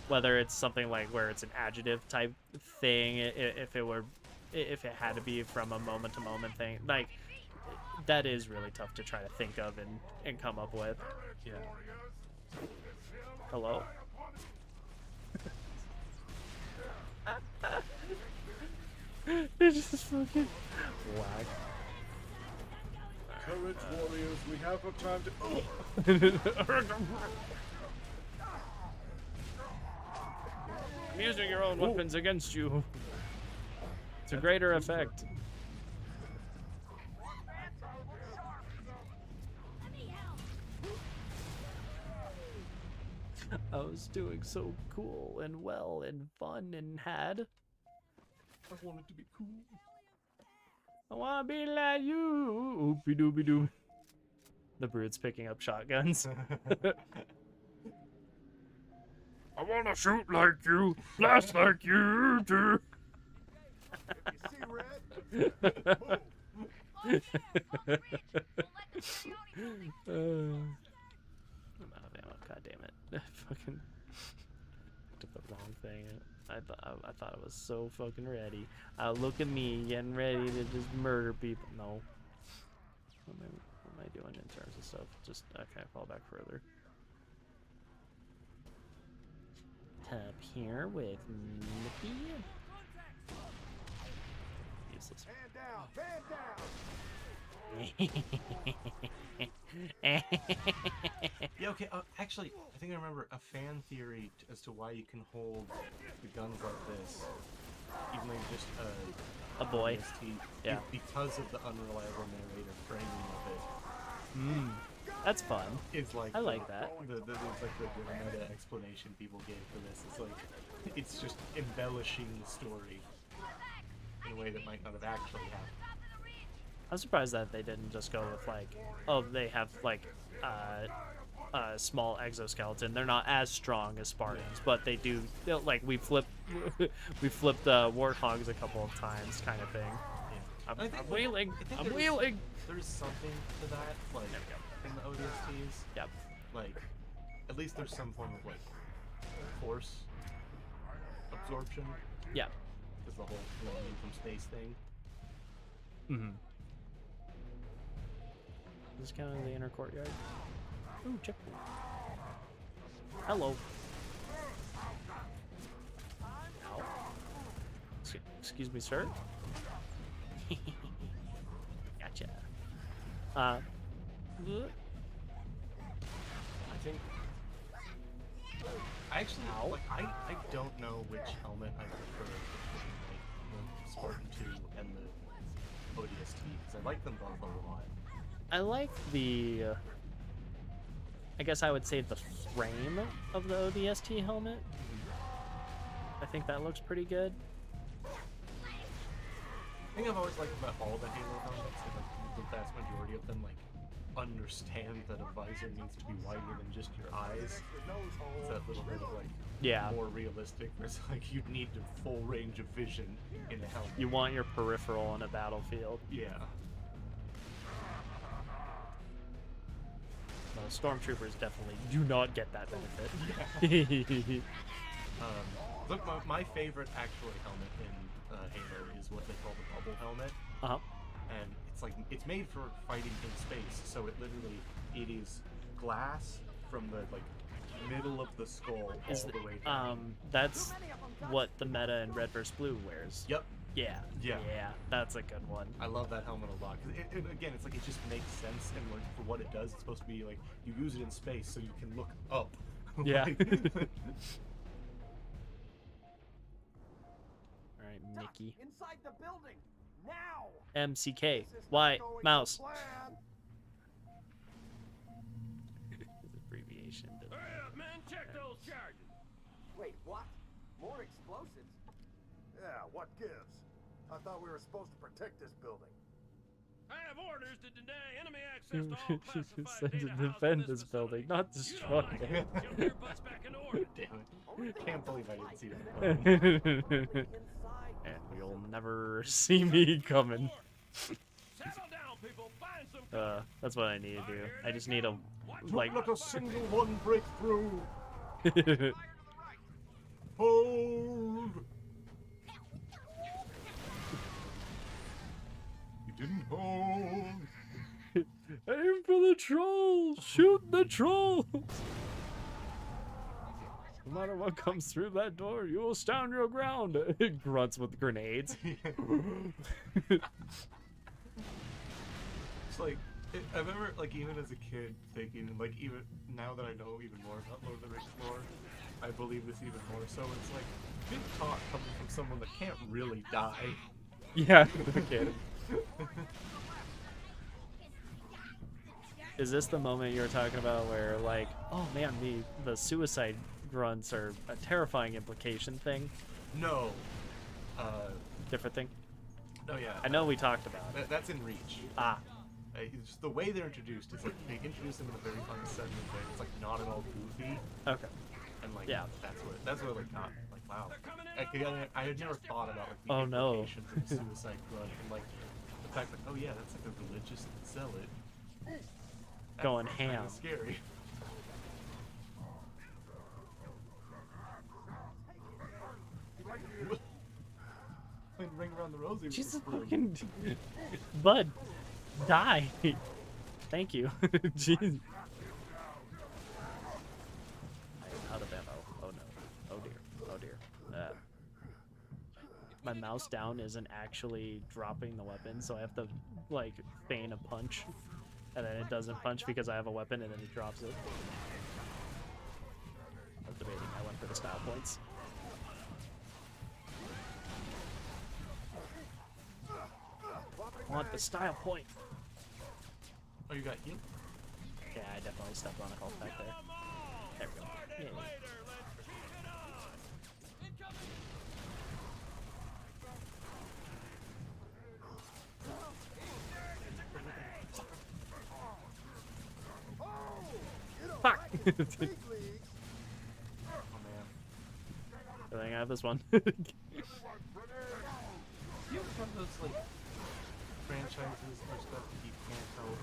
whether it's something like where it's an adjective type thing, if it had to be from a moment to moment thing, like that is really tough to try to think of and come up with. Yeah. Hello. It's just fucking whack. Courage, warriors, we have no time to. I'm using your own weapons against you. It's a greater effect. I was doing so cool and well and fun and had. I wanted to be cool. I wanna be like you. Oopie doopie doo. The Brood's picking up shotguns. I wanna shoot like you, blast like you do. God damn it. Fucking took the wrong thing. I thought I was so fucking ready. Look at me getting ready to just murder people. No. What am I doing in terms of stuff? Just, okay, fall back further. Up here with Mickey. Useless. Yeah, okay, actually, I think I remember a fan theory as to why you can hold the guns like this, even though you're just a boy. ODST, yeah. Because of the unreliable narrator framing of it. That's fun. It's like I like that. It's like the meta explanation people gave for this. It's like, it's just embellishing the story in a way that might not have actually happened. I'm surprised that they didn't just go with like, oh, they have like a small exoskeleton. They're not as strong as Spartans, but they do. Like we flipped warthogs a couple of times, kind of thing. Yeah. I'm wheeling. I'm wheeling. There's something to that, like in the ODSTs. Yep. Like, at least there's some form of like force absorption. Yeah. Is the whole flying from space thing. Mm-hmm. Is this kind of the inner courtyard? Ooh, check. Hello. Ow. Excuse me, sir. Gotcha. I think I actually like, I don't know which helmet I prefer, like the Spartan 2 and the ODST, because I like them both a lot. I like the I guess I would say the frame of the ODST helmet. I think that looks pretty good. I think I've always liked about all the Halo helmets, like the vast majority of them like understand that a visor needs to be wider than just your eyes. It's that little bit of like more realistic, where it's like you need a full range of vision in a helmet. You want your peripheral in a battlefield. Yeah. Well, stormtroopers definitely do not get that benefit. Look, my favorite actually helmet in Halo is what they call the bubble helmet. Uh-huh. And it's like, it's made for fighting in space, so it is glass from the like middle of the skull all the way down. That's what the meta in Red vs. Blue wears. Yep. Yeah. Yeah. Yeah, that's a good one. I love that helmet a lot. 'Cause again, it's like, it just makes sense, and like for what it does, it's supposed to be like, you use it in space so you can look up. Yeah. Like, Alright, Mickey. Inside the building, now. MCK. Y. Mouse. Abbreviation. Hurry up, man! Check those charges. Wait, what? More explosives? Yeah, what gives? I thought we were supposed to protect this building. I have orders to deny enemy access to all She classified said to data housed defend in this building, not destroy it. Get your butts back in order. Damn it. Can't believe I didn't see that. And you'll never see me coming. Settle down, people. Find some. That's what I need to do. I just need a, like... Don't let a single one break through. Hold. You didn't hold. Aim for the trolls! Shoot the trolls! No matter what comes through that door, you will stand your ground. It grunts with grenades. It's like, I remember, like, even as a kid thinking, like, even now that I know even more about Lord of the Rings lore, I believe this even more so. It's like, good talk coming from someone that can't really die. Yeah, no kidding. Is this the moment you were talking about where, like, oh man, the suicide grunts are a terrifying implication thing? No. Different thing? No, yeah. I know we talked about it. That's in Reach. Ah. It's just the way they're introduced is like, they introduce them in a very unsettling way. It's like not at all goofy. Okay. And like, yeah. That's what like got, like, wow. I had never thought about like the oh, no. implications of suicide grunt and like the fact that, oh yeah, that's like a religious zealot. That's going ham. Scary. Playing Ring Around the Rosie. Jesus fucking Bud, die. Thank you. Jeez. I am out of ammo. Oh no. Oh dear. Oh dear. My mouse down isn't actually dropping the weapon, so I have to like feign a punch. And then it doesn't punch because I have a weapon and then it drops it. I was debating, I went for the style points. I want the style point. Oh, you got healed? Yeah, I definitely stepped on a health back there. There we go. Yeah. Fuck! Oh man. I think I have this one. You ever have those like franchises or stuff that you can't help?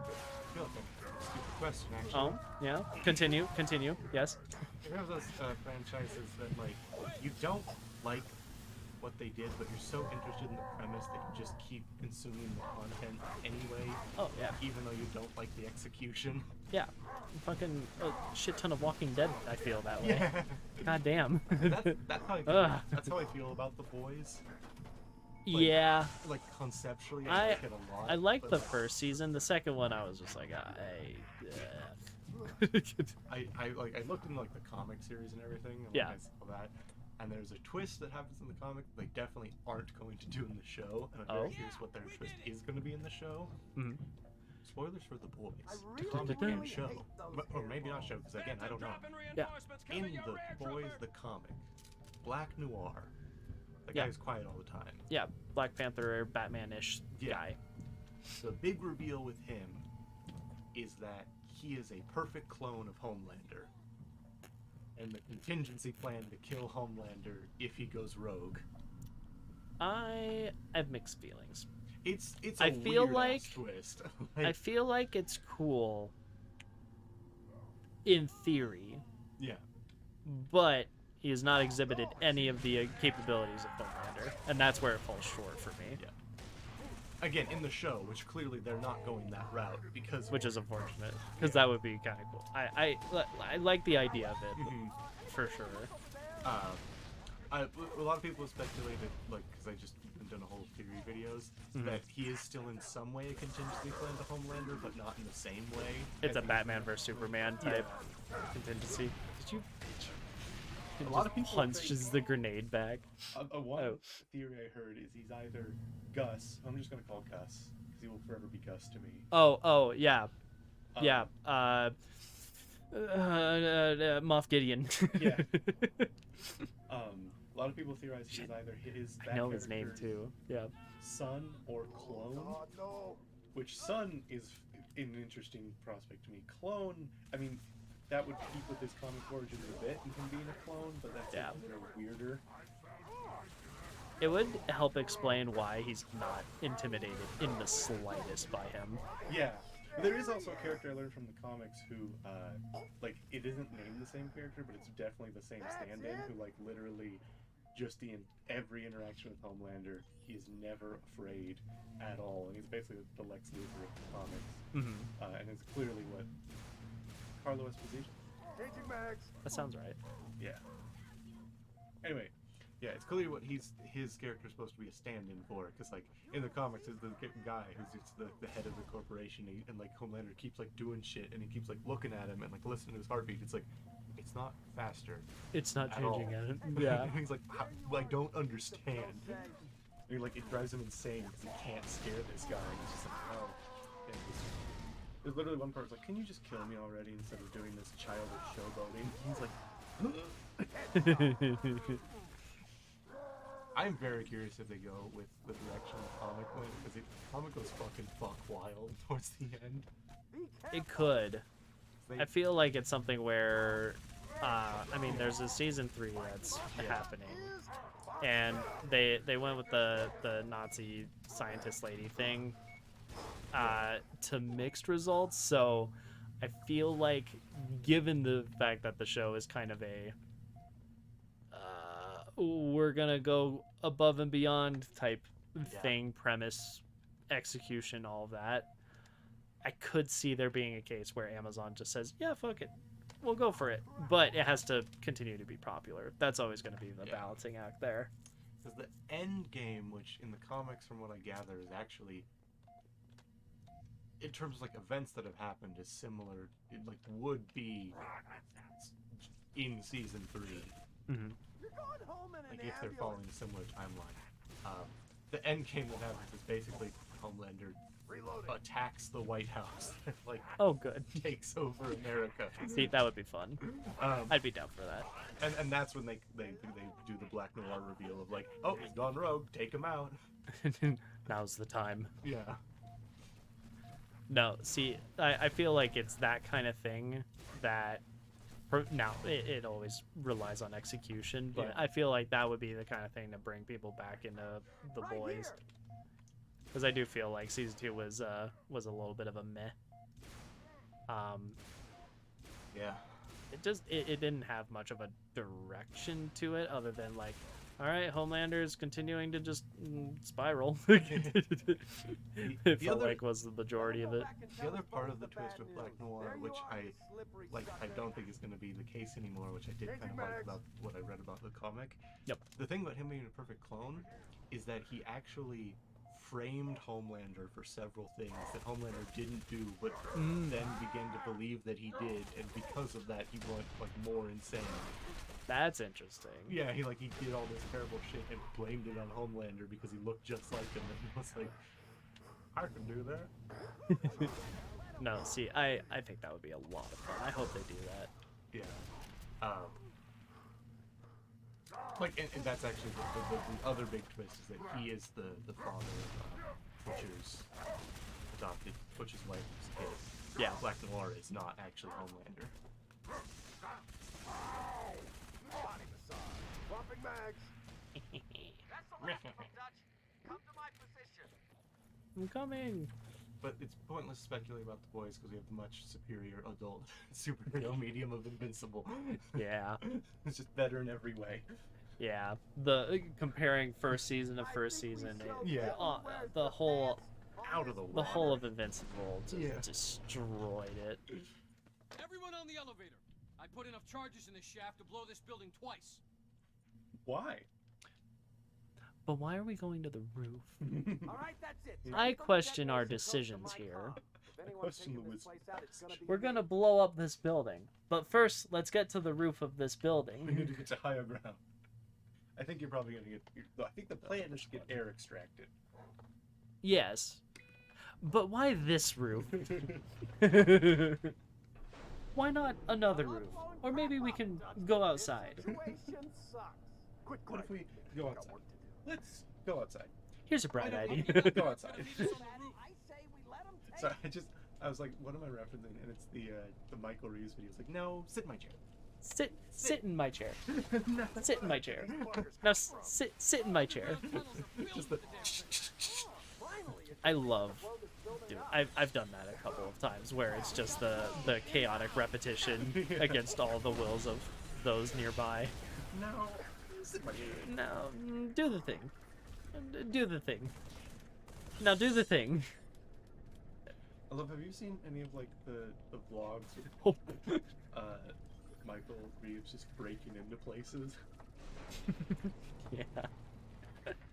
I feel like a stupid question actually. Oh, yeah. Continue. Yes. You have those franchises that like you don't like what they did, but you're so interested in the premise that you just keep consuming the content anyway. Oh yeah. Even though you don't like the execution. Yeah. Fucking a shit ton of Walking Dead. I feel that way. Yeah. God damn. That's how I feel. That's how I feel about the boys. Like, yeah. Like conceptually, I like it a lot. I liked the first season. The second one, I was just like, I looked into like the comic series and everything. And, yeah. I saw that, and there's a twist that happens in the comic they definitely aren't going to do in the show. And I'm very curious what their twist is going to be in the show. Mm-hmm. Spoilers for the boys. Comic and show, or maybe not show, because again, I don't know. Yeah. In the boys, the comic, Black Noir. The guy's quiet all the time. Yeah, Black Panther, Batman-ish guy. The big reveal with him is that he is a perfect clone of Homelander. And the contingency plan to kill Homelander if he goes rogue. I have mixed feelings. It's I feel like twist. I feel like it's cool in theory, Yeah. but he has not exhibited any of the capabilities of Homelander, and that's where it falls short for me. Yeah. Again, in the show, which clearly they're not going that route because Which is unfortunate, because that would be kind of cool. I like the idea of it, for sure. A lot of people have speculated, like, because I just done a whole theory videos, that he is still in some way a contingency plan to Homelander, but not in the same way. It's a Batman versus Superman type contingency. Did you? A lot of people punches the grenade back. One theory I heard is he's either Gus. I'm just gonna call Gus because he will forever be Gus to me. Oh, yeah, yeah. Moff Gideon. Yeah. A lot of people theorize he's either his. I know his name too. Yeah. Son or clone. Oh, no. Which son is an interesting prospect to me. Clone. I mean, that would keep with his comic origins a bit and him being a clone, but that's weirder. It would help explain why he's not intimidated in the slightest by him. Yeah. There is also a character I learned from the comics who, like, it isn't named the same character, but it's definitely the same stand-in, who, like, literally just every interaction with Homelander, he is never afraid at all, and he's basically the Lex Luthor of the comics. And it's clearly what Carlo Esposito. That sounds right. Yeah. Anyway, yeah, it's clearly what his character is supposed to be a stand-in for, because like in the comics, is the guy who's just the head of the corporation, and like Homelander keeps like doing shit, and he keeps like looking at him and like listening to his heartbeat. It's like, it's not faster. It's not at changing all. at it. Yeah. He's like, I don't understand. And like it drives him insane because he can't scare this guy. And he's just like, oh. And there's literally one part like, can you just kill me already instead of doing this childish showboating? He's like. I'm very curious if they go with the direction the comic went, because the comic goes fucking fuck wild towards the end. It could. I feel like it's something where, I mean, there's a season 3 that's happening, and they went with the Nazi scientist lady thing to mixed results. So I feel like, given the fact that the show is kind of a we're gonna go above and beyond type thing, premise, execution, all that, I could see there being a case where Amazon just says, yeah, fuck it, we'll go for it, but it has to continue to be popular. That's always going to be the balancing act there. Because the end game, which in the comics, from what I gather, is actually, in terms of like events that have happened, is similar. It like would be in season 3. Like if they're following a similar timeline. The end game that happens is basically Homelander attacks the White House and like good, takes over America. See, that would be fun. I'd be down for that. And that's when they do the Black Noir reveal of like, oh, he's gone rogue, take him out. Now's the time. Yeah. No, see, I feel like it's that kind of thing that. Now, it always relies on execution, but I feel like that would be the kind of thing to bring people back into The Boys. Because I do feel like season 2 was a little bit of a meh. Yeah. It didn't have much of a direction to it, other than like, all right, Homelander's continuing to just spiral. It felt like was the majority of it. The other part of the twist with Black Noir, which I don't think is going to be the case anymore, which I did kind of like about what I read about the comic. Yep. The thing about him being a perfect clone is that he actually framed Homelander for several things that Homelander didn't do, but then began to believe that he did, and because of that, he went like more insane. That's interesting. Yeah, he did all this terrible shit and blamed it on Homelander because he looked just like him, and he was like, I can do that. No, see, I think that would be a lot of fun. I hope they do that. Yeah. And that's actually the other big twist is that he is the father of Butcher's wife's kid. Yeah. Black Noir is not actually Homelander. Swapping mags. That's the last of me, Dutch. Come to my position. I'm coming. But it's pointless to speculate about the boys because we have the much superior adult superhero medium of Invincible. Yeah. It's just better in every way. Yeah. The comparing first season to first season, the whole out of the water. The whole of Invincible just Yeah. destroyed it. Everyone on the elevator. I put enough charges in this shaft to blow this building twice. Why? But why are we going to the roof? All right, that's it. I question our decisions here. I question the wisdom. We're gonna blow up this building, but first, let's get to the roof of this We building. need to get to higher ground. I think you're probably gonna get. I think the plan is to get air extracted. Yes, but why this roof? Why not another roof? Or maybe we can go outside. What if we go outside? Let's go outside. Here's a bright idea. Go outside. So I was like, what am I referencing? And it's the Michael Reeves video. It's like, no, sit in my chair. Sit in my chair. Sit in my chair. Now sit in my chair. Just the. I love, dude. I've done that a couple of times where it's just the chaotic repetition against all the wills of those nearby. No, sit in my chair. No, do the thing. Do the thing. Now do the thing. I love. Have you seen any of like the vlogs Oh. with Michael Reeves just breaking into places? Yeah.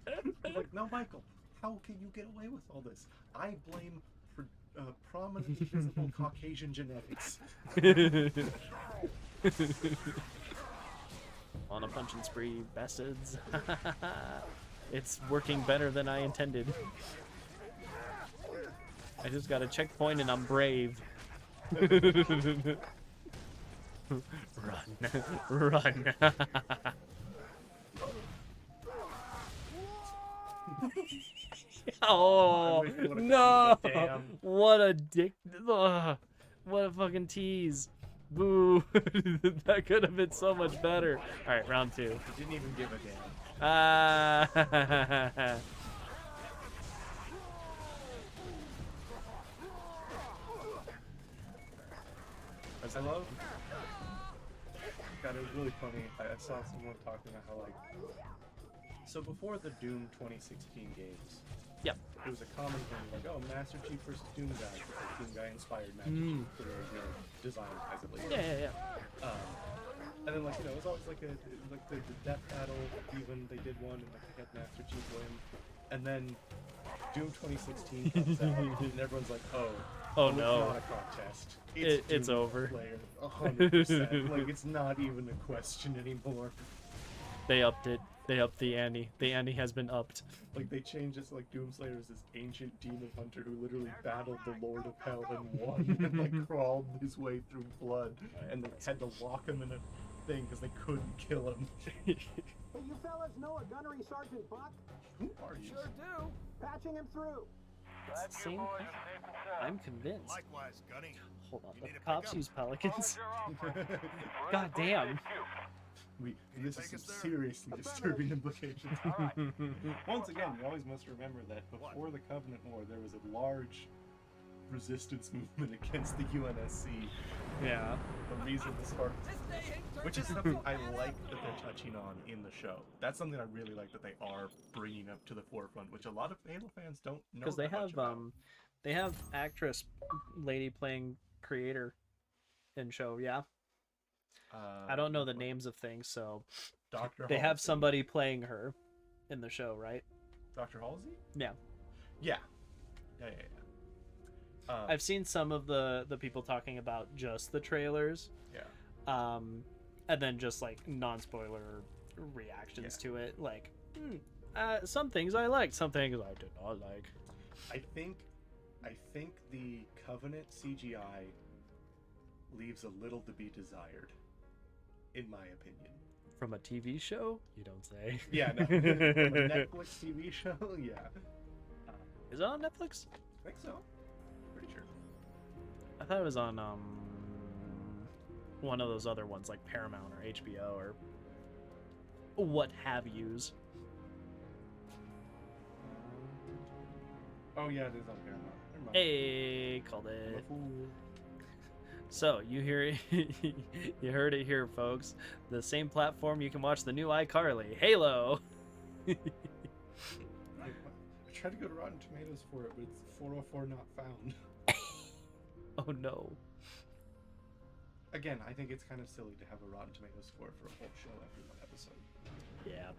I'm like, no, Michael. How can you get away with all this? I blame for prominent visible Caucasian genetics. On a punching spree, bastards. It's working better than I intended. I just got a checkpoint and I'm brave. Run. Run. Oh, no. What a dick. Ugh. What a fucking tease. Boo. That could have been so much better. Alright, round 2. He didn't even give a damn. As I love. God, it was really funny. I saw someone talking about how, like, so before the Doom 2016 games, yep, it was a common thing, like, oh, Master Chief versus Doom guy, because like, Doom guy inspired Master Chief for their design as it later. Yeah. And then, like, you know, it was always like the death battle. Even they did one, and like they had Master Chief win. And then Doom 2016 comes out, and everyone's like, oh no, it's not a contest. It's Doom over. Player, 100%. Like, it's not even a question anymore. They upped it. They upped the ante. The ante has been upped. Like, they changed it to, like, Doomslayer is this ancient demon hunter who literally battled the Lord of Hell and won, and, like, crawled his way through blood, and they had to lock him in a thing because they couldn't kill him. Hey, you fellas know a gunnery Sergeant Buck? Who are you? Sure do. Patching him through. It's the same thing. I'm convinced. Likewise, Gunny. Hold on. The cops use pelicans. God damn. This is some seriously disturbing implications. Once again, you always must remember that before the Covenant War, there was a large resistance movement against the UNSC. Yeah. The reason the Spartans... Which is something I like that they're touching on in the show. That's something I really like that they are bringing up to the forefront, which a lot of Halo fans don't know. Because they have actress lady playing creator in show, yeah. I don't know the names of things, so Dr. they have somebody playing her in the show, right? Dr. Halsey? Yeah. Yeah. I've seen some of the people talking about just the trailers. Yeah. And then just like non-spoiler reactions to it. Like, some things I liked, some things I did not like. I think the Covenant CGI leaves a little to be desired, in my opinion. From a TV show? You don't say. Yeah, no. From a Netflix TV show? Yeah. Is it on Netflix? I think so. Pretty sure. I thought it was on one of those other ones like Paramount or HBO or what have yous. Oh yeah, it is on Paramount. Never Hey, called it. So you hear you heard it here, folks. The same platform you can watch the new iCarly, Halo. I tried to go to Rotten Tomatoes for it, but it's 404 not found. Oh no. Again, I think it's kind of silly to have a Rotten Tomatoes score for a whole show after one episode. Yeah.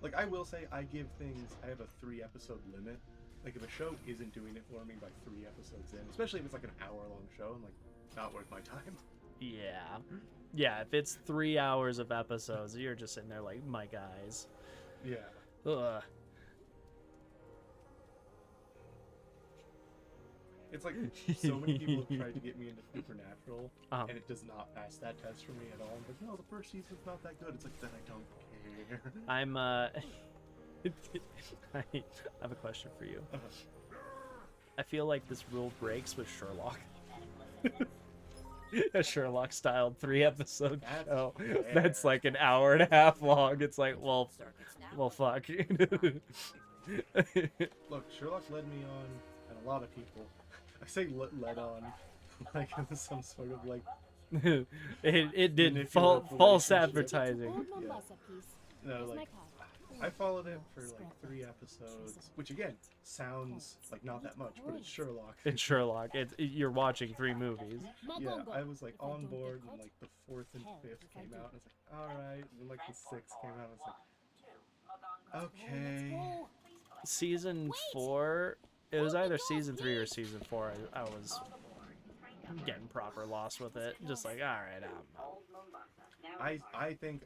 Like, I will say, I give things, I have a 3-episode limit. Like, if a show isn't doing it for me by 3 episodes in, especially if it's like an hour-long show, I'm like, not worth my time. Yeah. Yeah, if it's 3 hours of episodes, you're just sitting there like, my guys. Yeah. Ugh. It's like, so many people have tried to get me into Supernatural, and it does not pass that test for me at all. I'm like, no, the first season's not that good. It's like, then I don't care. I'm, I have a question for you. I feel like this rule breaks with Sherlock. A Sherlock-styled 3-episode show that's like an hour and a half long. It's like, well, fuck. Look, Sherlock led me on, and a lot of people, I say led on, like some sort of like... it did false advertising. Yeah. No, like, I followed it for like 3 episodes, which again sounds like not that much, but it's Sherlock. It's Sherlock. You're watching 3 movies. Yeah, I was like on board when like the 4th and 5th came out, and it's like, all right. And then like the 6th came out, and it's like, okay. Season 4. It was either season 3 or season 4. I was getting proper lost with it. Just like, all right, I think,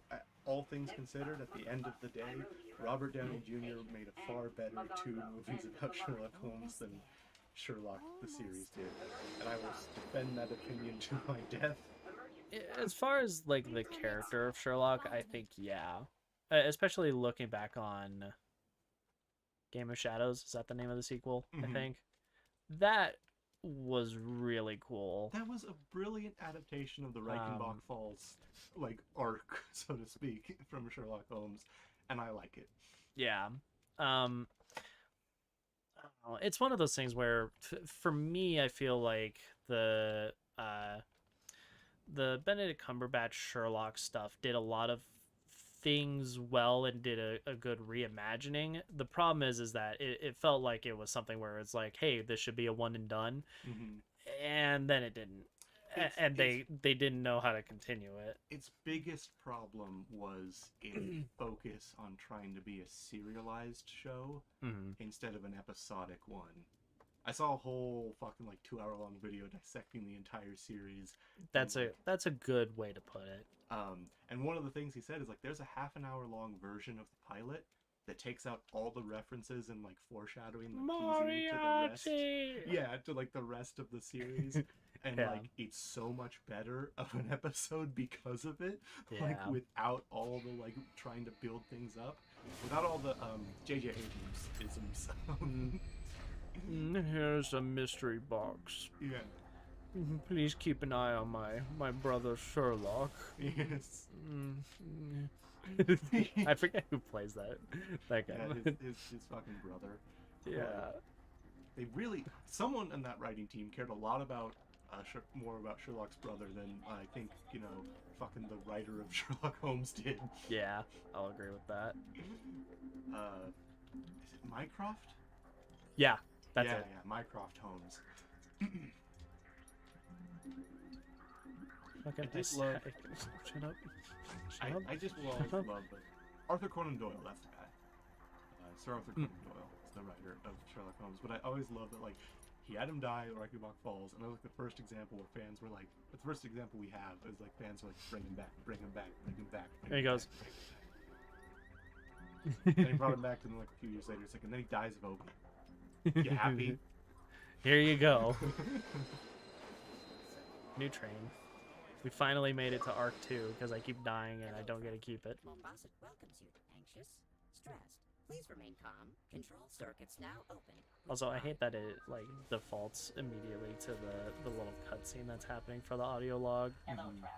all things considered, at the end of the day, Robert Downey Jr. made a far better 2 movies about Sherlock Holmes than Sherlock the series did, and I will defend that opinion to my death. As far as like the character of Sherlock, I think yeah, especially looking back on Game of Shadows. Is that the name of the sequel? I think that was really cool. That was a brilliant adaptation of the Reichenbach Falls like arc, so to speak, from Sherlock Holmes, and I like it. Yeah. It's one of those things where for me I feel like the Benedict Cumberbatch Sherlock stuff did a lot of things well and did a good reimagining. The problem is that it felt like it was something where it's like, hey, this should be a one and done, and then it didn't. And they didn't know how to continue it. Its biggest problem was its focus on trying to be a serialized show instead of an episodic one. I saw a whole fucking like 2-hour-long video dissecting the entire series. That's a good way to put it. And one of the things he said is like, there's a half-an-hour-long version of the pilot that takes out all the references and like foreshadowing, like teasing to the rest. Yeah, to like the rest of the series. And like, it's so much better of an episode because of it. Like, without all the like trying to build things up, without all the J.J. Abrams isms. Here's a mystery box. Yeah. Please keep an eye on my brother Sherlock. Yes. I forget who plays that guy. Yeah, his fucking brother. Yeah. They really, someone in that writing team cared a lot about more about Sherlock's brother than I think, fucking the writer of Sherlock Holmes did. Yeah, I'll agree with that. Is it Mycroft? Yeah, that's it. Yeah, Mycroft Holmes. Okay, I just love... Shut up. I just love Arthur Conan Doyle, that's the guy. Sir Arthur Conan Doyle is the writer of Sherlock Holmes. But I always love that, like, he had him die at Reichenbach Falls, and that was like the first example where fans were like, the first example we have is like fans were like, bring him back, bring him back, bring him back. There he goes. And he brought him back, and then like a few years later, it's like, and then he dies of opium. You happy? Here you go. New train. We finally made it to Arc 2 because I keep dying and I don't get to keep it. Mombasa welcomes you. Anxious? Stressed? Please remain calm. Control circuits now open. Also, I hate that it like defaults immediately to the little cutscene that's happening for the audio log. Hello, traveler.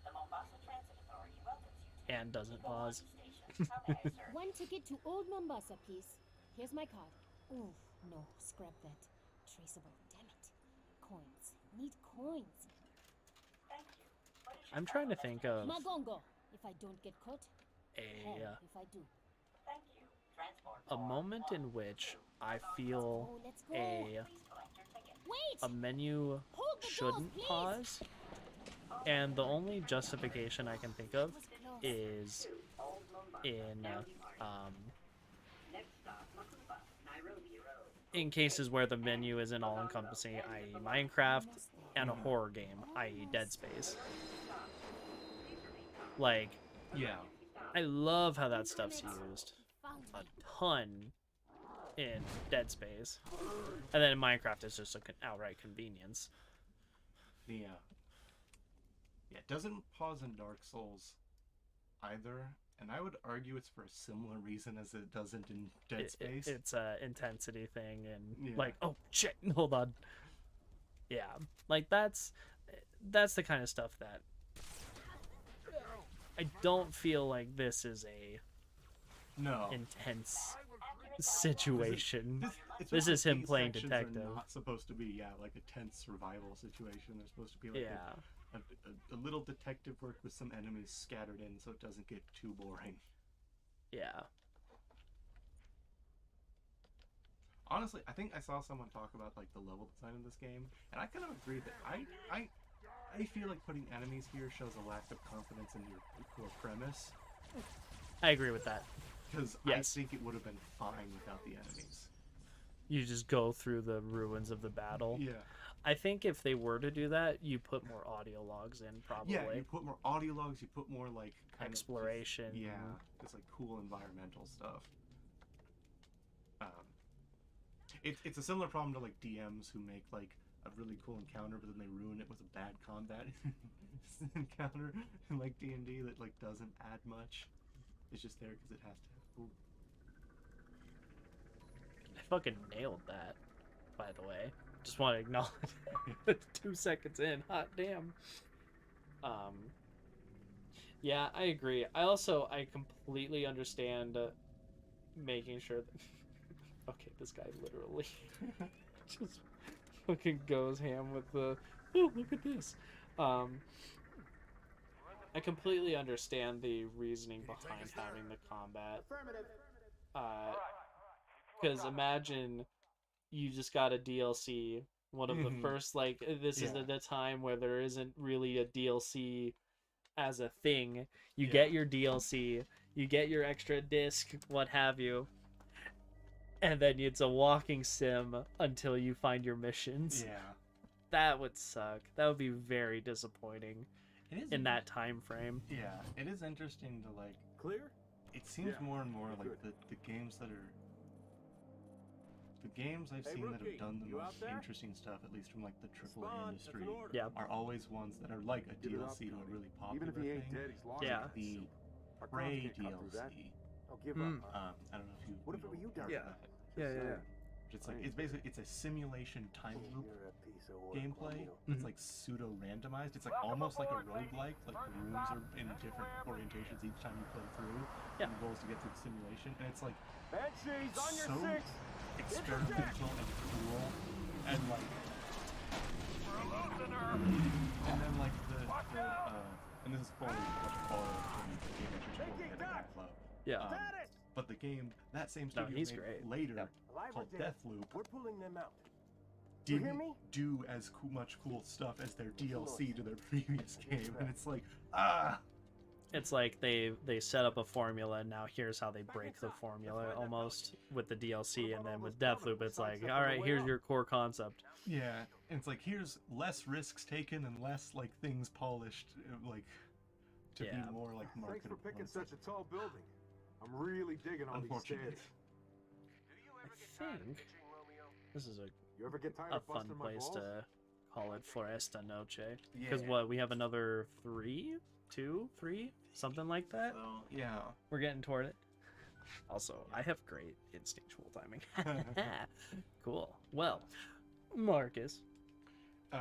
The Mombasa Transit Authority welcomes you to And doesn't pause. One ticket to Old Mombasa, please. Here's my card. Ooh, no, scrap that. Traceable, damn it. Coins. Need coins. I'm trying to think of Magongo, if I don't get caught. a Hell, if I do. a moment in which I feel Let's go. a menu shouldn't pause, and the only justification I can think of is in cases where the menu isn't all encompassing, i.e. Minecraft, and a horror game, i.e. Dead Space. Like, Yeah. I love how that stuff's used a ton in Dead Space, and then in Minecraft it's just an outright convenience. Yeah, it doesn't pause in Dark Souls either, and I would argue it's for a similar reason as it doesn't in Dead Space. It's a intensity thing, and Yeah. like, oh shit, hold on. Yeah, like that's the kind of stuff that I don't feel like this is a intense situation. This is him these playing sections detective. Are not supposed to be like a tense survival situation. They're supposed to be like a little detective work with some enemies scattered in, so it doesn't get too boring. Yeah. Honestly, I think I saw someone talk about like the level design of this game, and I kind of agree that I feel like putting enemies here shows a lack of confidence in your core premise. I agree with that. Because I think it would have been fine without the enemies. You just go through the ruins of the battle. Yeah. I think if they were to do that, you put more audio logs in, probably. Yeah, you put more audio logs, you put more like kind exploration. Of just like cool environmental stuff. It's a similar problem to like DMs who make like a really cool encounter, but then they ruin it with a bad combat encounter in like D&D that like doesn't add much. It's just there because it has to. Ooh. I fucking nailed that, by the way. Just want to acknowledge 2 seconds in. Hot damn. Yeah, I agree. I completely understand making sure that... Okay, this guy literally just fucking goes ham with the... Oh, look at this. I completely understand the reasoning behind having the combat. Because imagine you just got a DLC, one of the first, like, this is the time where there isn't really a DLC as a thing. You get your DLC, you get your extra disc, what have you, and then it's a walking sim until you find your missions. Yeah. That would suck. That would be very disappointing in that time frame. Yeah, it is interesting to like... Clear? It seems more and more like the games that are... The games I've seen that have done the most interesting stuff, at least from like the AAA industry, are always ones that are like a DLC to a really popular thing. Yeah. Like the Prey DLC. I'll give up. I don't know if you... What if it were you down that. Yeah. It's like it's a simulation time loop gameplay. It's like pseudo randomized. It's like almost like a roguelike. Like the rooms are in different orientations each time you play through. And the goal is to get through the simulation, and it's like so experimental and cool, and like and then like the and this is probably much borrowed from the game that you're Yeah. but the game that same studio made later called Deathloop We're pulling them out. didn't do as much cool stuff as their DLC to their previous game, and it's like It's like they set up a formula, and now here's how they break the formula, almost, with the DLC, and then with Deathloop, it's like, all right, here's your core concept. Yeah, and it's like, here's less risks taken and less like things polished, like to be more like marketable. Thanks for picking such a tall building. I'm really digging all these stairs. I think this is You ever get tired a of fun busting my place balls? to call it Floresta Noche. Because Yeah. what, we have another 3, something like that? So, yeah. We're getting toward it. Also, I have great instinctual timing. Cool. Well, Marcus,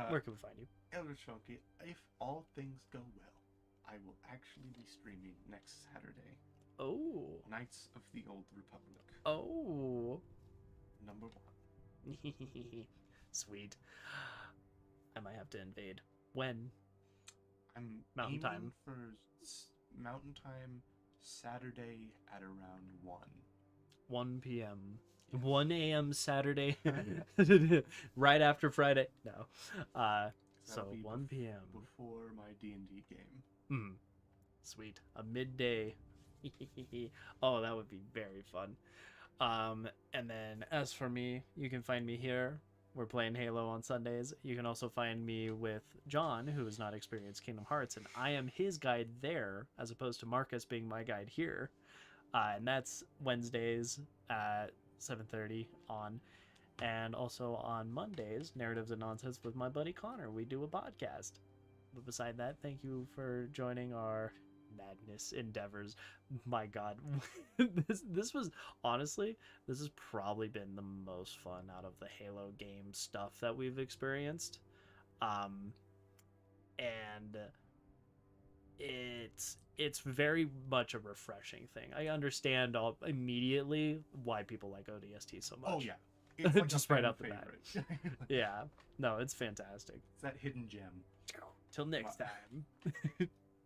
where can we find you? EldritchFunkey, if all things go well, I will actually be streaming next Saturday. Oh. Knights of the Old Republic. Oh. number 1. Sweet. I might have to invade. When? I'm Mountain aiming time. for Mountain Time Saturday at around 1. 1 p.m. 1 a.m. Saturday, right after Friday. No, so That'll be 1 p.m. before my D&D game. Sweet, a midday. Oh, that would be very fun. And then as for me, you can find me here. We're playing Halo on Sundays. You can also find me with John, who has not experienced Kingdom Hearts, and I am his guide there, as opposed to Marcus being my guide here. And that's Wednesdays at 7:30 on, and also on Mondays, Narratives and Nonsense with my buddy Connor. We do a podcast. But beside that, thank you for joining our madness endeavors. My God, this was honestly, this has probably been the most fun out of the Halo game stuff that we've experienced, and it's very much a refreshing thing. I understand immediately why people like ODST so much. Oh yeah, it's like just a right fan out the bat. favorite. Yeah, no, it's fantastic. It's that hidden gem. Till next time.